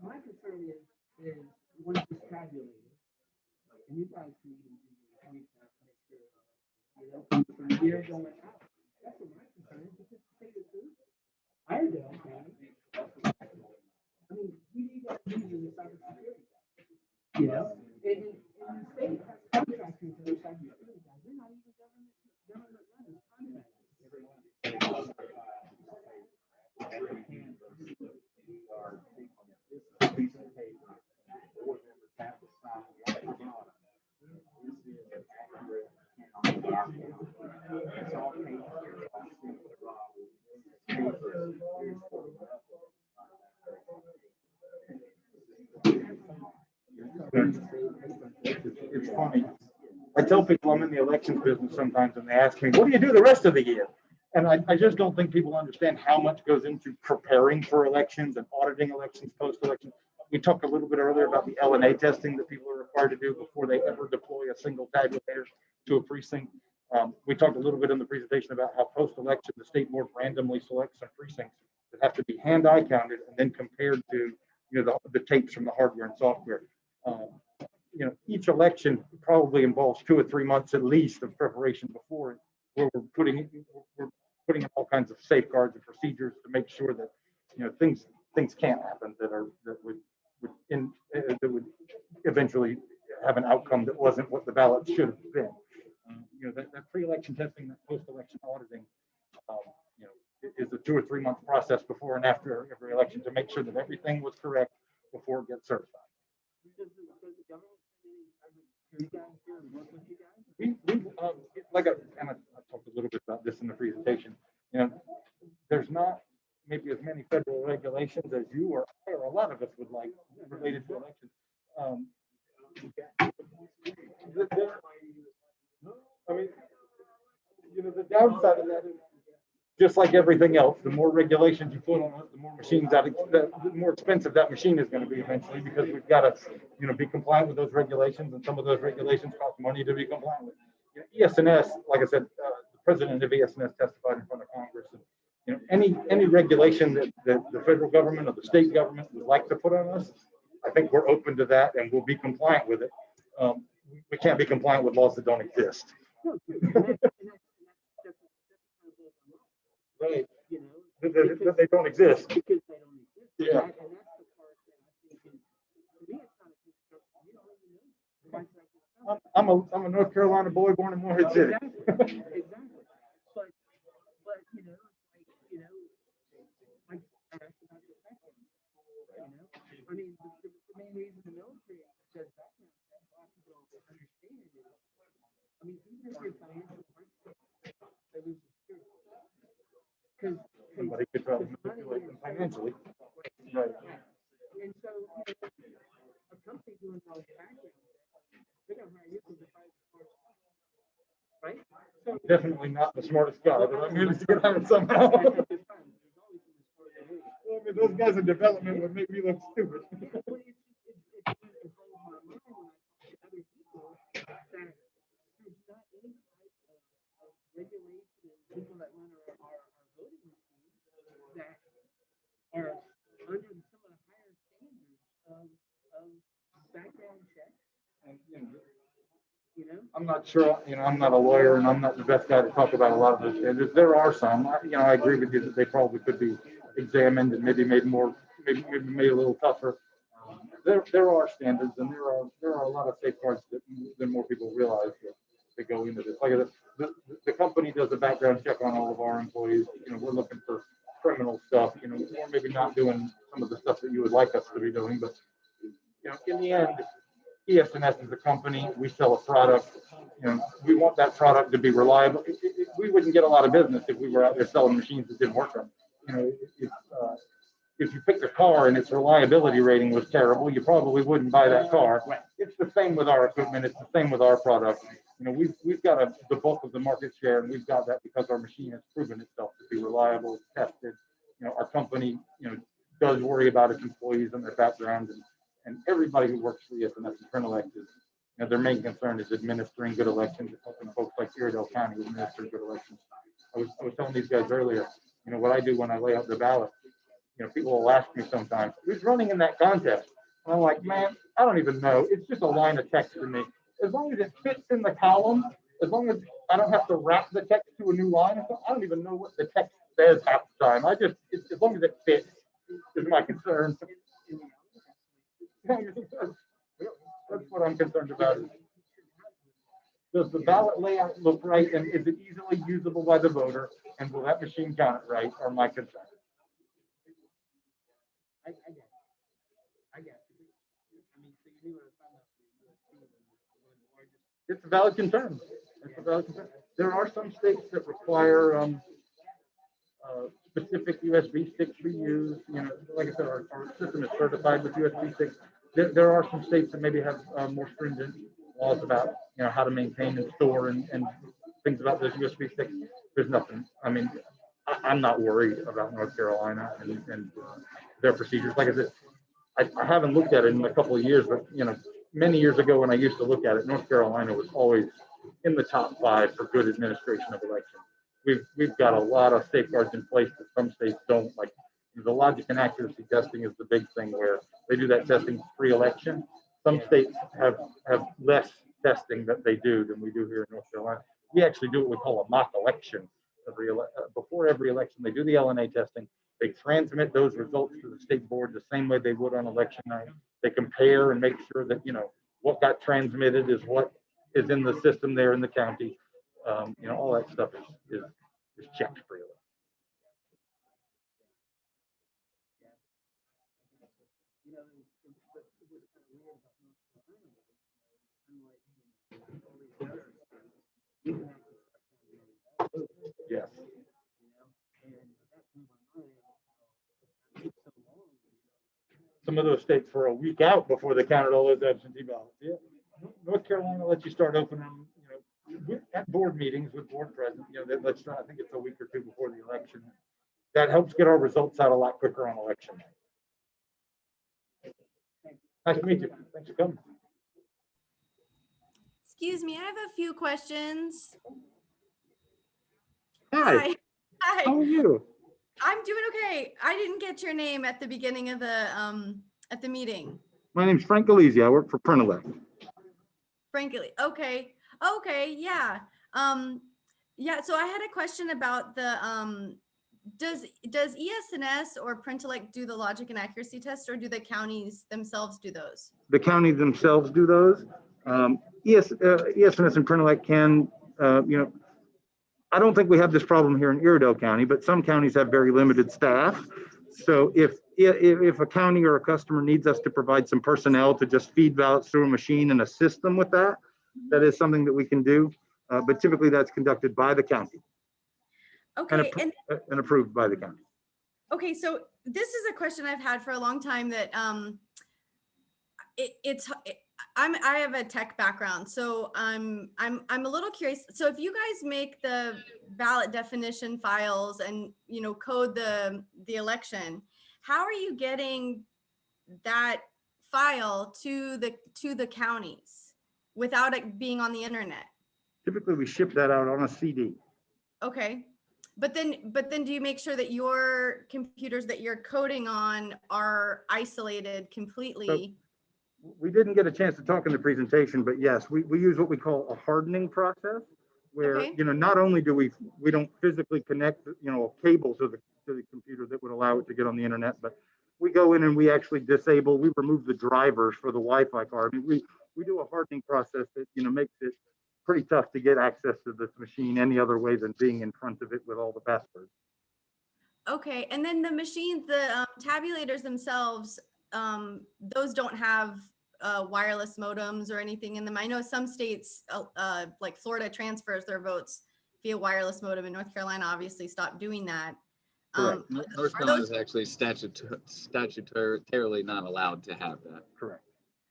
My concern is once it's tabulated, and you guys can even do your points out to make sure, from year going out. That's what my concern is, because to take it through, Iredell County, I mean, who do you guys use in the cybersecurity guys? And the state has contractors that are cybersecurity guys, they're not even government run, it's contractors. It's funny. I tell people I'm in the elections business sometimes, and they ask me, what do you do the rest of the year? And I just don't think people understand how much goes into preparing for elections and auditing elections post-election. We talked a little bit earlier about the LNA testing that people are required to do before they ever deploy a single tabulator to a precinct. We talked a little bit in the presentation about how post-election, the state board randomly selects some precincts that have to be hand-eye counted and then compared to the tapes from the hardware and software. Each election probably involves 2 or 3 months at least of preparation before it, where we're putting in all kinds of safeguards and procedures to make sure that things can't happen that would eventually have an outcome that wasn't what the ballot should have been. That pre-election testing, that post-election auditing, is a 2 or 3 month process before and after every election to make sure that everything was correct before it gets certified. I talked a little bit about this in the presentation. there's not maybe as many federal regulations as you or I or a lot of us would like related to elections. I mean, the downside of that is just like everything else, the more regulations you put on it, the more machines the more expensive that machine is going to be eventually, because we've got to, be compliant with those regulations, and some of those regulations cost money to be compliant with. ES&S, like I said, the president of ES&S testified in front of Congress. And, any regulation that the federal government or the state government would like to put on us, I think we're open to that and we'll be compliant with it. We can't be compliant with laws that don't exist. Right. That they don't exist. Because they don't exist. Yeah. And that's the part that I think is, to me, it's not a construction. You don't even know. I'm a North Carolina boy born in Morehead City. Exactly. But like I asked about the background. I mean, the main reason the military does background checks, a lot of people don't understand it. I mean, even if you're financial hardship, they lose the security. Because somebody could try to manipulate them financially. Right. And so, a company doing all the background checks, they're going to hire you because they're probably the smartest guy. Right? So, definitely not the smartest guy, but I'm going to get hired somehow. Well, I mean, those guys in development would make me look stupid. People that run our voting machines that are under some of the higher standards of background checks. And, I'm not sure, I'm not a lawyer and I'm not the best guy to talk about a lot of those standards. There are some, I agree with you that they probably could be examined and maybe made more, maybe made a little tougher. There are standards, and there are a lot of safeguards that more people realize that go into this. Like the company does a background check on all of our employees. We're looking for criminal stuff. Or maybe not doing some of the stuff that you would like us to be doing. But in the end, ES&S is a company. We sell a product. We want that product to be reliable. We wouldn't get a lot of business if we were out there selling machines that didn't work right. If you picked a car and its reliability rating was terrible, you probably wouldn't buy that car. It's the same with our equipment. It's the same with our product. We've got the bulk of the market share, and we've got that because our machine has proven itself to be reliable, tested. Our company, does worry about its employees and their background, and everybody who works for ES&S and Print Elect is, their main concern is administering good elections, helping folks like Iredell County administer good elections. I was telling these guys earlier, what I do when I lay out the ballot. People will ask me sometimes, who's running in that contest? And I'm like, man, I don't even know. It's just a line of text to me. As long as it fits in the column, as long as I don't have to wrap the text to a new line, I don't even know what the text says half the time. As long as it fits is my concern. That's what I'm concerned about. Does the ballot layout look right, and is it easily usable by the voter, and will that machine count it right, are my concerns. I guess. I mean, so you knew what it's a valid concern. It's a valid concern. There are some states that require specific USB sticks to be used. Like I said, our system is certified with USB sticks. There are some states that maybe have more stringent laws about how to maintain and store and things about those USB sticks. There's nothing. I mean, I'm not worried about North Carolina and their procedures. Like I said, I haven't looked at it in a couple of years, but many years ago when I used to look at it, North Carolina was always in the top 5 for good administration of elections. We've got a lot of safeguards in place that some states don't. Like the logic and accuracy testing is the big thing, where they do that testing pre-election. Some states have less testing that they do than we do here in North Carolina. We actually do what we call a mock election. Before every election, they do the LNA testing. They transmit those results to the state board the same way they would on election night. They compare and make sure that what got transmitted is what is in the system there in the county. All that stuff is checked freely. Yes. some of those states for a week out before they counted all those absentee ballots. Yeah. North Carolina lets you start opening them, at board meetings with board president, that lets, I think it's a week or two before the election. That helps get our results out a lot quicker on election day. Nice to meet you. Thanks for coming. Excuse me, I have a few questions. Hi. Hi. How are you? I'm doing okay. I didn't get your name at the beginning of the at the meeting. My name's Frank Galizzi. I work for Printellect. Frankly, okay, yeah. Yeah, so I had a question about the does ES&S or Printellect do the logic and accuracy test, or do the counties themselves do those? The counties themselves do those. ES&S and Printellect can, I don't think we have this problem here in Iredell County, but some counties have very limited staff. So if a county or a customer needs us to provide some personnel to just feed ballots through a machine and assist them with that, that is something that we can do. But typically that's conducted by the county. Okay, and approved by the county. Okay, so this is a question I've had for a long time that I have a tech background, so I'm a little curious. So if you guys make the ballot definition files and code the election, how are you getting that file to the counties without it being on the internet? Typically we ship that out on a CD. Okay. But then do you make sure that your computers that you're coding on are isolated completely? So we didn't get a chance to talk in the presentation, but yes, we use what we call a hardening process, where not only do we don't physically connect a cable to the computer that would allow it to get on the internet, but we go in and we actually we remove the drivers for the Wi-Fi card. I mean, we do a hardening process that makes it pretty tough to get access to this machine any other way than being in front of it with all the passwords. Okay, and then the machines, the tabulators themselves, those don't have wireless modems or anything in them. I know some states, like Florida, transfers their votes via wireless modem, and North Carolina obviously stopped doing that. North Carolina is actually statutorily not allowed to have that. Correct.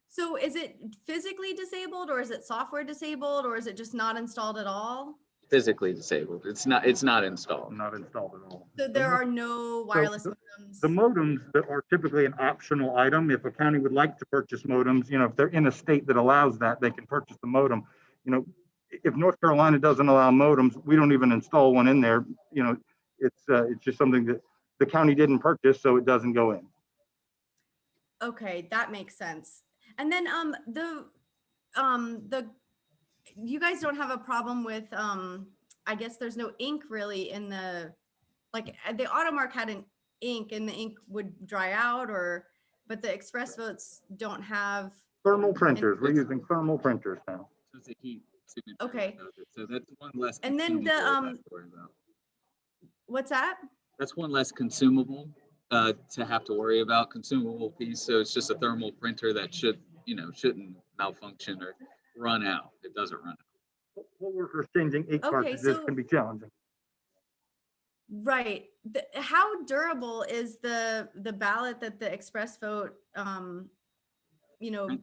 So is it physically disabled, or is it software disabled, or is it just not installed at all? Physically disabled. It's not installed. Not installed at all. So there are no wireless modems. The modems that are typically an optional item. If a county would like to purchase modems, if they're in a state that allows that, they can purchase the modem. If North Carolina doesn't allow modems, we don't even install one in there. It's just something that the county didn't purchase, so it doesn't go in. Okay, that makes sense. And then you guys don't have a problem with I guess there's no ink really in the AutoMark had an ink and the ink would dry out, but the ExpressVotes don't have thermal printers. We're using thermal printers now. So it's a heat signature. Okay. So that's one less. And then what's that? That's one less consumable to have to worry about, consumable piece. So it's just a thermal printer that shouldn't malfunction or run out. It doesn't run out. Poll workers changing ink cartridges can be challenging. Right. How durable is the ballot that the ExpressVote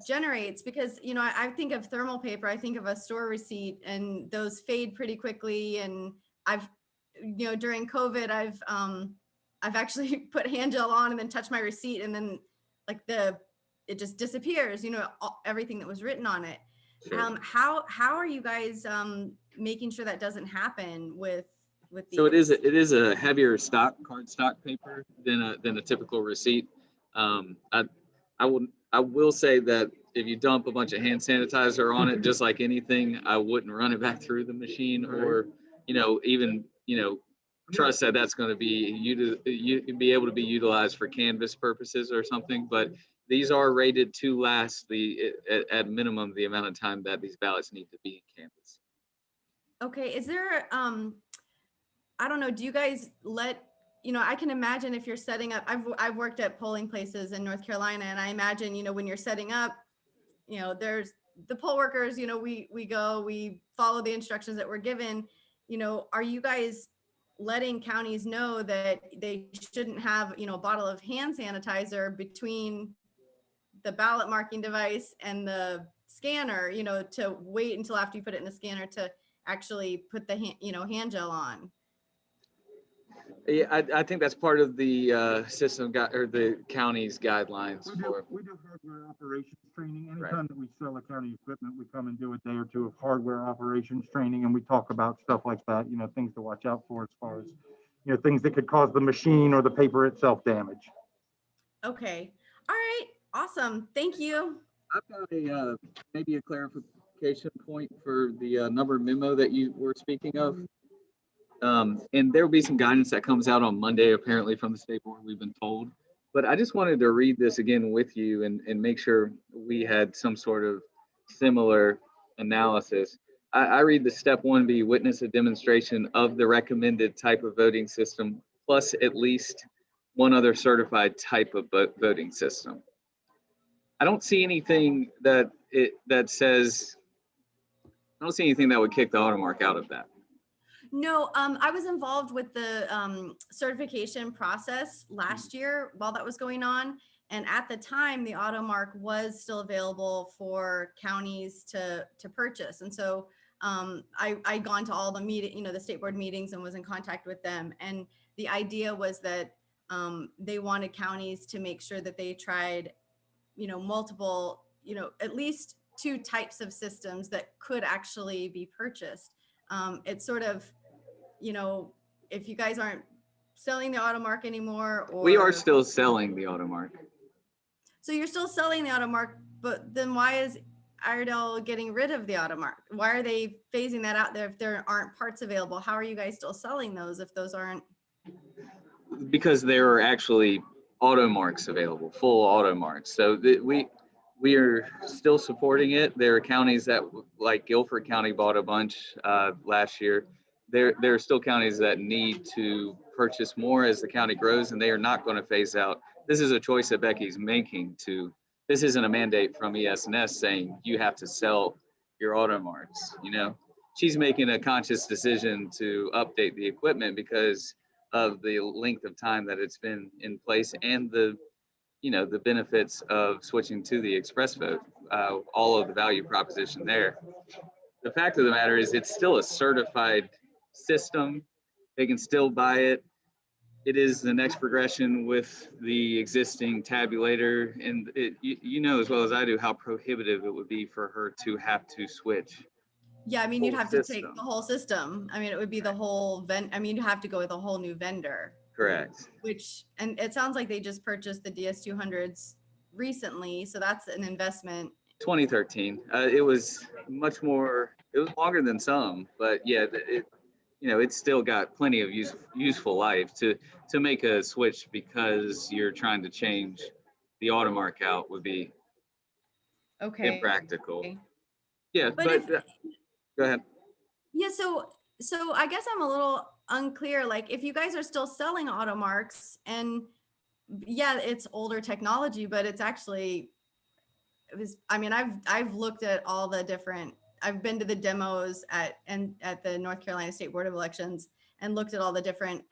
generates? Because I think of thermal paper, I think of a store receipt, and those fade pretty quickly. And I've during COVID, I've actually put hand gel on and then touched my receipt, and then it just disappears, everything that was written on it. Sure. How are you guys making sure that doesn't happen with these? So it is a heavier cardstock paper than a typical receipt. I will say that if you dump a bunch of hand sanitizer on it, just like anything, I wouldn't run it back through the machine, or even trust that that's going to be able to be utilized for canvas purposes or something. But these are rated to last at minimum the amount of time that these ballots need to be in canvas. Okay, is there I don't know, do you guys I can imagine if you're setting up, I've worked at polling places in North Carolina, and I imagine when you're setting up, there's the poll workers, we follow the instructions that we're given. Are you guys letting counties know that they shouldn't have a bottle of hand sanitizer between the ballot marking device and the scanner, to wait until after you put it in the scanner to actually put the hand gel on. Yeah, I think that's part of the system or the county's guidelines We do, for. we do hardware operations training. Right. Anytime that we sell a county equipment, we come and do a day or two of hardware operations training, and we talk about stuff like that, things to watch out for as far as, things that could cause the machine or the paper itself damage. Okay. All right. Awesome. Thank you. I've got maybe a clarification point for the number memo that you were speaking of. And there will be some guidance that comes out on Monday, apparently from the state board, we've been told. But I just wanted to read this again with you and make sure we had some sort of similar analysis. I read the step 1B, witness a demonstration of the recommended type of voting system, plus at least one other certified type of voting system. I don't see anything that says, I don't see anything that would kick the AutoMark out of that. No, I was involved with the certification process last year while that was going on. And at the time, the AutoMark was still available for counties to purchase. And so I gone to all the the state board meetings and was in contact with them. And the idea was that they wanted counties to make sure that they tried, multiple, at least 2 types of systems that could actually be purchased. It's sort of, if you guys aren't selling the AutoMark anymore, or we are still selling the AutoMark. So you're still selling the AutoMark, but then why is Iredell getting rid of the AutoMark? Why are they phasing that out there if there aren't parts available? How are you guys still selling those if those aren't? Because there are actually AutoMarks available, full AutoMarks. So we are still supporting it. There are counties that, like Guilford County, bought a bunch last year. There are still counties that need to purchase more as the county grows, and they are not going to phase out. This is a choice that Becky's making this isn't a mandate from ES&S saying you have to sell your AutoMarks, She's making a conscious decision to update the equipment because of the length of time that it's been in place and the benefits of switching to the ExpressVote, all of the value proposition there. The fact of the matter is it's still a certified system. They can still buy it. It is the next progression with the existing tabulator. And you know as well as I do how prohibitive it would be for her to have to switch. Yeah, I mean, you'd have to take the whole system. I mean, it would be the whole you'd have to go with a whole new vendor. Correct. And it sounds like they just purchased the DS200s recently. So that's an investment. 2013. It was much more, it was longer than some, but yeah, it's still got plenty of useful life to make a switch because you're trying to change the AutoMark out would be impractical. Yeah, but go ahead. Yeah, so I guess I'm a little unclear. Like, if you guys are still selling AutoMarks, and yeah, it's older technology, but it's actually, I've looked at all the different. I've been to the demos at the North Carolina State Board of Elections and looked at all the different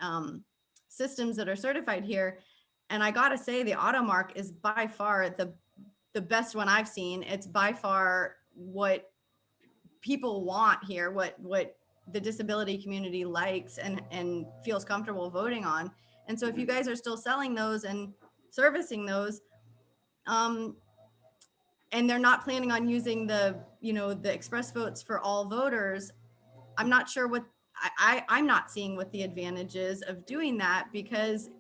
systems that are certified here. And I gotta say, the AutoMark is by far the best one I've seen. It's by far what people want here, what the disability community likes and feels comfortable voting on. And so if you guys are still selling those and servicing those, and they're not planning on using the ExpressVotes for all voters, I'm not sure what I'm not seeing what the advantage is of doing that, because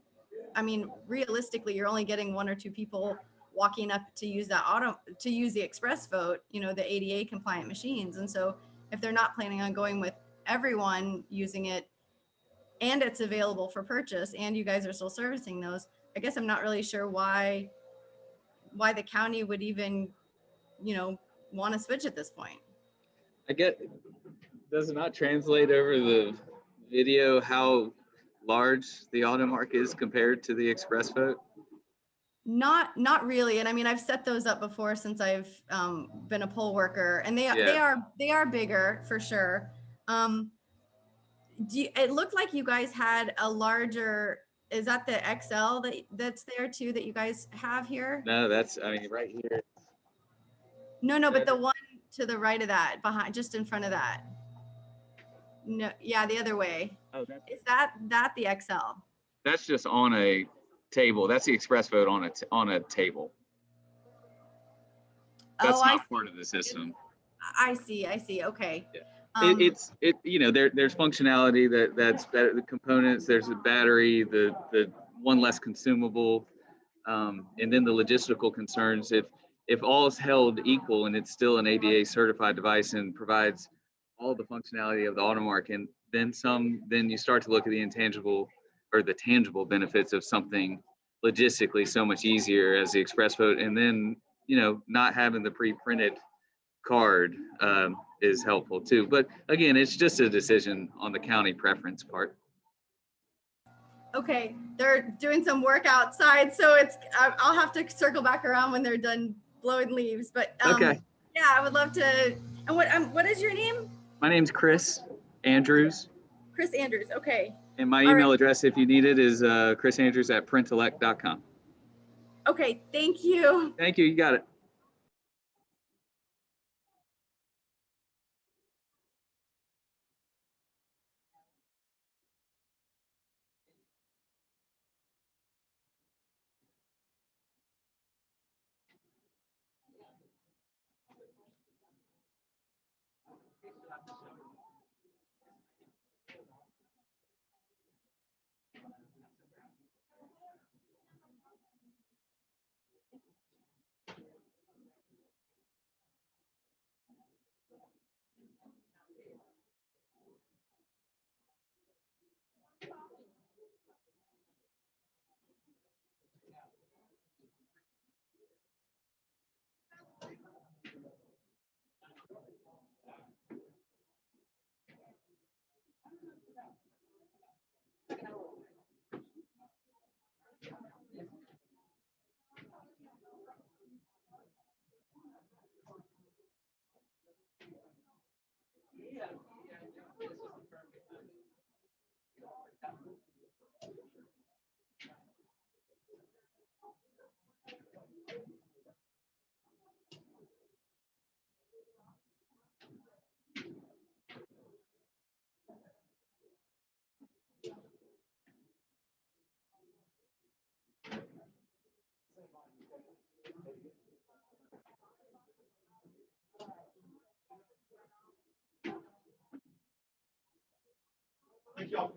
realistically, you're only getting 1 or 2 people walking up to use the ExpressVote, the ADA compliant machines. And so if they're not planning on going with everyone using it and it's available for purchase and you guys are still servicing those, I guess I'm not really sure why the county would even, want to switch at this point. I get, does it not translate over the video how large the AutoMark is compared to the ExpressVote? Not really. And I've set those up before since I've been a poll worker, and they are bigger for sure. It looked like you guys had a larger, is that the XL that's there too that you guys have here? No, that's, I mean, right here. No, but the one to the right of that, behind, just in front of that. No, yeah, the other way. Oh, Is that the XL? that's just on a table. That's the ExpressVote on a table. That's Oh, not part of the system. I see. Okay. Yeah. Um, You know, there's functionality that's better, the components, there's a battery, the one less consumable, and then the logistical concerns. If all is held equal and it's still an ADA certified device and provides all the functionality of the AutoMark, and then you start to look at the intangible or the tangible benefits of something logistically so much easier as the ExpressVote, and then, you know, not having the pre-printed card is helpful too. But again, it's just a decision on the county preference part. okay, they're doing some work outside, so I'll have to circle back around when they're done blowing leaves. But Okay. yeah, I would love to. And what is your name? My name's Chris Andrews. Chris Andrews. Okay. And my All email right. address, if you need it, is chrisandrews@printellect.com. Okay. Thank you. Thank you. You got it. Thank y'all.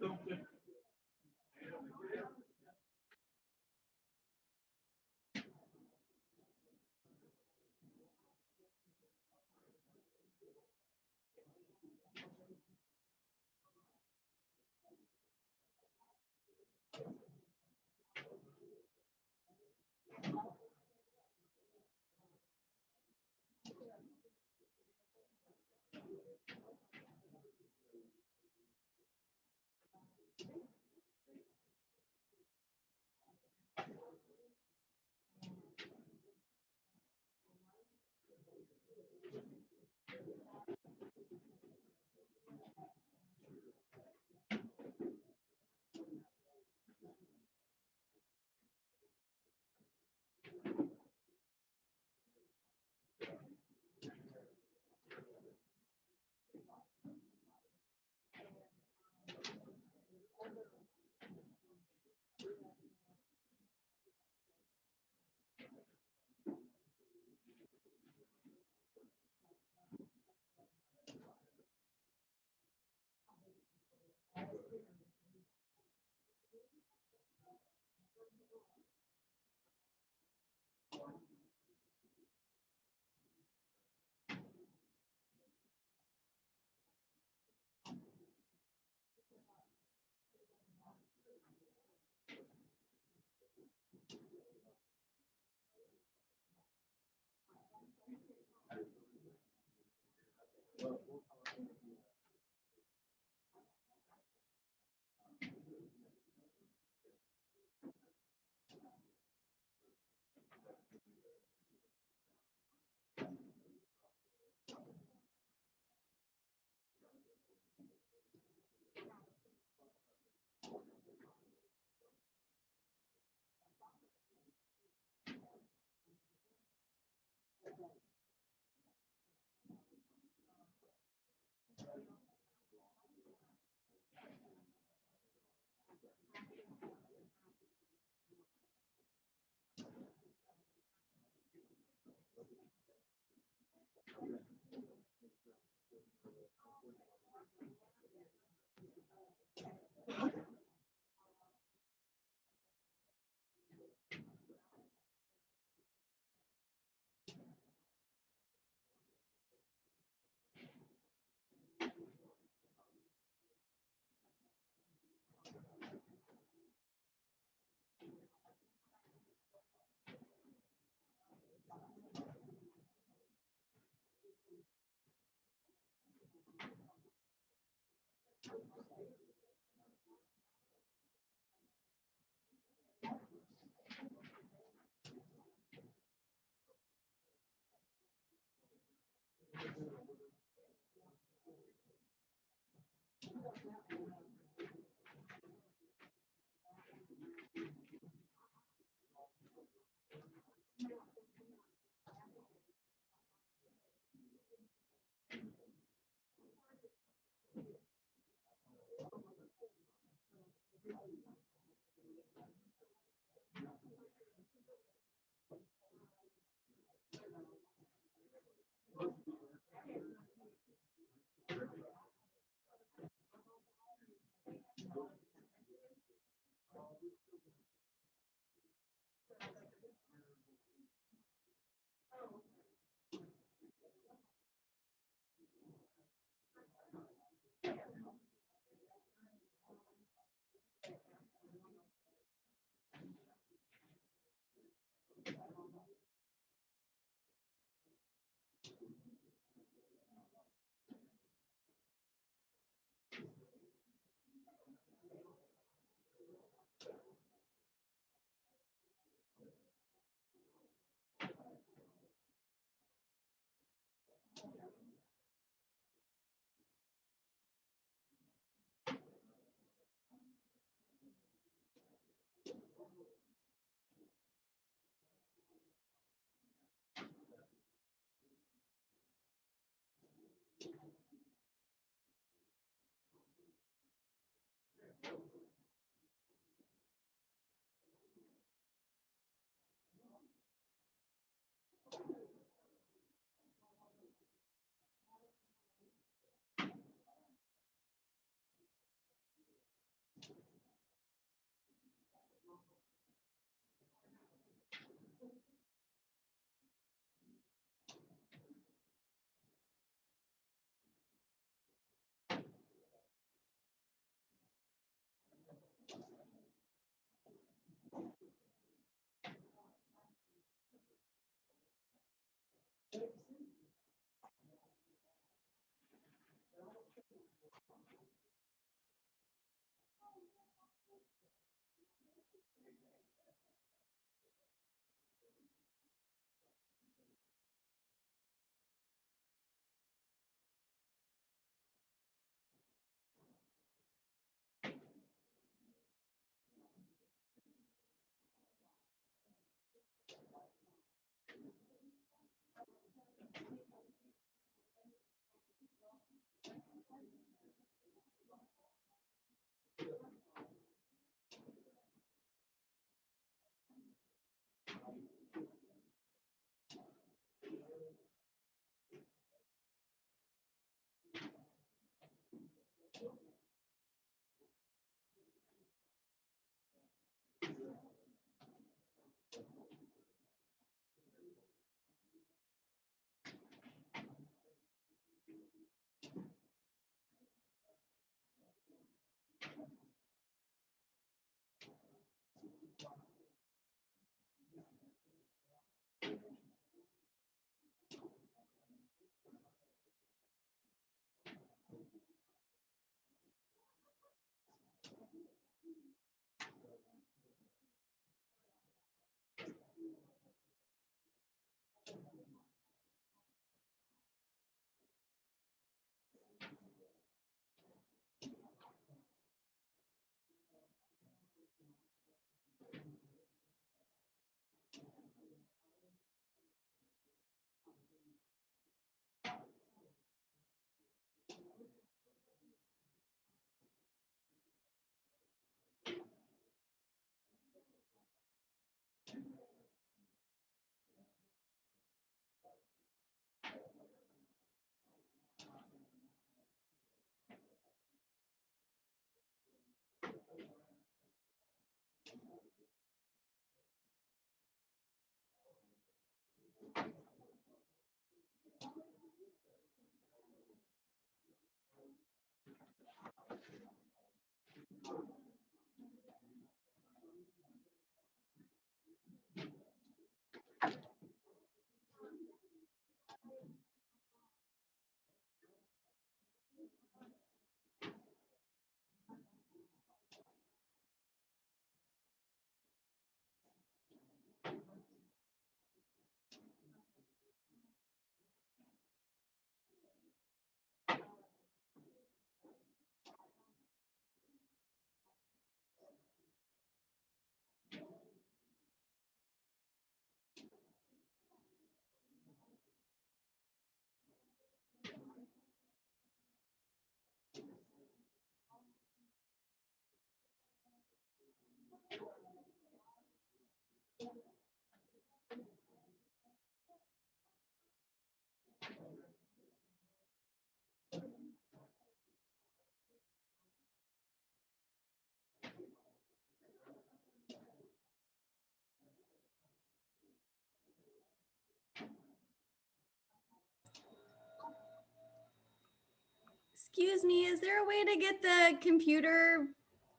Excuse me, is there a way to get the computer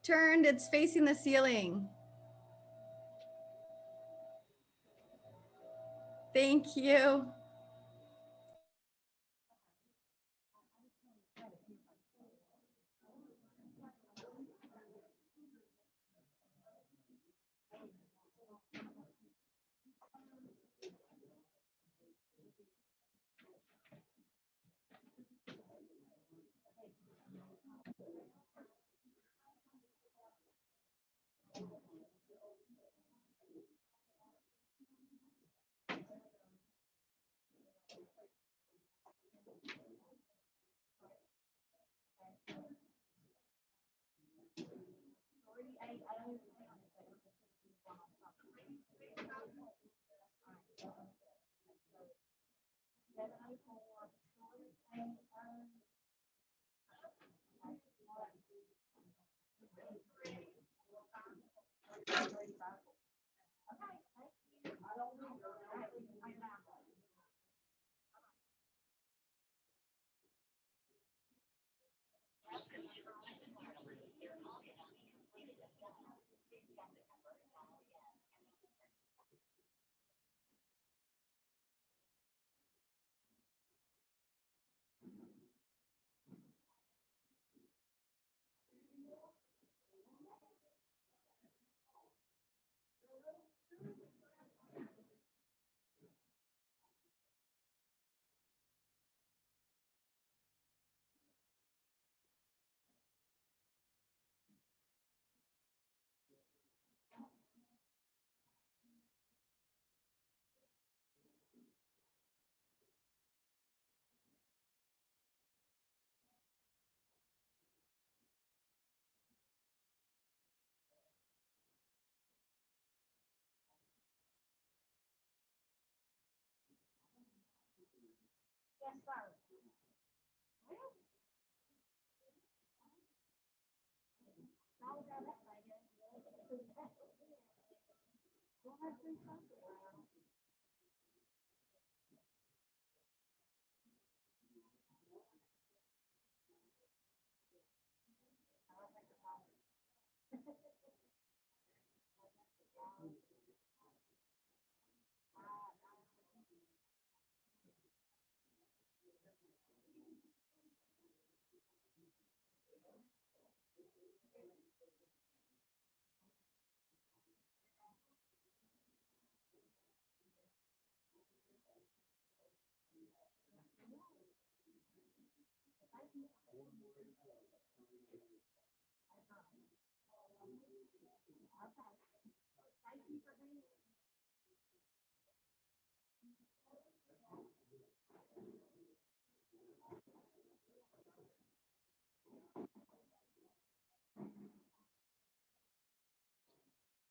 turned? It's facing the ceiling. Thank you.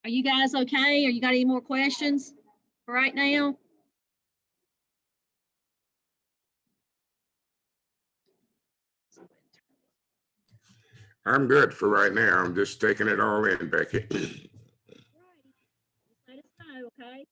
Are you guys okay? Are you got any more questions for right now? I'm good for right now. I'm just taking it all in, Becky. Just let us know, okay?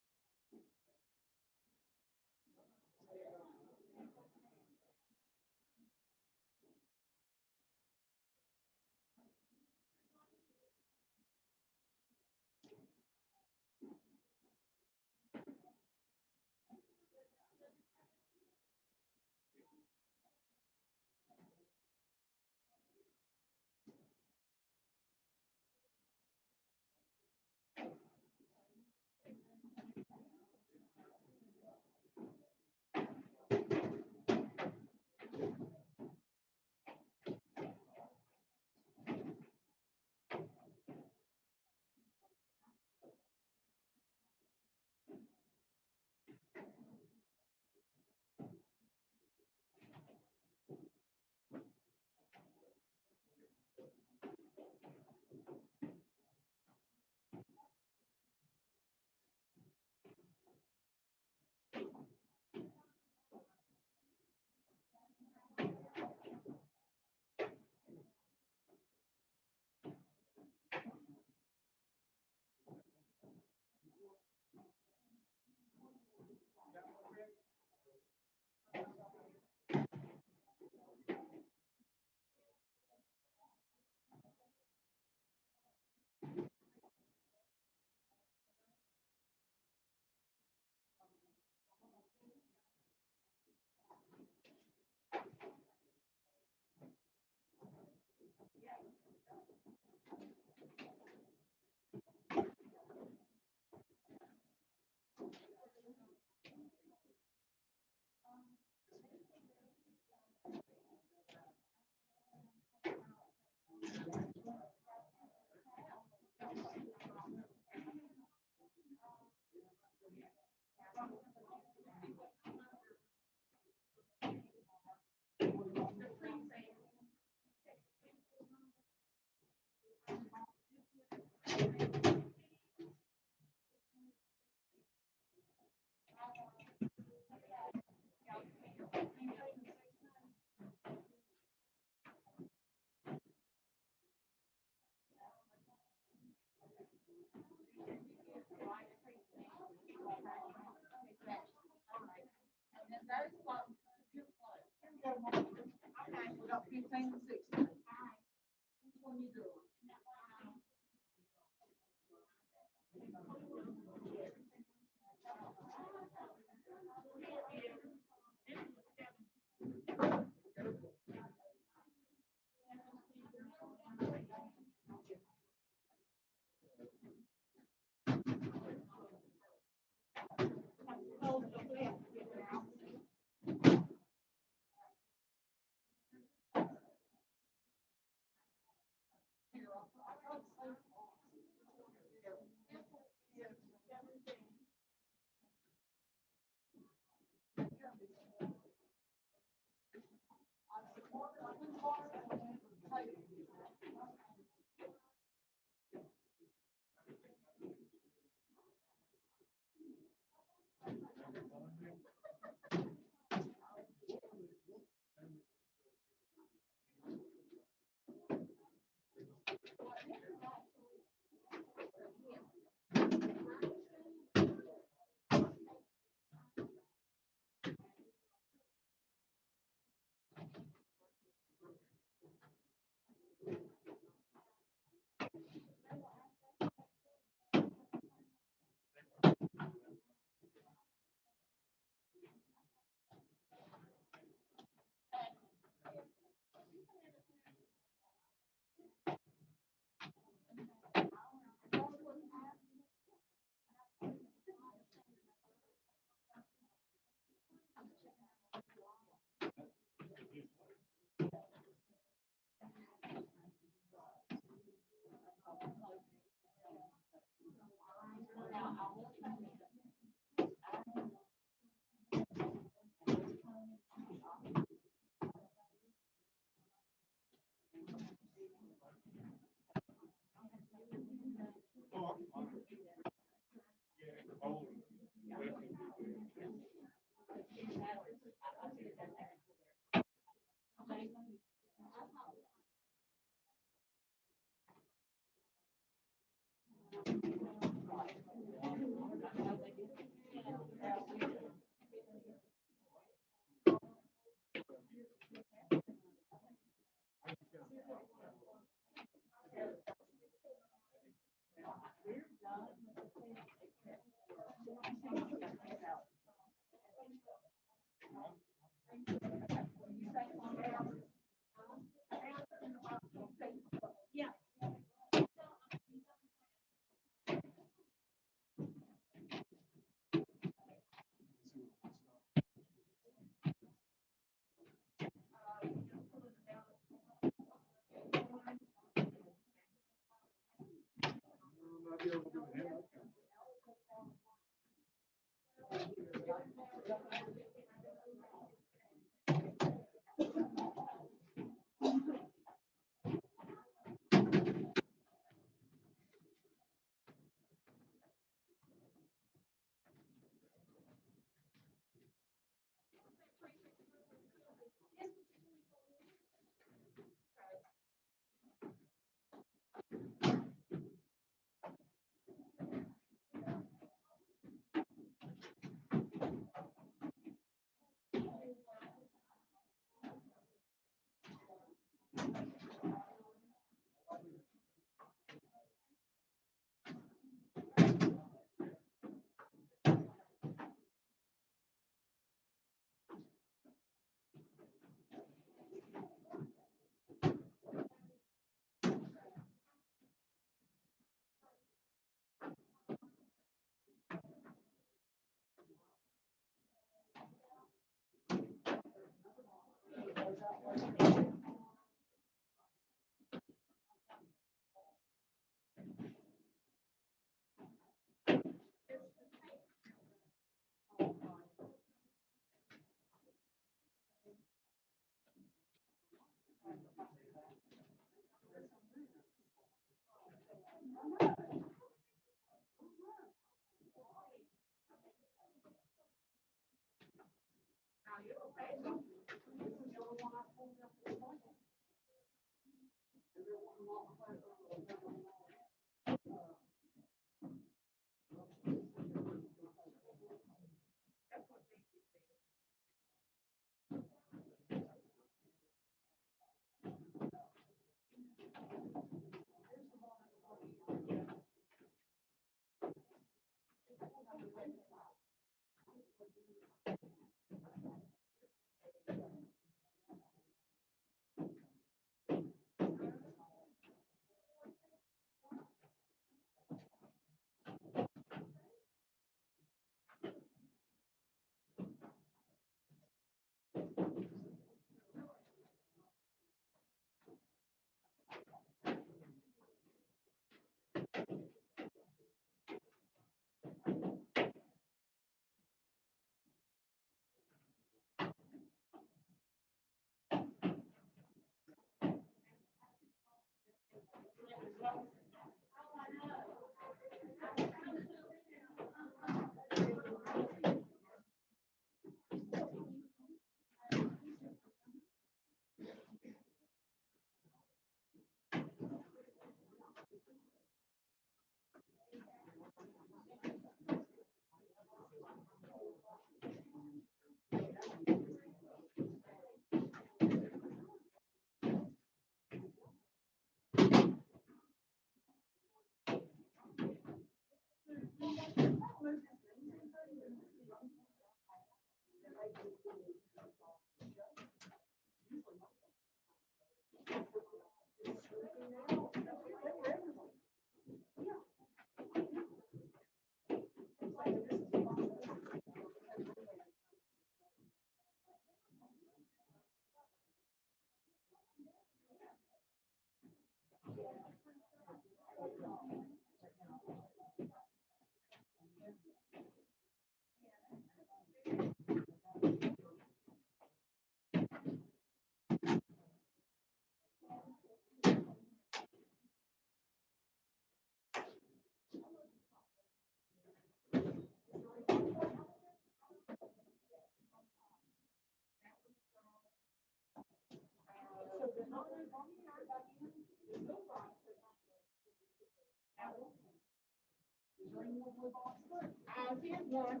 Here's one.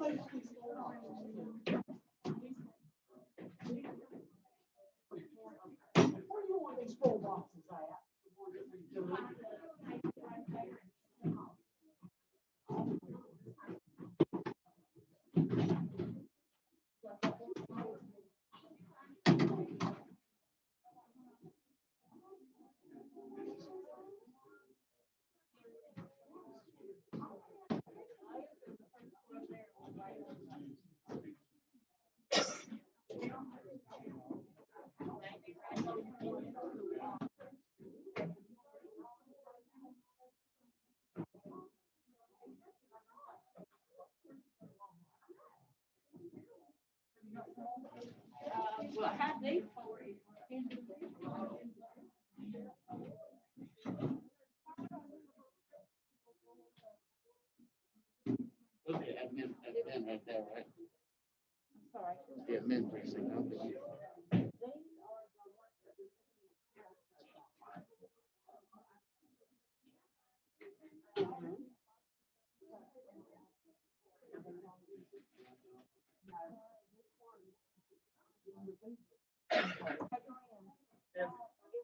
Where you want these full boxes at? Well, I have these for you. Those are the admin right there, right? I'm sorry. The admin precinct. Okay.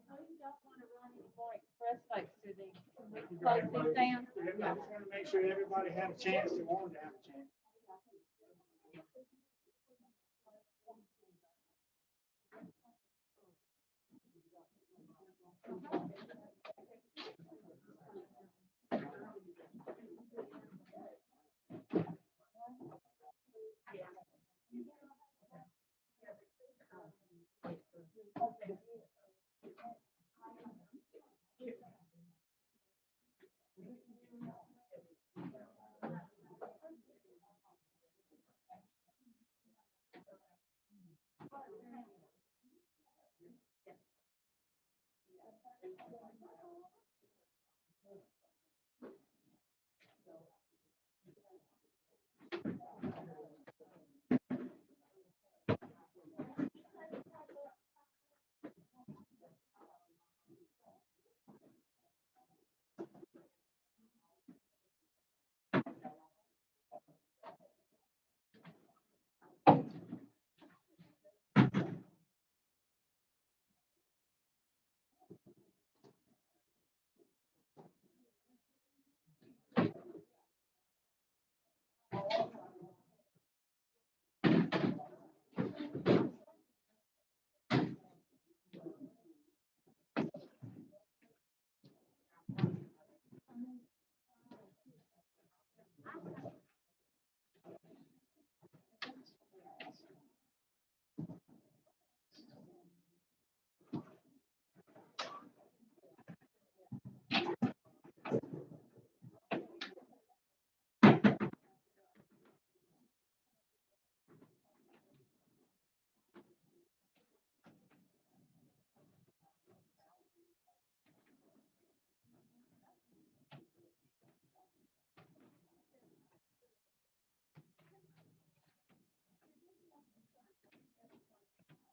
If we don't want to run any more ExpressVotes through these, can we close these down? I just want to make sure everybody had a chance that wanted to have a chance.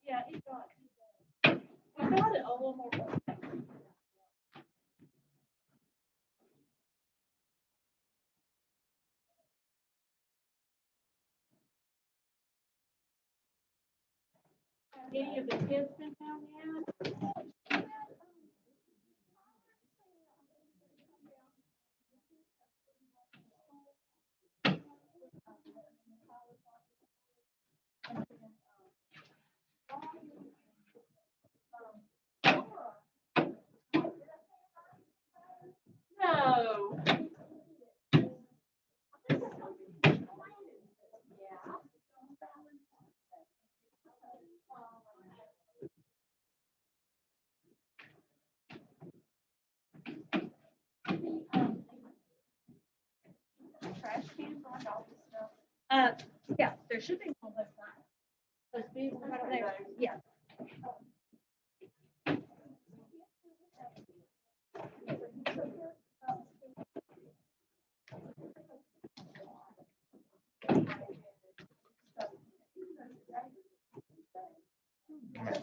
Yeah, it got. I got it a little more. Any of the kids been down yet? No. Trash cans on all this stuff. Yeah, there should be one left side. Supposed to be one right over there. Yeah.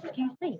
Excuse me.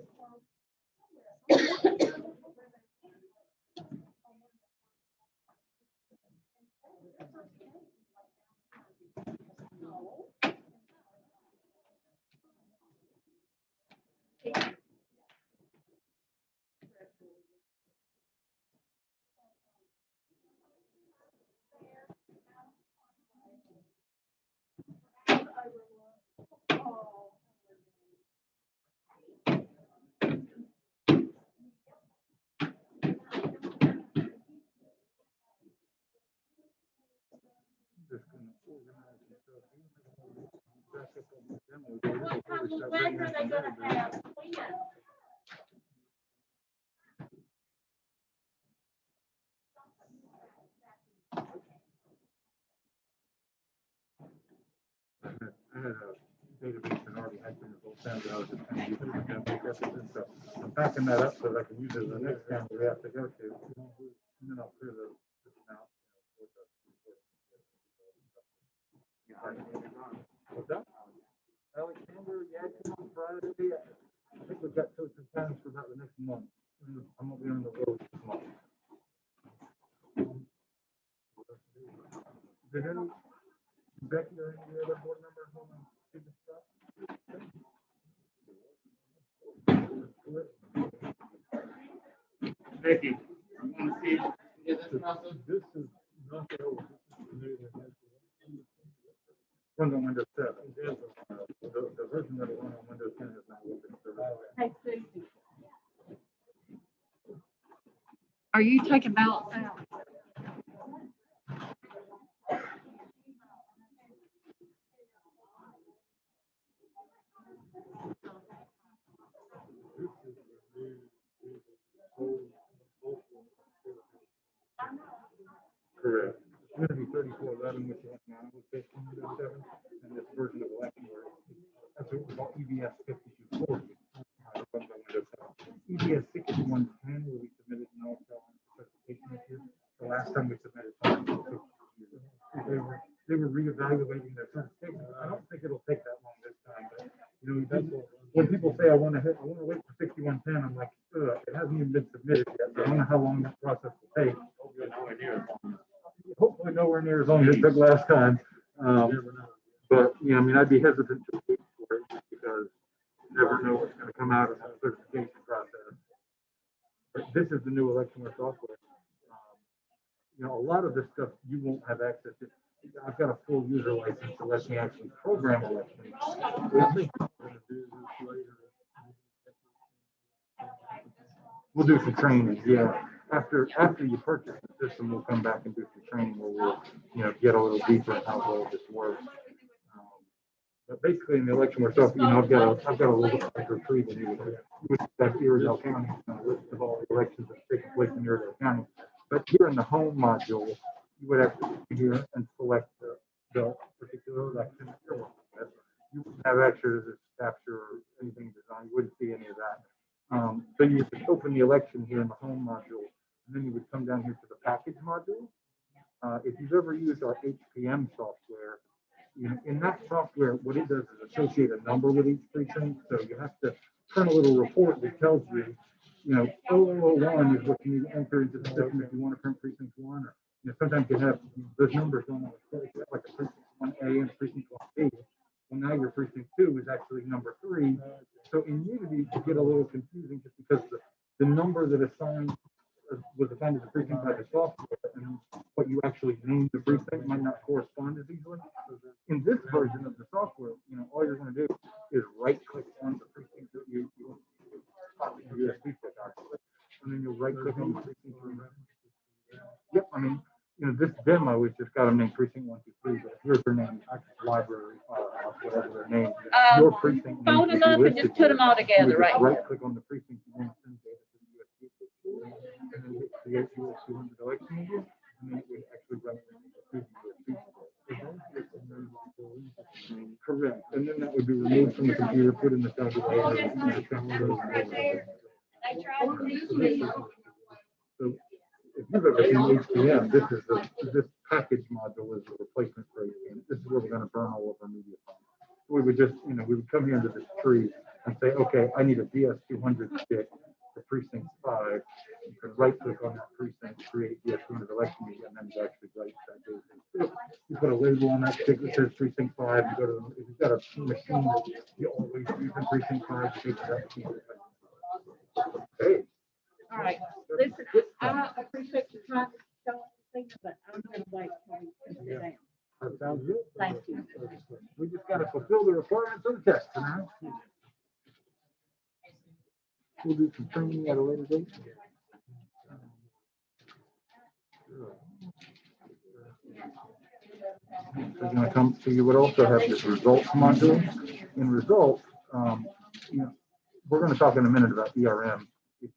What kind of bag are they gonna have? I had a database that already had some results down, but I was just kind of using it to make up and stuff. I'm backing that up so that I can use it the next time we have to go to. And then I'll clear those out. What's that? Alexander, yeah, Friday. I think we've got toast and times for about the next month. I'm gonna be on the road this month. Did any, Becky or any other board members want to see this stuff? Vicky, you want to see this process? This is not the old. Runs on Windows 7. The version that will run on Windows 10 is not working. Hey, Susie. Are you taking ballots out? Correct. It's going to be 3411, which is now with 1507, and this version of election where that's what we call EBS 5240. EBS 6110 will be submitted in all certification this year. The last time we submitted, they were reevaluating their certification. I don't think it'll take that long this time, but you know, when people say I want to wait for 6110, I'm like, it hasn't even been submitted yet. So I don't know how long that process will take. Hopefully nowhere near as long as it took last time. But you know, I mean, I'd be hesitant to wait for it because you never know what's going to come out of that certification process. But this is the new electionware software. You know, a lot of this stuff you won't have access to. I've got a full user license to let me actually program elections. We'll do some training, yeah. After you purchase the system, we'll come back and do some training where we'll, you know, get a little deeper in how well this works. But basically, in the electionware stuff, you know, I've got a little retrieve with that Iredell County list of all the elections that take place in Iredell County. But here in the home module, you would have to sit here and select the particular election. You wouldn't have access to capture or anything designed. You wouldn't see any of that. So you would just open the election here in the home module, and then you would come down here to the package module. If you've ever used our HPM software, you know, in that software, what it does is associate a number with each precinct. So you have to print a little report that tells you, you know, 0001 is what you need to enter into the system if you want to print precinct 1. Or, you know, sometimes you have those numbers on like a precinct 1A and precinct 1B. Well, now your precinct 2 is actually number 3. So in Unity, it get a little confusing just because the number that was assigned to the precinct by the software and what you actually named the precinct might not correspond as easily. In this version of the software, you know, all you're going to do is right-click on the precinct that you USB stick on, and then you'll right-click on the precinct. Yep, I mean, you know, this demo is just got them named precinct 1, 2, 3, but here's their name, library, whatever their name. Your precinct. Fold them up and just put them all together, right? Right-click on the precinct you want to send data to the USB stick, and then hit create US 200 election media, and then it would actually run it to the USB stick. Correct, and then that would be removed from the computer, put in the tabulator. So if you've ever seen HPM, this package module is the replacement for HPM. This is where we're going to burn all of our media from. So we would just, you know, we would come here into this tree and say, okay, I need a DS200 stick for precinct 5. You can right click on that precinct, create DS200 election media, and then it actually writes that data. You put a label on that stick that says precinct 5. You go to, if you've got a machine that you always use in precinct 5, take that machine. Okay. All right, listen, I appreciate you trying to show us things, but I'm gonna wait till you can sit down. That sounds good. Thank you. We just got to fulfill the requirements of the test for now. We'll do some training at a later date. So you're gonna come, so you would also have this results module. In results, you know, we're gonna talk in a minute about ERM. If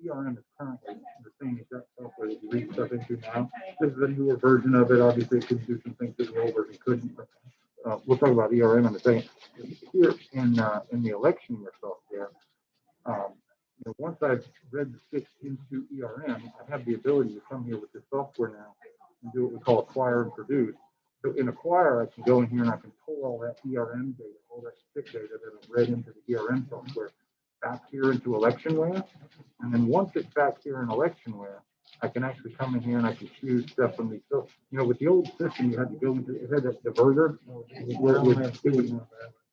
ERM is currently the same exact software that you read stuff into now. This is a newer version of it. Obviously, it could do some things that the old version couldn't. But, we'll talk about ERM in a second. Here in the election year software, you know, once I've read the sticks into ERM, I have the ability to come here with the software now and do what we call acquire and produce. So in acquire, I can go in here and I can pull all that ERM data, all that stick data that I've read into the ERM software back here into electionware. And then once it's back here in electionware, I can actually come in here and I can choose stuff from these. So, you know, with the old system, you had to go into, it had the burger. Where it would,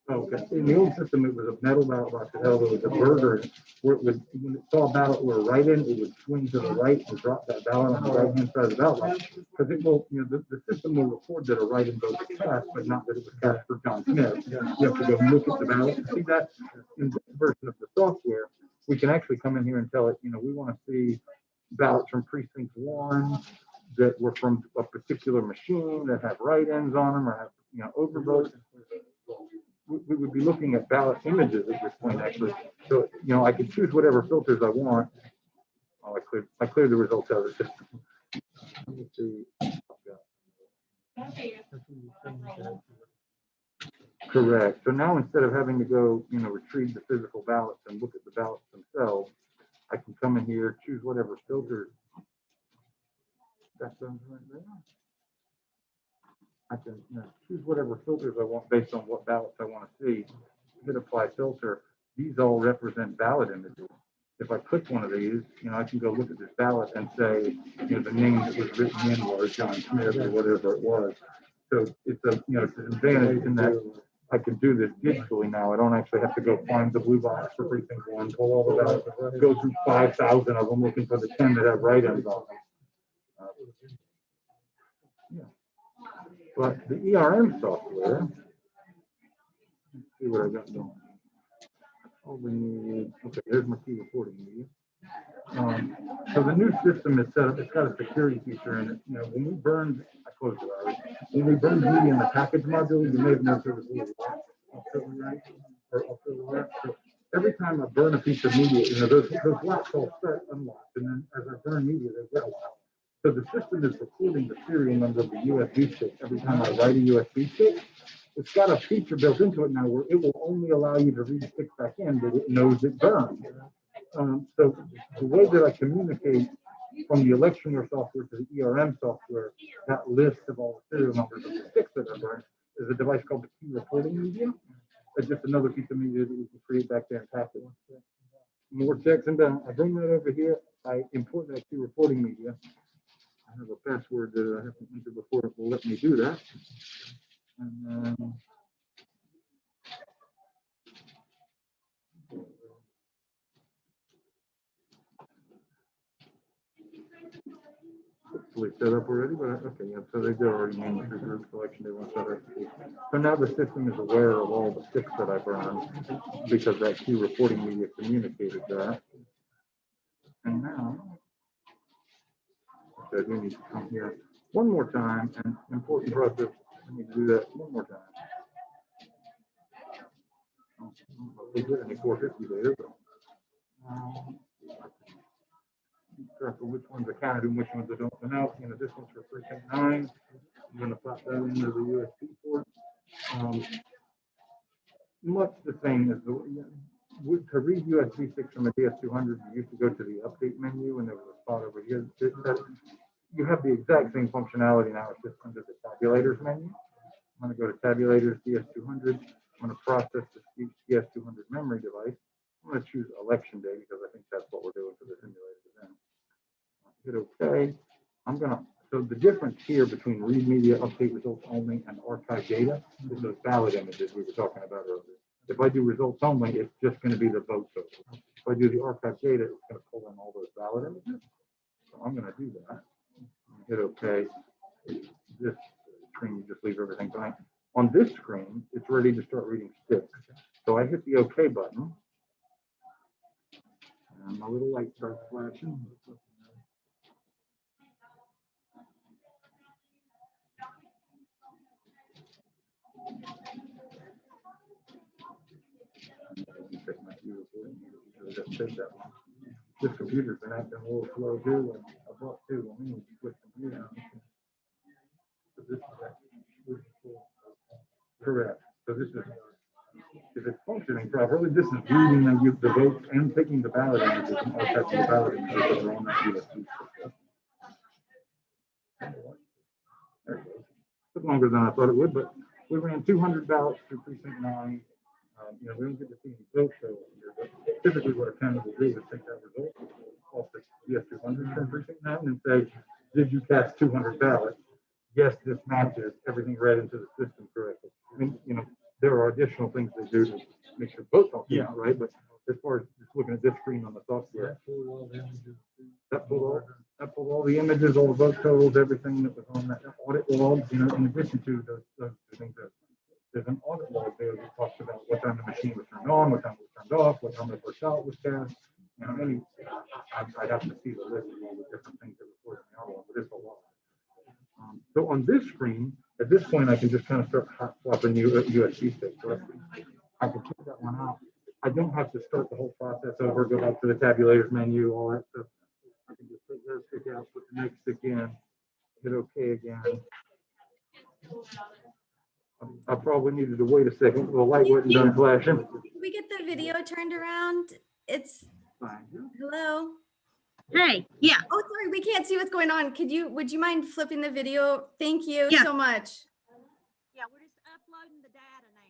okay. In the old system, it was a metal ballot box that held, it was a burger where it would, when it saw a ballot or a write-in, it would swing to the right and drop that ballot on the right-hand side of the ballot box. Because it will, you know, the system will record that a write-in vote was cast, but not that it was cast for John Smith. You have to go look at the ballot. See that in this version of the software, we can actually come in here and tell it, you know, we want to see ballots from precinct 1 that were from a particular machine that have write-ins on them or have, you know, overvotes. We would be looking at ballot images at this point, actually. So, you know, I could choose whatever filters I want. Oh, I cleared the results out of the system. Let me see. Correct. So now instead of having to go, you know, retrieve the physical ballots and look at the ballots themselves, I can come in here, choose whatever filters. That's right there. I can, you know, choose whatever filters I want based on what ballots I want to see. Hit apply filter. These all represent ballot images. If I click one of these, you know, I can go look at this ballot and say, you know, the name that was written in was John Smith or whatever it was. So it's a, you know, it's an advantage in that I can do this digitally now. I don't actually have to go find the blue box for precinct 1, pull all the ballots, go through 5,000 of them looking for the 10 that have write-ins on them. Yeah. But the ERM software, let's see what I got going. Okay, there's my key reporting media. So the new system is set up, it's got a security feature in it. You know, when we burned, I closed it already. When we burned media in the package module, you may have noticed there was a little light. I'll fill the right, or I'll fill the left. So every time I burn a piece of media, you know, those locks all start unlocked, and then as I burn media, they get locked. So the system is recording the serial number of the USB stick every time I write a USB stick. It's got a feature built into it now where it will only allow you to read sticks back in, but it knows it burned. So the way that I communicate from the electioneer software to the ERM software, that list of all the serial numbers of the sticks that are burned, is a device called the key reporting media. It's just another piece of media that we can create back there and pass it. More checks and balance. I bring that over here. I import that key reporting media. I have a password that I have to enter before it will let me do that. And then hopefully set up already, but okay, yeah, so they've already named the group selection they want to set. So now the system is aware of all the sticks that I burned because that key reporting media communicated that. And now, okay, we need to come here one more time, and important for us is we need to do that one more time. We did any 450 data, but track of which ones are counted and which ones I don't. So now, you know, this one's for precinct 9. I'm going to pop that into the USB port. Much the same as to read USB sticks from a DS200, you used to go to the update menu and there was a spot over here. You have the exact same functionality now. It's just under the tabulators menu. I'm going to go to tabulators DS200. I'm going to process the DS200 memory device. I'm going to choose election day because I think that's what we're doing for the simulator then. Hit OK. I'm going to, so the difference here between read media, update results only, and archive data is those ballot images we were talking about earlier. If I do results only, it's just going to be the vote total. If I do the archive data, it's going to pull in all those ballot images. So I'm going to do that. Hit OK. This screen, you just leave everything blank. On this screen, it's ready to start reading sticks. So I hit the OK button. And my little light starts flashing. fixing that too. It just takes that long. This computer's been acting a little slow too, and I bought two. I mean, with computer. This is correct. So this is, if it's functioning properly, this is reading the votes and taking the ballot images and all types of ballot images that are on that USB. There it goes. Took longer than I thought it would, but we ran 200 ballots through precinct 9. You know, we don't get to see any votes show up here, but typically what a candidate will do is take that result off the ES200 from precinct 9 and say, did you cast 200 ballots? Yes, this matches everything read into the system correctly. I mean, you know, there are additional things they do to make sure votes all come out right, but as far as just looking at this screen on the software, that pulled all the images, all the vote totals, everything that was on that audit log, you know, in addition to those things that there's an audit log there that talks about what time the machine was turned on, what time it was turned off, what time the first ballot was cast. You know, I'd have to see the list of all the different things that were in the audit log, but it's a lot. So on this screen, at this point, I can just kind of start hot swapping USB sticks. So I can take that one out. I don't have to start the whole process over, go back to the tabulators menu, all that stuff. I can just take that stick out, put the next stick in, hit OK again. I probably needed to wait a second. The light wasn't done flashing. Can we get the video turned around? It's Fine. hello. Hey, yeah. Oh, sorry, we can't see what's going on. Would you mind flipping the video? Thank you Yeah. so much. Yeah, we're just uploading the data now.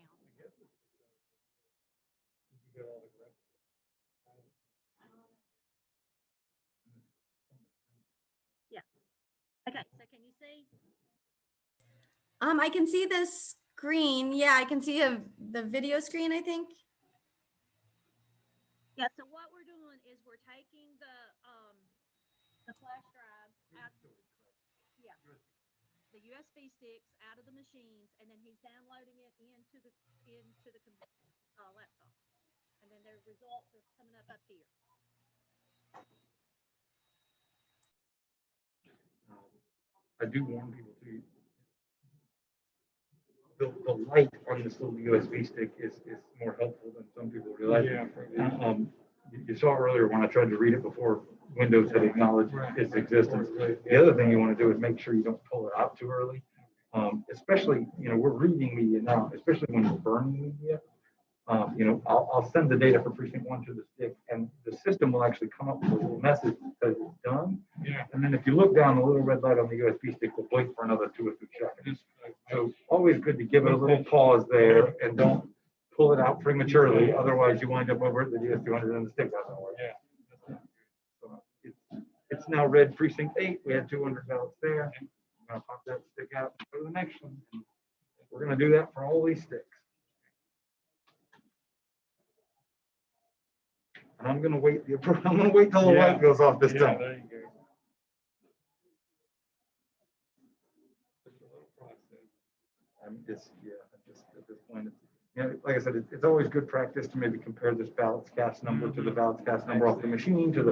Yeah. Okay, so can you see? I can see the screen. Yeah, I can see the video screen, I think. Yeah, so what we're doing is we're taking the flash drive out, yeah, the USB sticks out of the machines, and then he's downloading it into the laptop. And then their results are coming up here. I do warn people to the light on this little USB stick is more helpful than some people realize. Yeah. You saw earlier when I tried to read it before Windows had acknowledged its existence. The other thing you want to do is make sure you don't pull it out too early. Especially, you know, we're reading media now, especially when we're burning media. You know, I'll send the data for precinct 1 to the stick, and the system will actually come up with a little message that says it's done. Yeah. And then if you look down, the little red light on the USB stick will blink for another 2 or 3 seconds. So always good to give it a little pause there and don't pull it out prematurely. Otherwise, you wind up over at the DS200 and the stick doesn't work. Yeah. So it's now read precinct 8. We had 200 ballots there. I'm going to pop that stick out and go to the next one. We're going to do that for all these sticks. And I'm going to wait till the light goes off this time. There you go. At this point, like I said, it's always good practice to maybe compare this ballots cast number to the ballots cast number off the machine to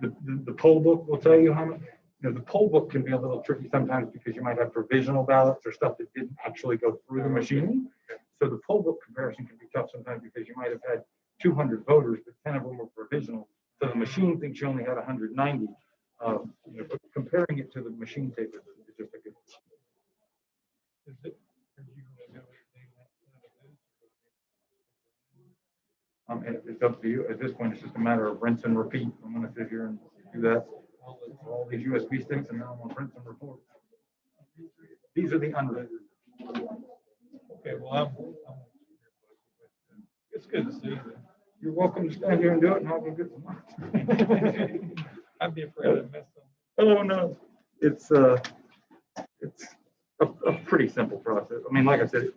the poll book will tell you how much. You know, the poll book can be a little tricky sometimes because you might have provisional ballots or stuff that didn't actually go through the machine. So the poll book comparison can be tough sometimes because you might have had 200 voters, but 10 of them were provisional. So the machine thinks you only had 190. You know, but comparing it to the machine tape is just a good. And it's up to you. At this point, it's just a matter of rinse and repeat. I'm going to sit here and do that for all these USB sticks, and now I'm going to rinse and report. These are the unread. Okay, well, it's good to see you. You're welcome to stand here and do it, and I'll go get some lunch. I'd be afraid I'd mess up. Oh no, it's a pretty simple process. I mean, like I said,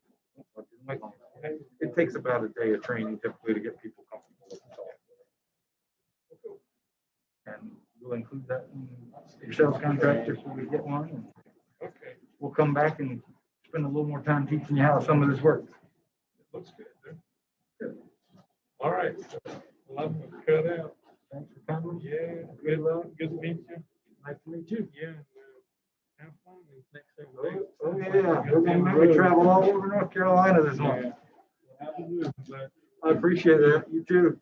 it takes about a day of training typically to get people comfortable with the software. And we'll include that in your sales contract if we get one. Okay. We'll come back and spend a little more time teaching you how some of this works. It looks good. Good. All right. Well, I'm going to cut out. Thanks for coming. Yeah. Good luck. Good to meet you. Nice to meet you. Yeah. Have fun these next several days. Oh, yeah. We're going to travel all over North Carolina this month. I appreciate that. You too.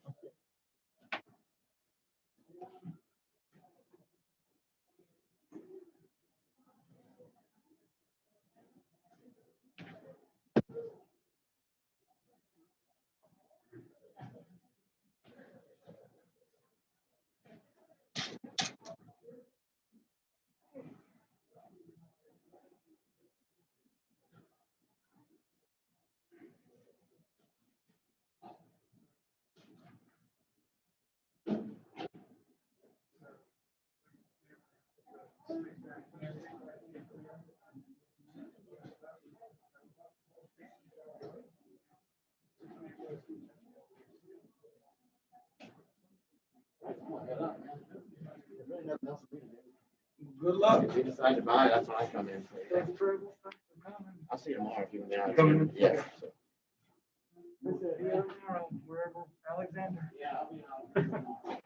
Good luck. If you decide to buy, that's when I come in. I'll see you tomorrow if you want to. Coming in? Yeah. Wherever, Alexander. Yeah, I'll be out.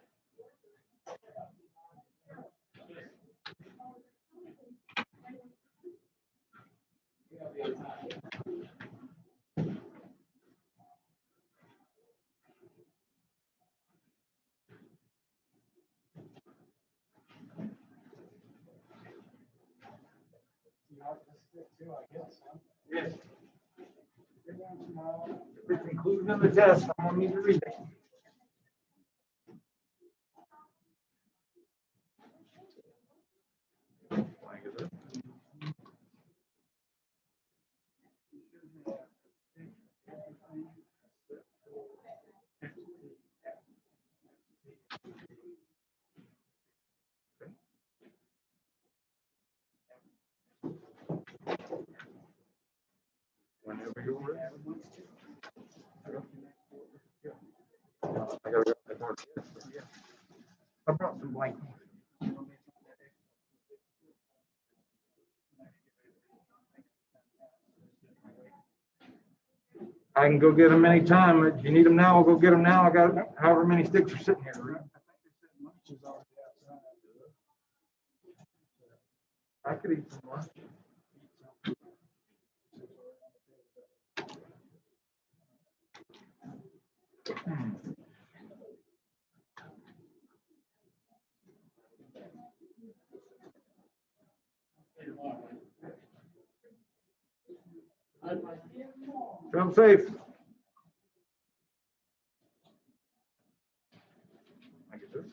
Yes. If it's included in the test, I'm gonna need to read it. Whenever you're ready. I gotta go. I brought some blank. I can go get them anytime. If you need them now, I'll go get them now. I got however many sticks are sitting here. I could eat some lunch. Come safe. I get this.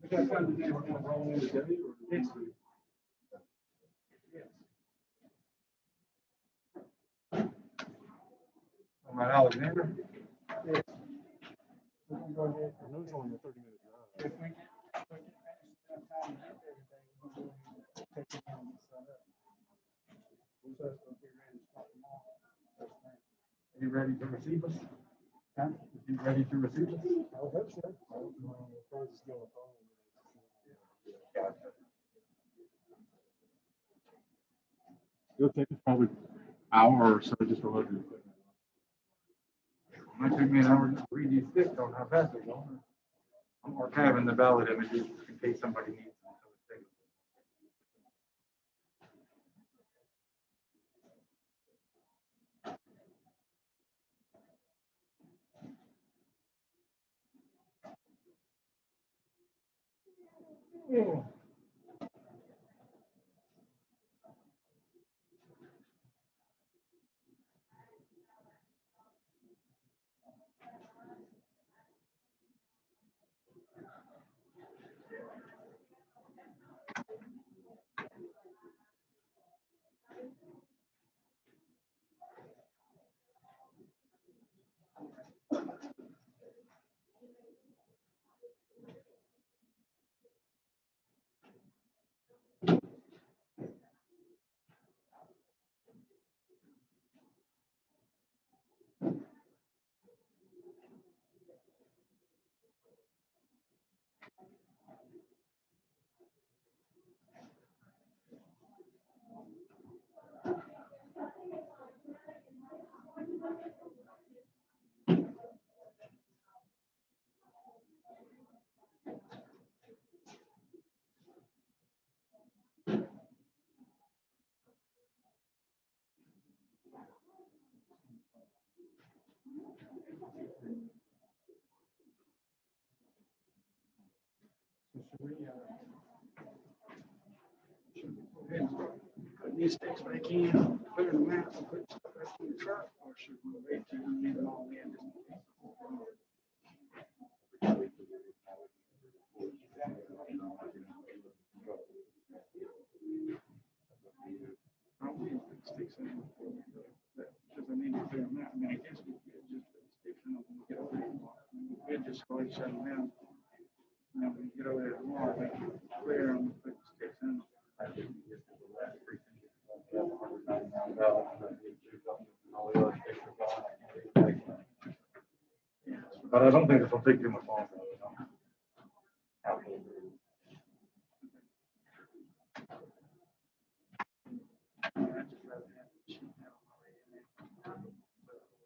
We got something there we're gonna roll in today or next week? Yes. All right, Alexander. Yes. We're gonna go ahead. I know it's only a 30-minute drive. If we get enough time to get there today, we're gonna go ahead and take it down and set up. So it's gonna be ready to start tomorrow. Are you ready to receive us? Huh? You ready to receive us? I hope so. I'll probably just get on the phone. Gotcha. It'll take us probably an hour or so just to load the equipment. Might take me an hour to read these sticks on how fast they're going. I'm archiving the ballot images in case somebody needs them. So it's big. Yeah. So should we, go ahead and start putting these sticks back in, clearing them out, and put stuff back in the truck, or should we wait till you get them all in? Just in case? Probably put the sticks in, because I need to clear them out. I mean, I guess we could just put the sticks in when we get over there. We could just go ahead and shut them down. And then when we get over there tomorrow, we can clear them, put the sticks in. But I don't think this will take too much longer.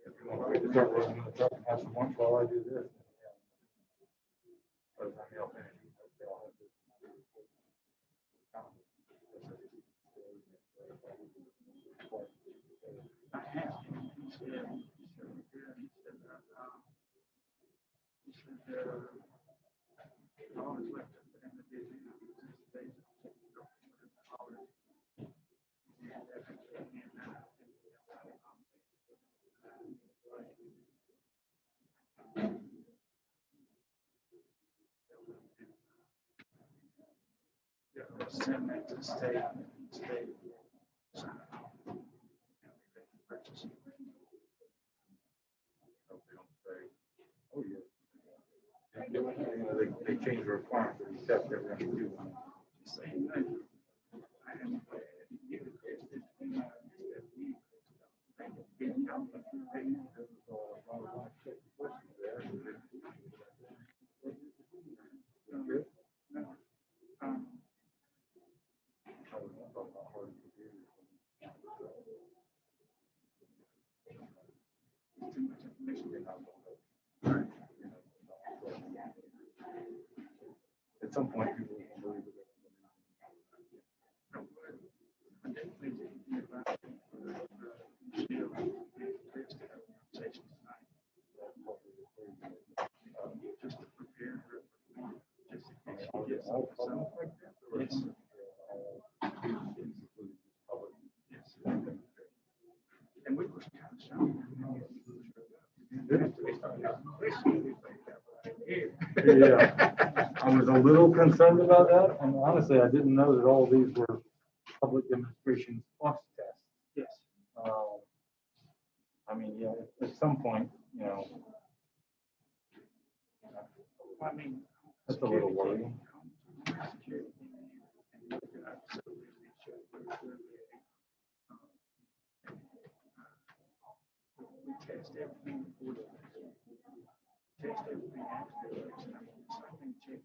If you want me to start working on the truck and have some lunch while I do this. By the time y'all finish, they all have this. I have. He said, all is left up to them to do. Send that to the state. Purchase. Oh, yeah. They change the requirements for the steps that we're going to do. Same thing. I haven't put it in here. Too much information. At some point, people will believe it. Just to prepare her, just in case she gets something like that. Yes. Yes. And we were kind of shocked. Yeah, I was a little concerned about that, and honestly, I didn't know that all these were public demonstrations plus tests. Yes. I mean, yeah, at some point, you know, I mean. that's a little worrying. We test everything before the election. Test everything after the election. I mean, so I think check.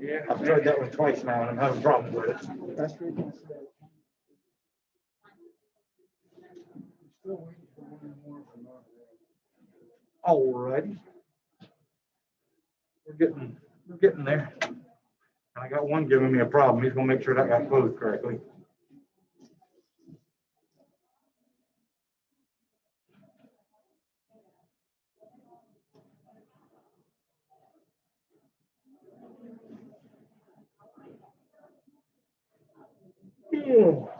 Yeah, I've tried that one twice now, and I'm having problems with it. That's what I said. Still waiting for one more from our. Alrighty. We're getting there. And I got one giving me a problem. He's gonna make sure that got closed correctly. Yeah.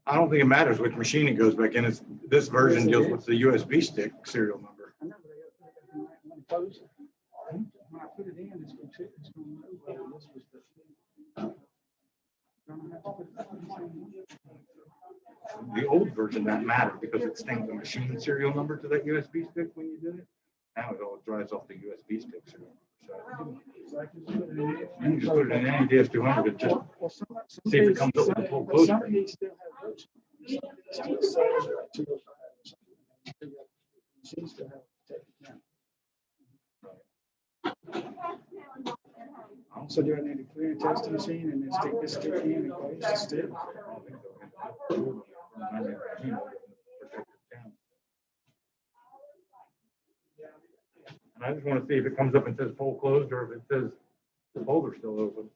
I don't think it matters which machine it goes back in. It's, this version deals with the USB stick serial number. I know, when it goes, when I put it in, it's gonna check, it's gonna know whether this was the. Gonna have to put it back in the same one. The old version that mattered because it stamped the machine serial number to that USB stick when you did it. Now it all drives off the USB stick serial number. So I can put it in it. You can just put it in any DS200 and just Well, some see if it comes up with a full but closure. some of these still have those. Some of these still say like 205 or something. Machines still have to take it down. So do I need to clear and test the machine and then stick this stick in and close the stick? And I just want to see if it comes up and says poll closed or if it says the folder's still open.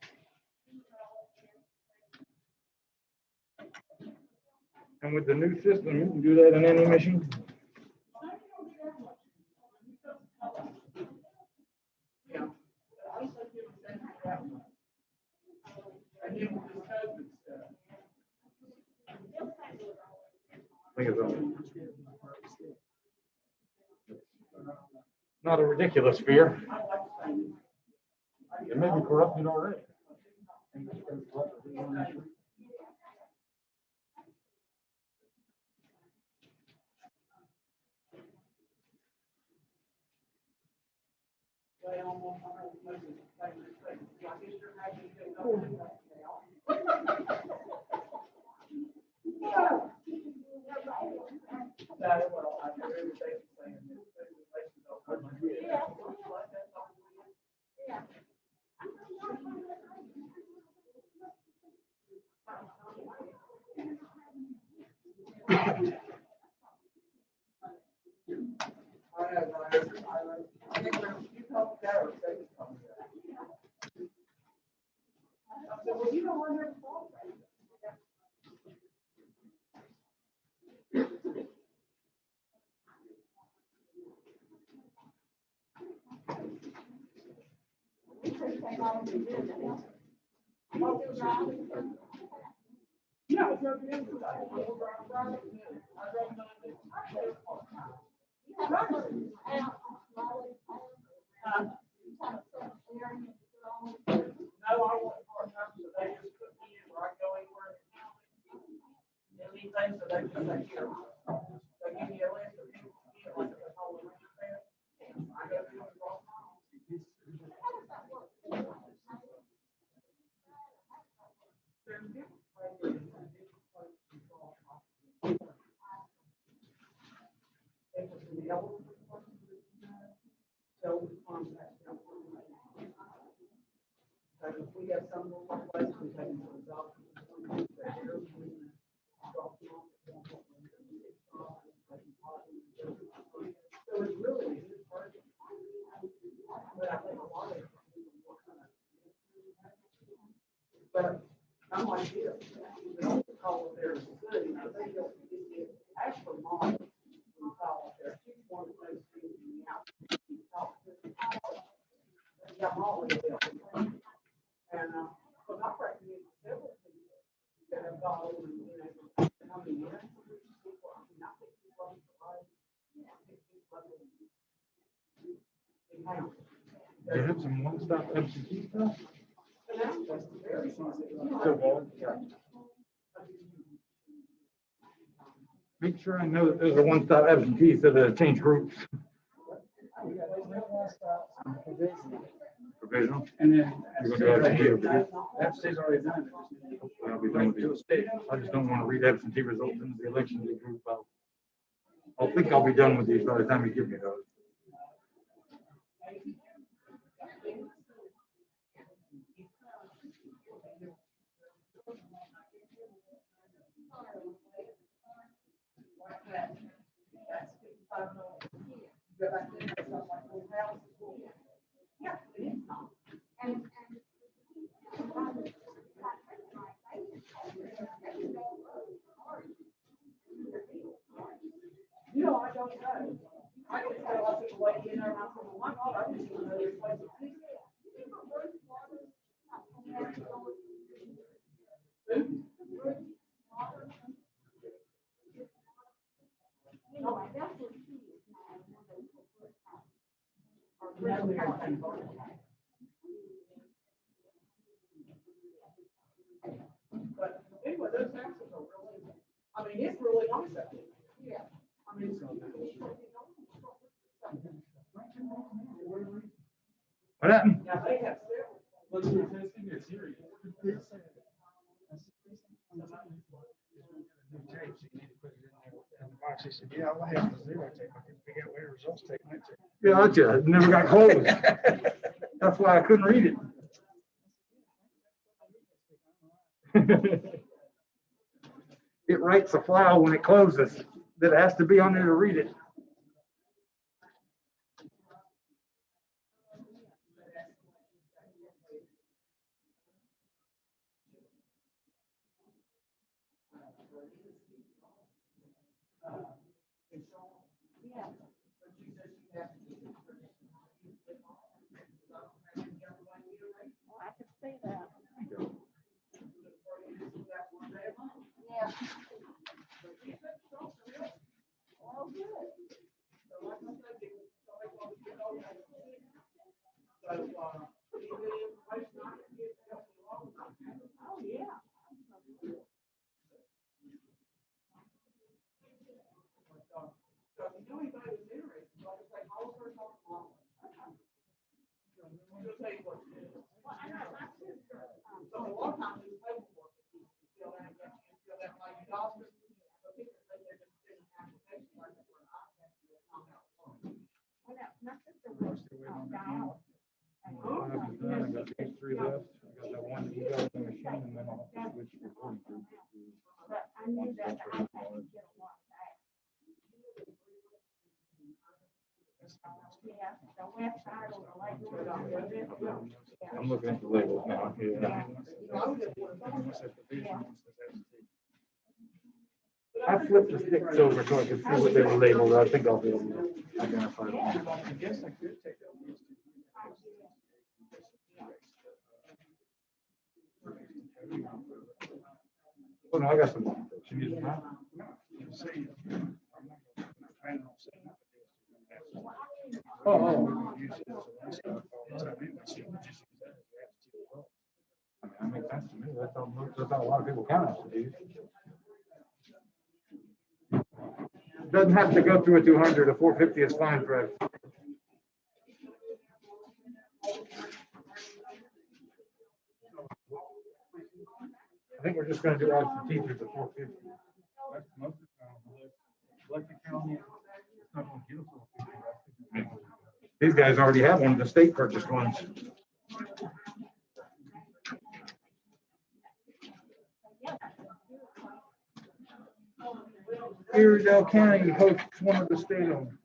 And with the new system, you can do that on any machine. I think it's not a ridiculous fear. It may be corrupted already. No, I want part-time, so they just put me in where I go anywhere in the county. Anything, so they just take care of it. They give me a list of people, like a whole list there. I go through it all. So if we have some more places, we take them to the doctor. So it's really. But I think a lot of it. But I'm like this, we don't call it there to good, you know, they don't get it. Actually, mom, when you call it there, she's one of those things in the out. Yeah, I'm always there. And, but I recommend several people that have gone over and been able to come in. I think people on the right. They have some one-stop absentee stuff. Make sure I know that there's a one-stop absentee so that I change groups. Provisional. And then. You're gonna do absentee. Absentee's already done. I'll be done with these. I just don't want to read absentee results into the election day group. I'll think I'll be done with these by the time you give me those. You know, I don't know. I just feel like it's way in there, and I said, well, my God, I didn't even know this place existed. But anyway, those taxes are really, I mean, it's really nice out there. Yeah. I mean, What happened? now they have several. Let's do testing, it's serious. She said, yeah, I have the zero tape. I couldn't figure out where the results tape went to. Yeah, it never got closed. That's why I couldn't read it. It writes a file when it closes that has to be on there to read it. I can see that. Oh, good. Oh, yeah. I got these 3 left. I got that one that you got on the machine, and then I'll have to switch recording to. But I knew that I had to get a lot of that. Yeah, the website or the label. I'm looking at the labels now. Yeah. I flipped the sticks over so I could see what they were labeled. I think I'll be able to identify them. I guess I could take that. Oh, no, I got some. She needs them, huh? See, I'm not planning on setting up a deal. Oh. Use it as a one-stop. I mean, that makes sense to me. That's how a lot of people count us to do. Doesn't have to go through a 200, a 450 is fine, Fred. I think we're just gonna do absentee through the 450. That's most of the time. Electric county, it's not gonna give us 450. These guys already have one of the state purchased ones. Iredell County hosts one of the state-owned.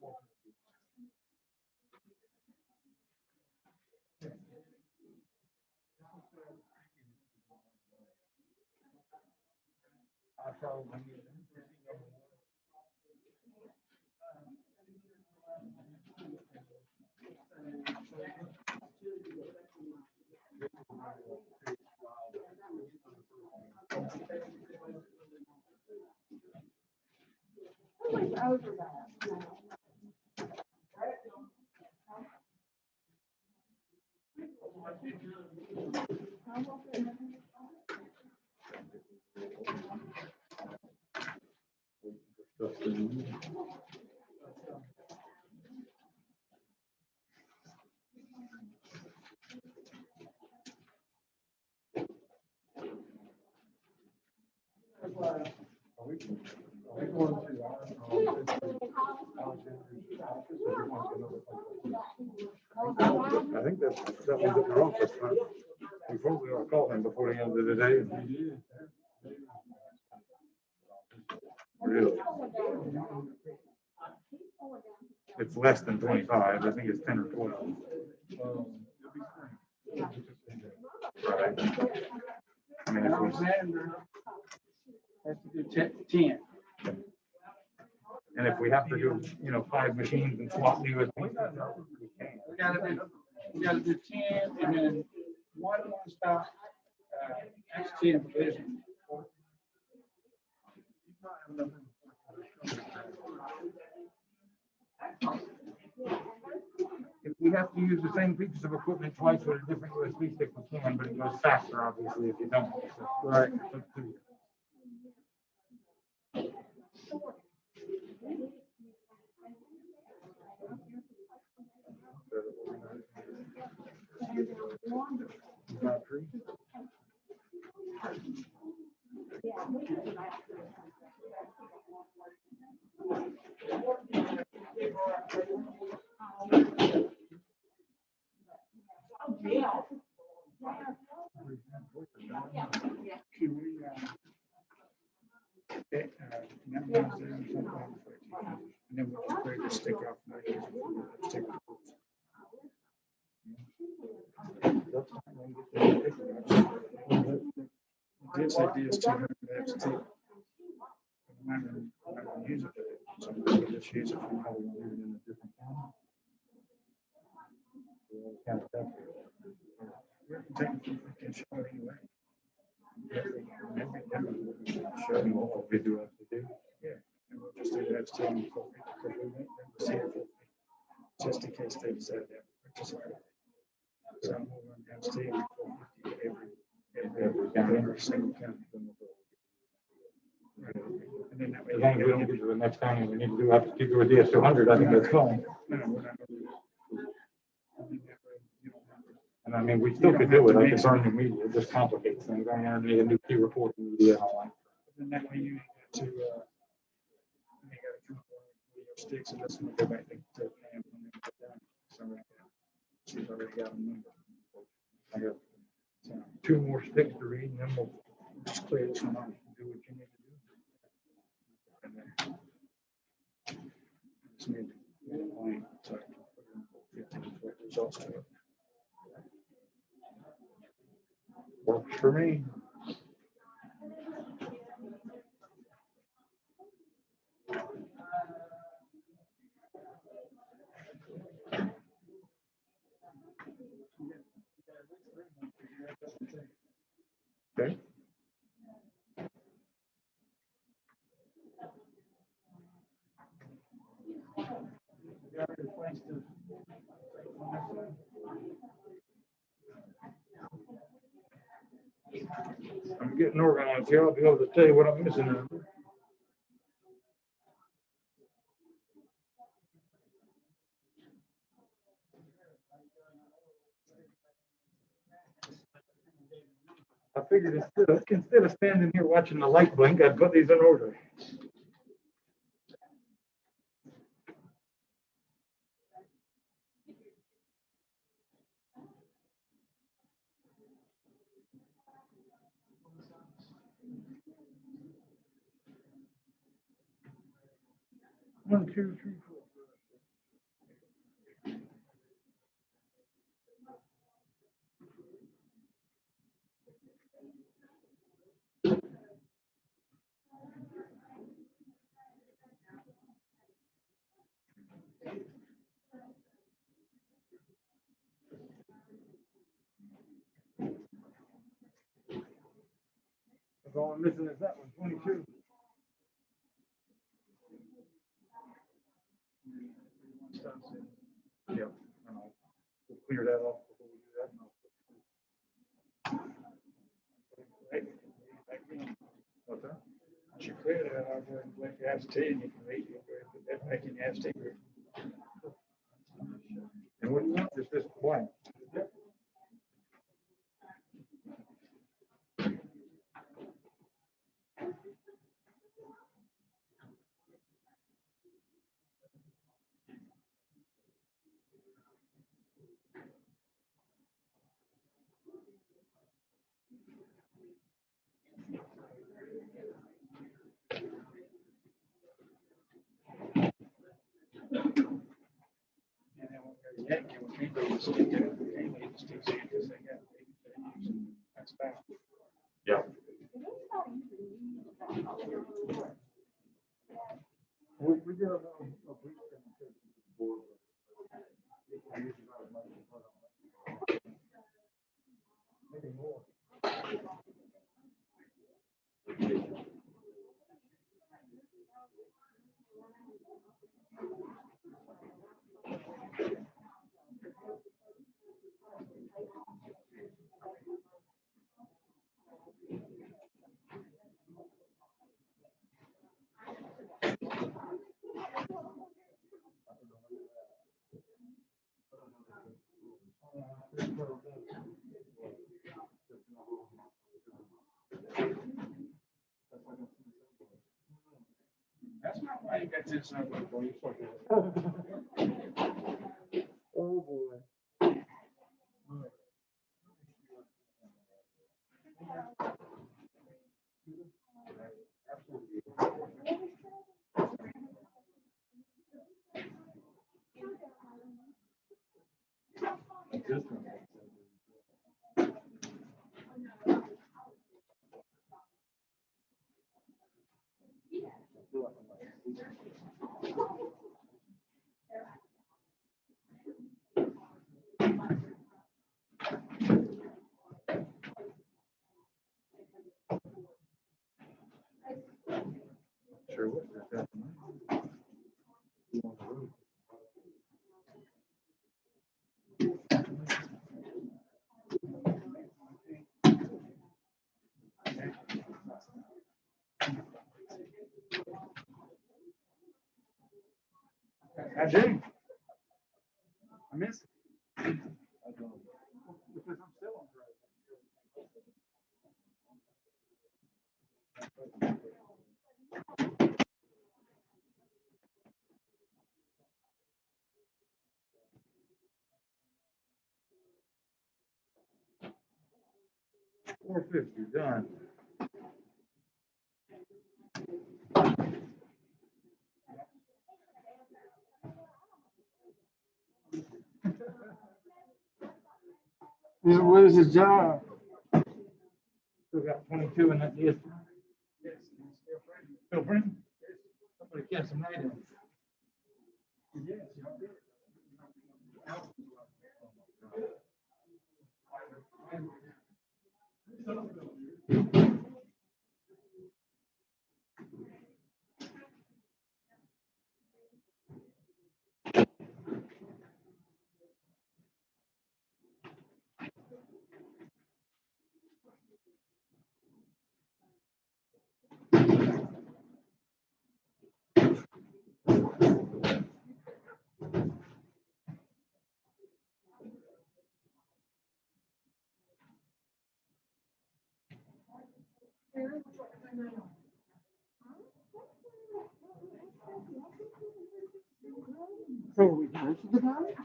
I think that one's at their office, huh? Before we call him before the end of the day. Really? It's less than 25. I think it's 10 or 12. Right. I mean, if we, Has to do 10. and if we have to do, 5 machines and swap new with. We gotta do 10 and then one stop, that's 10 provision. If we have to use the same pieces of equipment twice with a different USB stick, we can, but it goes faster, obviously, if you don't. So, right. And then we'll just break the stick off. This idea is 200 absentee. I'm not gonna use it, so we'll just use it for how we do it in a different county. Technically, we can show it anyway. Show them what we do have to do. Yeah, and we'll just do that still because we won't see it just in case they decide that. So I'm going to have to stay every single county. And then that way, As long as we don't get to the next time, we need to do have to do a DS200, I think that's fine. No, we're not gonna do it. And I mean, we still could do it, I could burn the media, it just complicates things, I need a new key reporting media and all that. And that way you got to, you gotta come up with your sticks and listen to go back to Pam when they get done. So she's already got a number. I got 2 more sticks to read and then we'll just clear this one out and do what you need to do. And then just need to get a line so I can put in 15 results to it. works for me. Okay. got a place to. I'm getting organized here. I'll be able to tell you what I'm missing. Now. I figured instead of standing here watching the light blink, I'd put these in order. One, two, three, four. All I'm missing is that one, 22. Yep, and I'll clear that off before we do that. What's that? I should clear that out there and let you abstain. You can read it, put that back in the abstain group. And what do you want? Just this blank. Yep. Yeah. We did a brief board. Maybe more. That's not why you got this number for you. Oh, boy. Sure, what's that? I do. I miss it. Because I'm still on drive. 450 done. Yeah, what is his job? Still got 22 in that list. Yes, still friend. Somebody catch some night in. Yes, y'all did. So are we done for the ballot?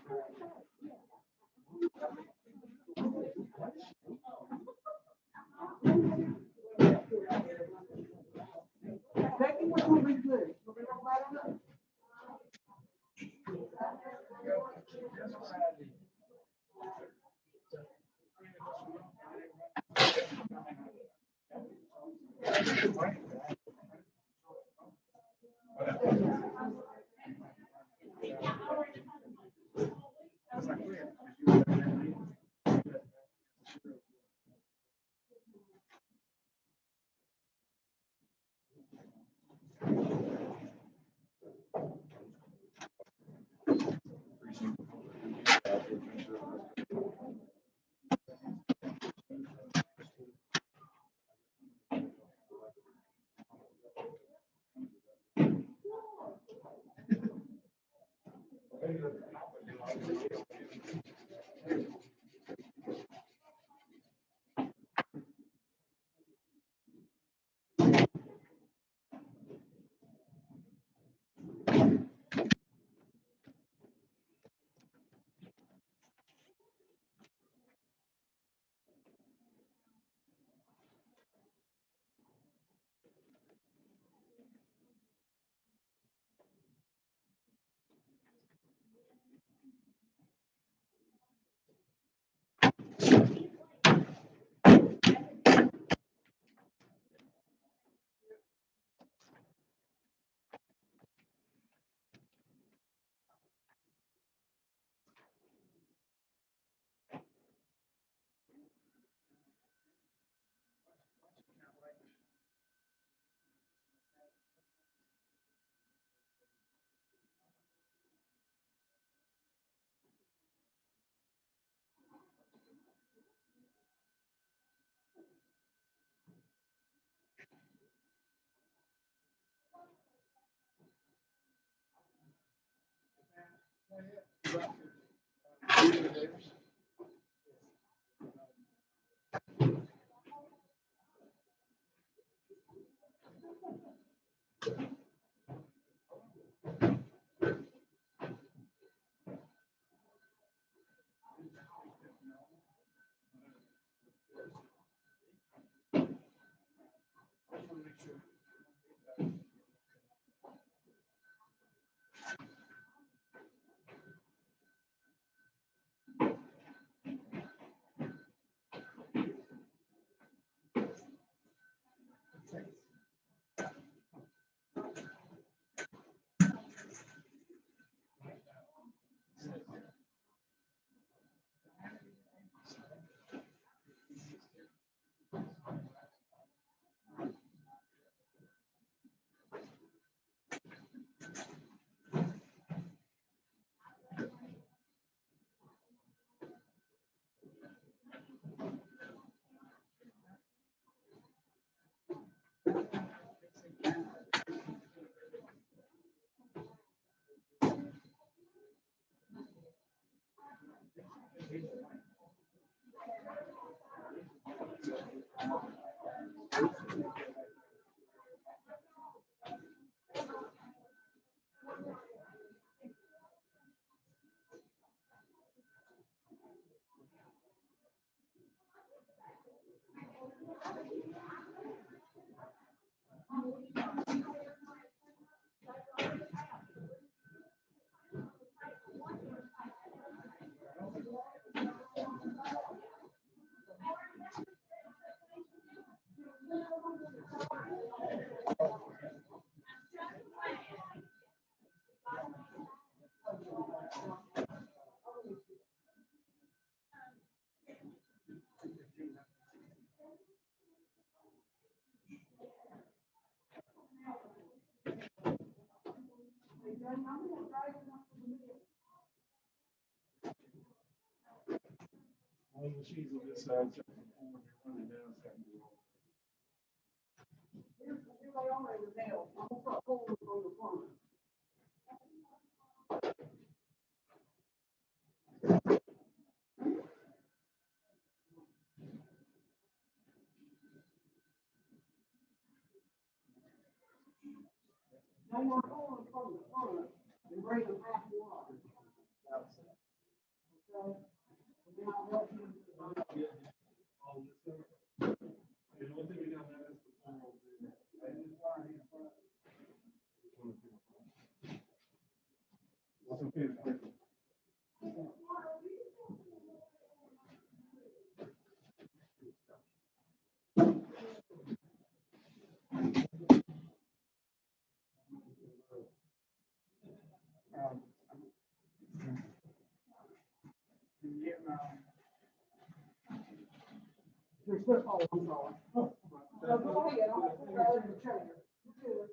Becky, what will we do? Will we roll that up? All the machines on this side, except for the one you're running down, it's got to be all. Here they are in the mail. I'm gonna start pulling them from the front. They are going from the front and bring them half water. Okay? And then I'll help you. There's no, oh, I'm sorry. No, go ahead, I'll put it right in the chair. You're good.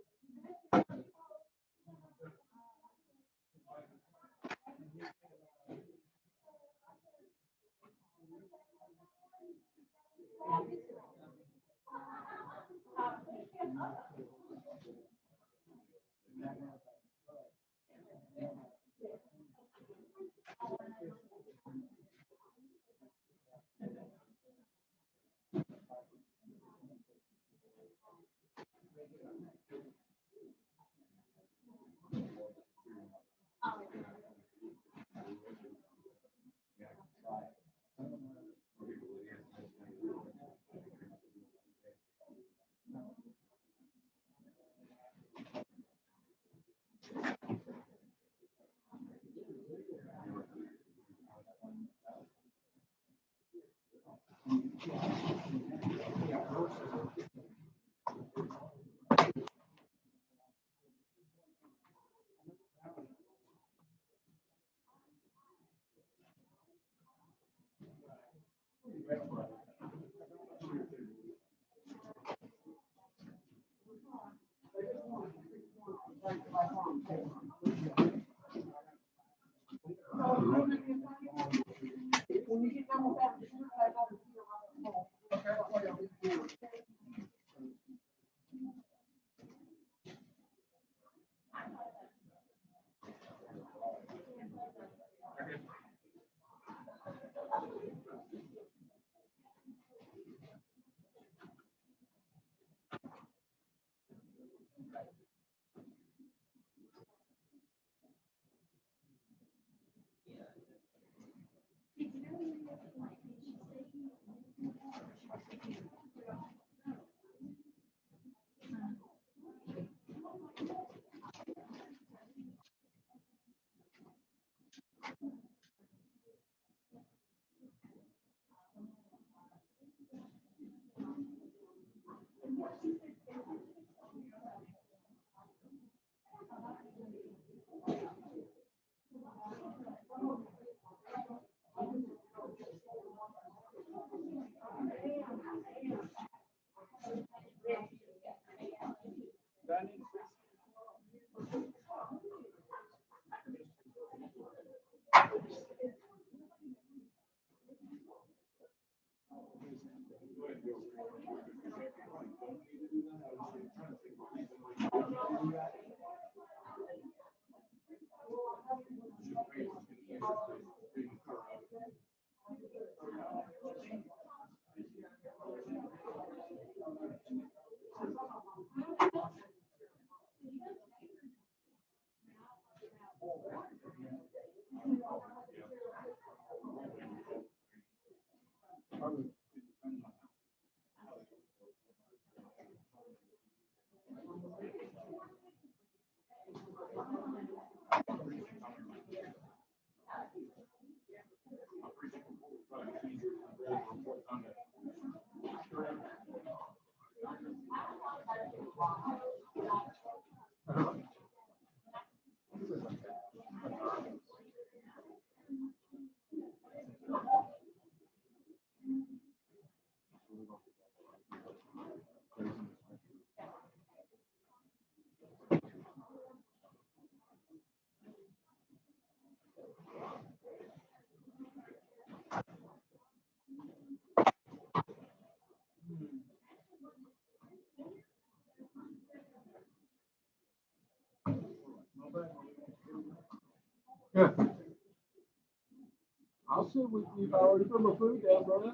When you get done with that, just look back over here. Yeah. I'll sit with you if I already put my food down, brother.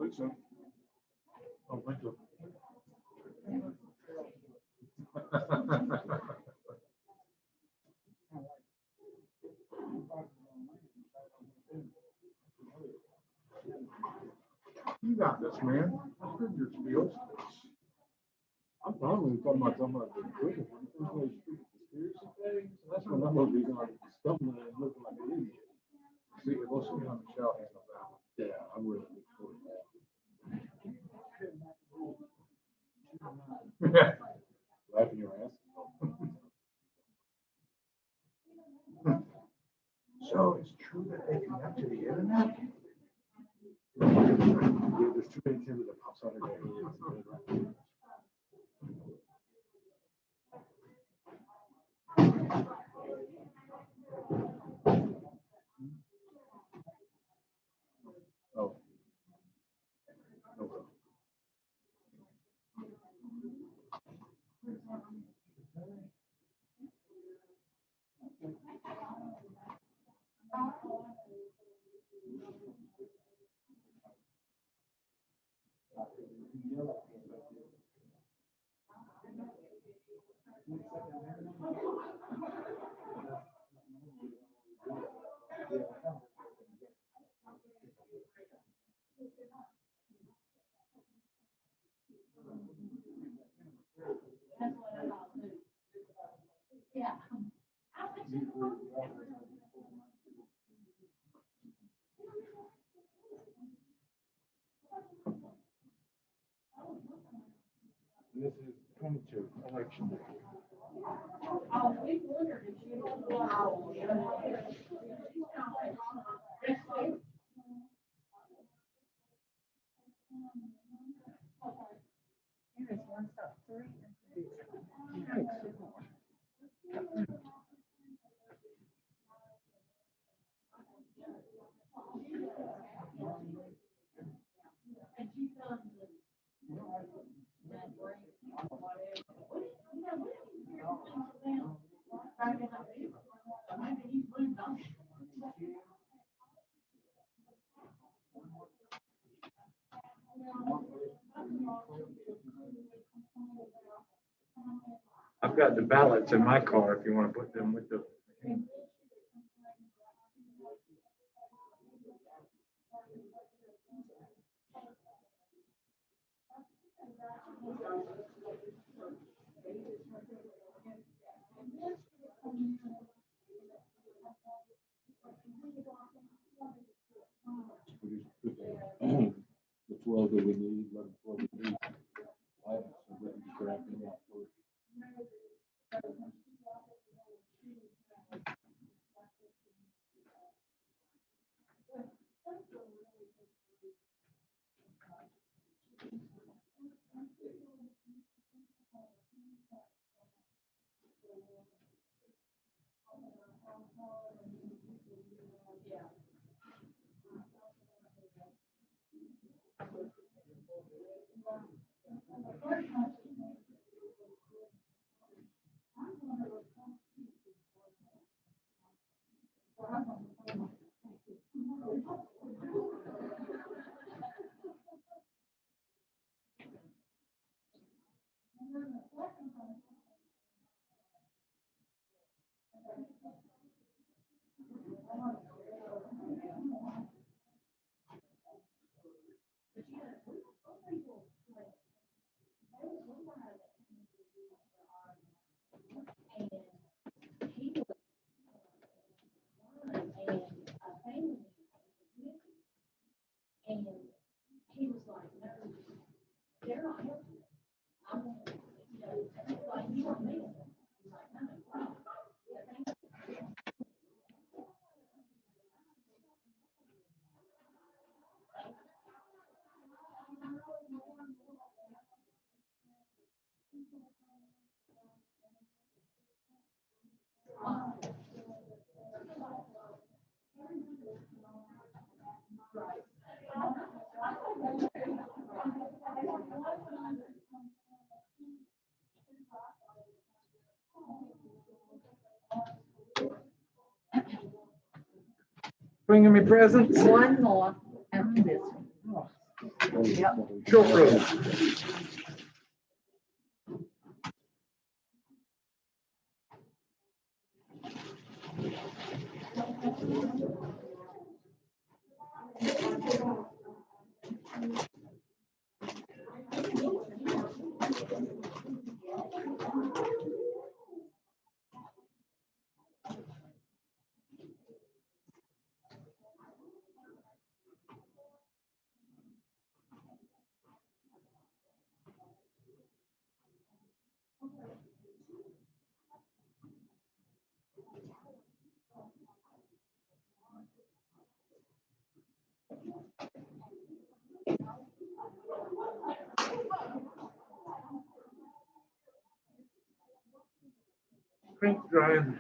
think so. I don't think so. You got this, man. I heard your skills. I'm probably talking about the good. Conspiracy things. That's when I'm gonna be like stumbling and looking like an idiot. See, we'll see on the show hand about. Yeah, I really look forward to that. Laughing your ass. So it's true that they connect to the internet? There's too many things that pops out of their heads. Oh. Okay. Yeah. This is 22 election day. Oh, we wondered if you don't go out. Here is 1.3. I've got the ballots in my car if you want to put them with the. The 12 that we need, let them 12 we need. I have some written drafting out first. And he was like, no, they're not helping us. I'm, you know, like, you want me? He's like, no. Yeah, thank you. Bringing me presents? One more after this one. Short road. Paint drying.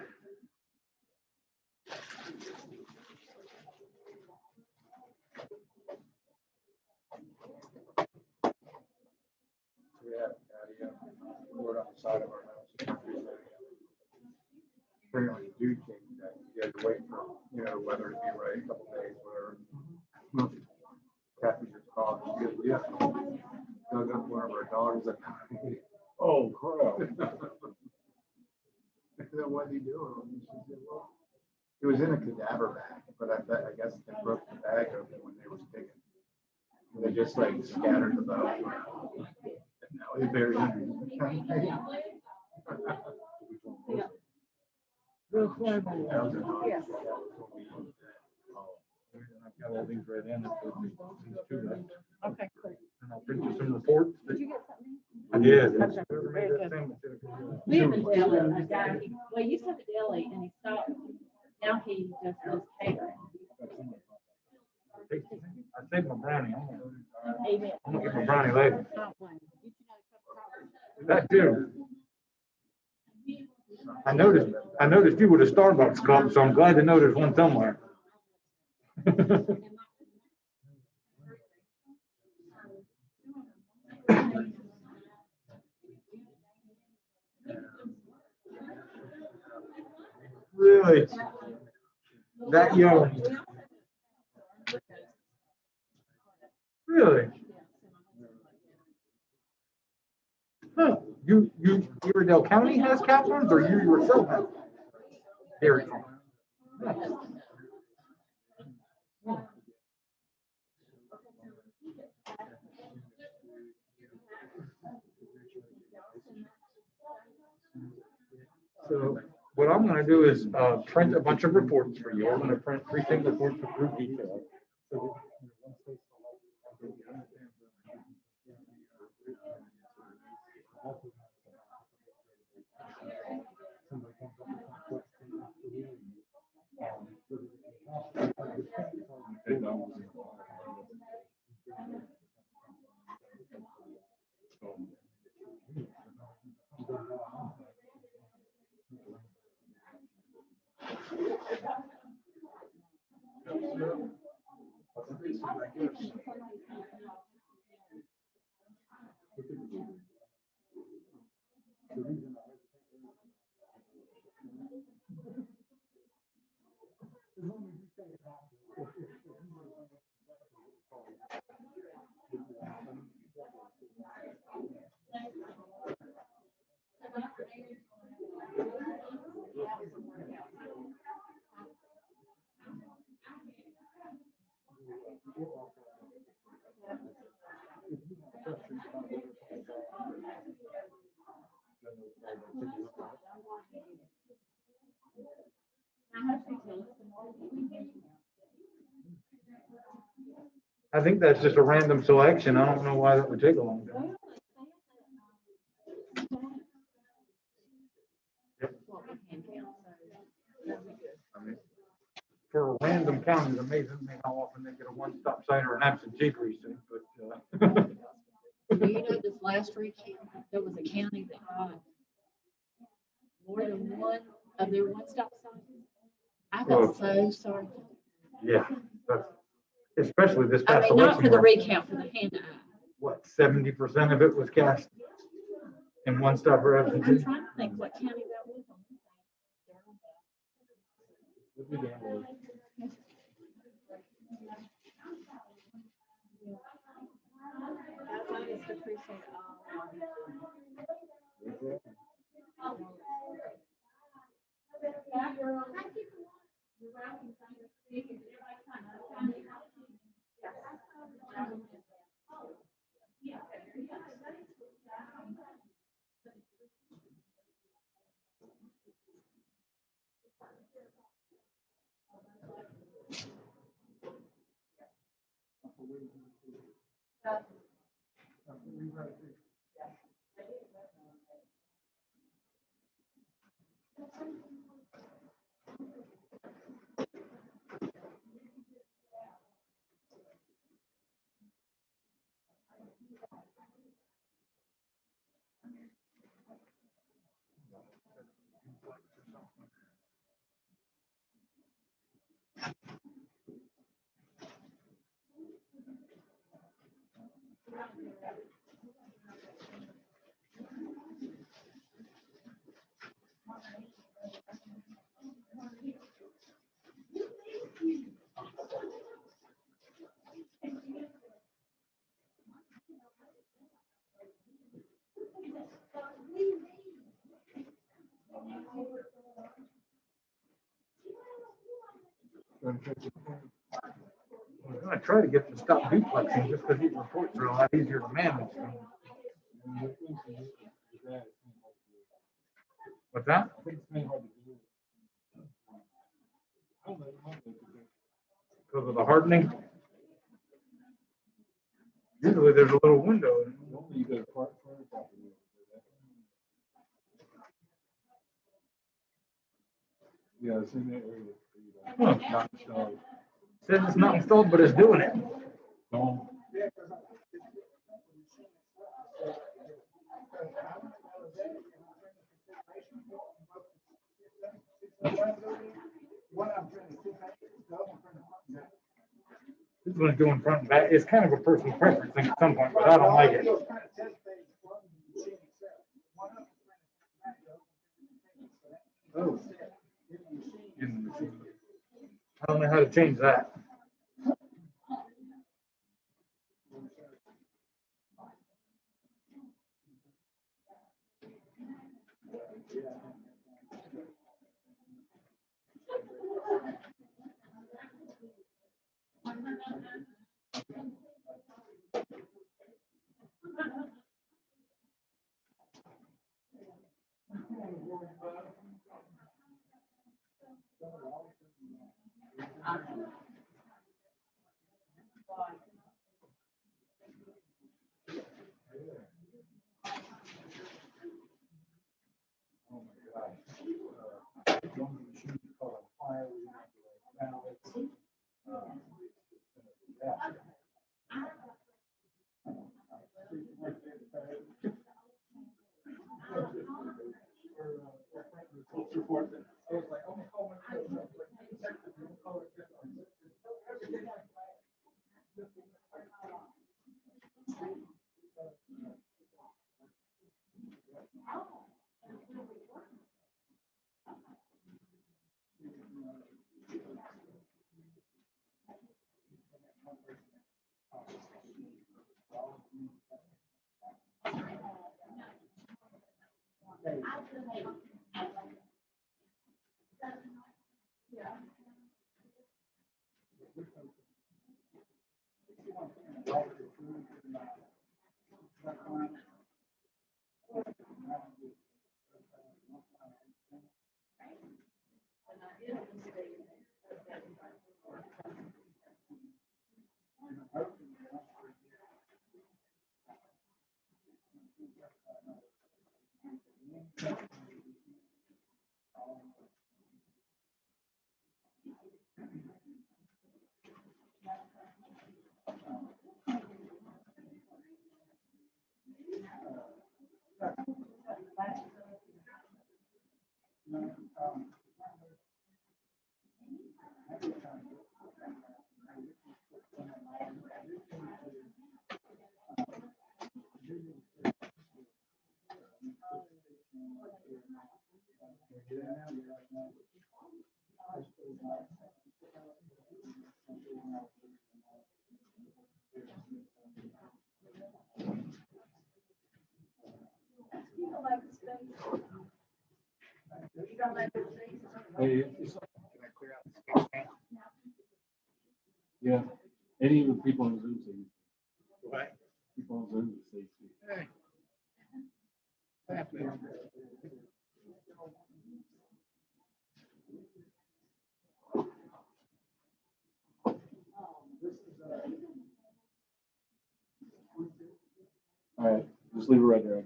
We have patio, board on the side of our house. Apparently you do change that. You have to wait for, you know, weather to be right, a couple days, whatever. Kathy just called, she goes, yeah, dug up one of our dogs. Oh, crap. I said, what are you doing? And she said, well, it was in a cadaver bag, but I guess they broke the bag open when they were digging. And they just like scattered the bones around. And now they buried it. Real horrible. Yes. I've got all these read in. These two left. Okay, cool. And I'll print you some reports. Did you get something? I did. Okay. Whoever made that sandwich did a good job. We have a deli, a guy, well, he used to have a deli and he stopped. Now he just does catering. I saved my brownie. Amen. I'm gonna get my brownie later. Not one. That too. I noticed you with a Starbucks cup, so I'm glad to know there's one somewhere. Really? That young? Really? Huh, Iredell County has Caplins, or you yourself have? Dairy Farm. So what I'm gonna do is print a bunch of reports for you. I'm gonna print precinct reports with group detail. I think that's just a random selection. I don't know why that would take a long time. I mean, for a random county, it's amazing to me how often they get a one-stop sign or an absentee precinct, but, Do you know this last recount, there was a county that got more than one of their one-stop signs? I felt so sorry. yeah, that's, especially this I past mean, not election. for the where, recount, for the hand-eye. What, 70% of it was cast in one-stop for I'm absentee? trying to think what county that was. the precinct. I'm gonna try to get them to stop duplexing just because these reports are a lot easier to manage. What's that? Because of the hardening? Usually there's a little window. Yeah, it's in that area. Huh. Says it's not installed, but it's doing it. No. This one's doing front and back. It's kind of a personal preference thing at some point, but I don't like it. Oh. In the machine. I don't know how to change that. Hey, yeah, any of the people on Zoom say. Right. People on Zoom say. All right, just leave it right there.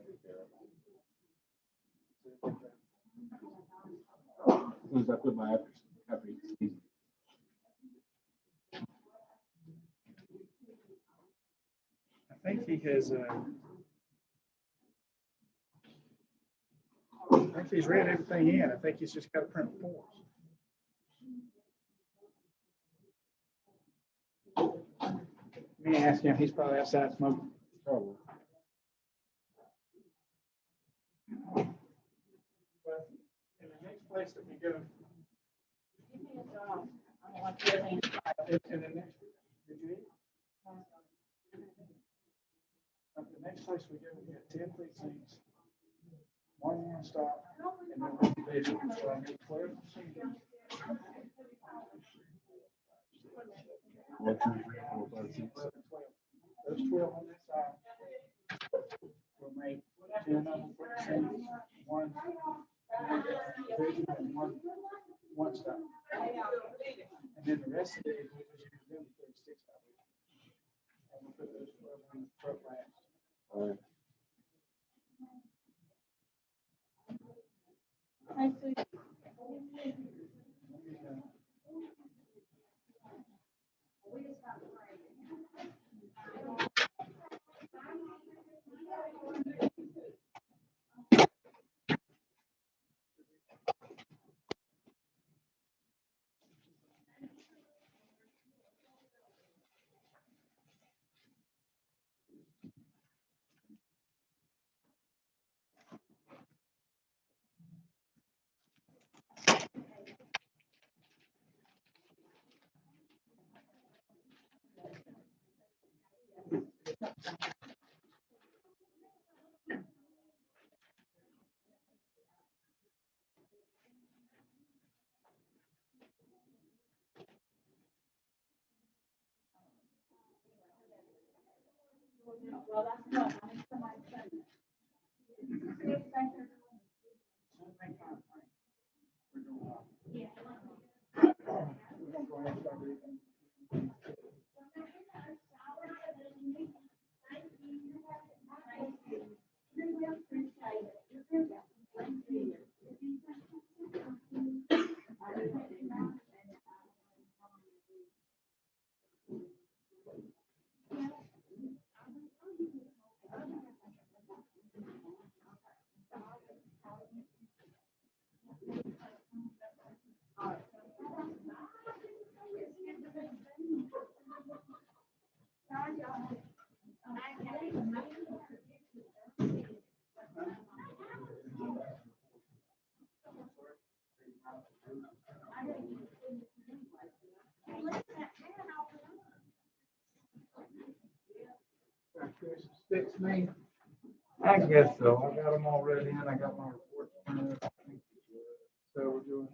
As soon as I put my after each. I think he has, I think he's read everything in. I think he's just got to print reports. Let me ask him, he's probably outside smoking. Probably. But in the next place that we go, in the next, did you eat? The next place we go, we have 10 precincts, one stop, and then one division. So I need 12 machines. 1, 2, 3, 4, 5, 6. Those 12 on this side will make 10 of them precincts, one division, and one stop. And then the rest of it, we just use them 36 of them. And we'll put those 12 on the truck last. All right. Well, that's not, I mean, somebody said. Sticks me. I guess so. I got them all ready in. I got my reports printed. So we're doing.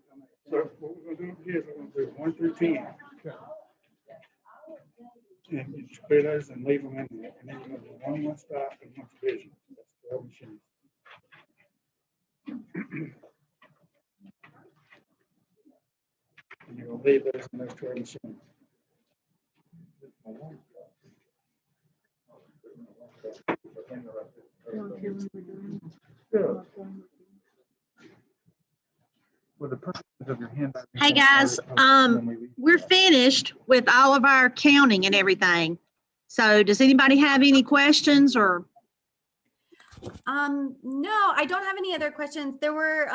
So what we're gonna do is we're gonna do 1 through 10. And you clear those and leave them in there. And then we're gonna do one stop and one division. That's 12 machines. And you're gonna leave those in those 12 machines. Good. For the purposes of your handout. Hey, guys, we're finished with all of our counting and everything. So does anybody have any questions or? No, I don't have any other questions. There were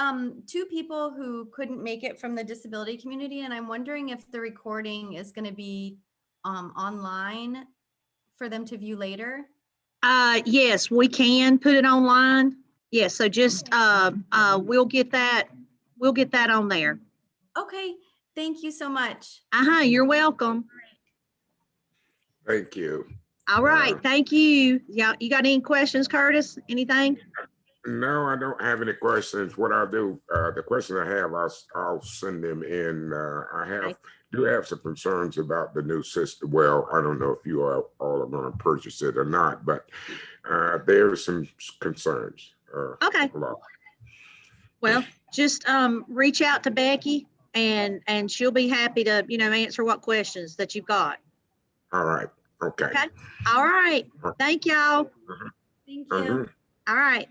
2 people who couldn't make it from the disability community, and I'm wondering if the recording is going to be online for them to view later. Yes, we can put it online. Yes, so just we'll get that on there. Okay, thank you so much. You're welcome. Thank you. All right, thank you. Yeah, you got any questions, Curtis? Anything? No, I don't have any questions. What I'll do, the question I have, I'll send them in. Do have some concerns about the new system. Well, I don't know if you all are going to purchase it or not, but there are some concerns. Okay. Well, just reach out to Becky and she'll be happy to, answer what questions that you've got. All right. Okay. Okay. All right. Thank y'all. Thank you. All right.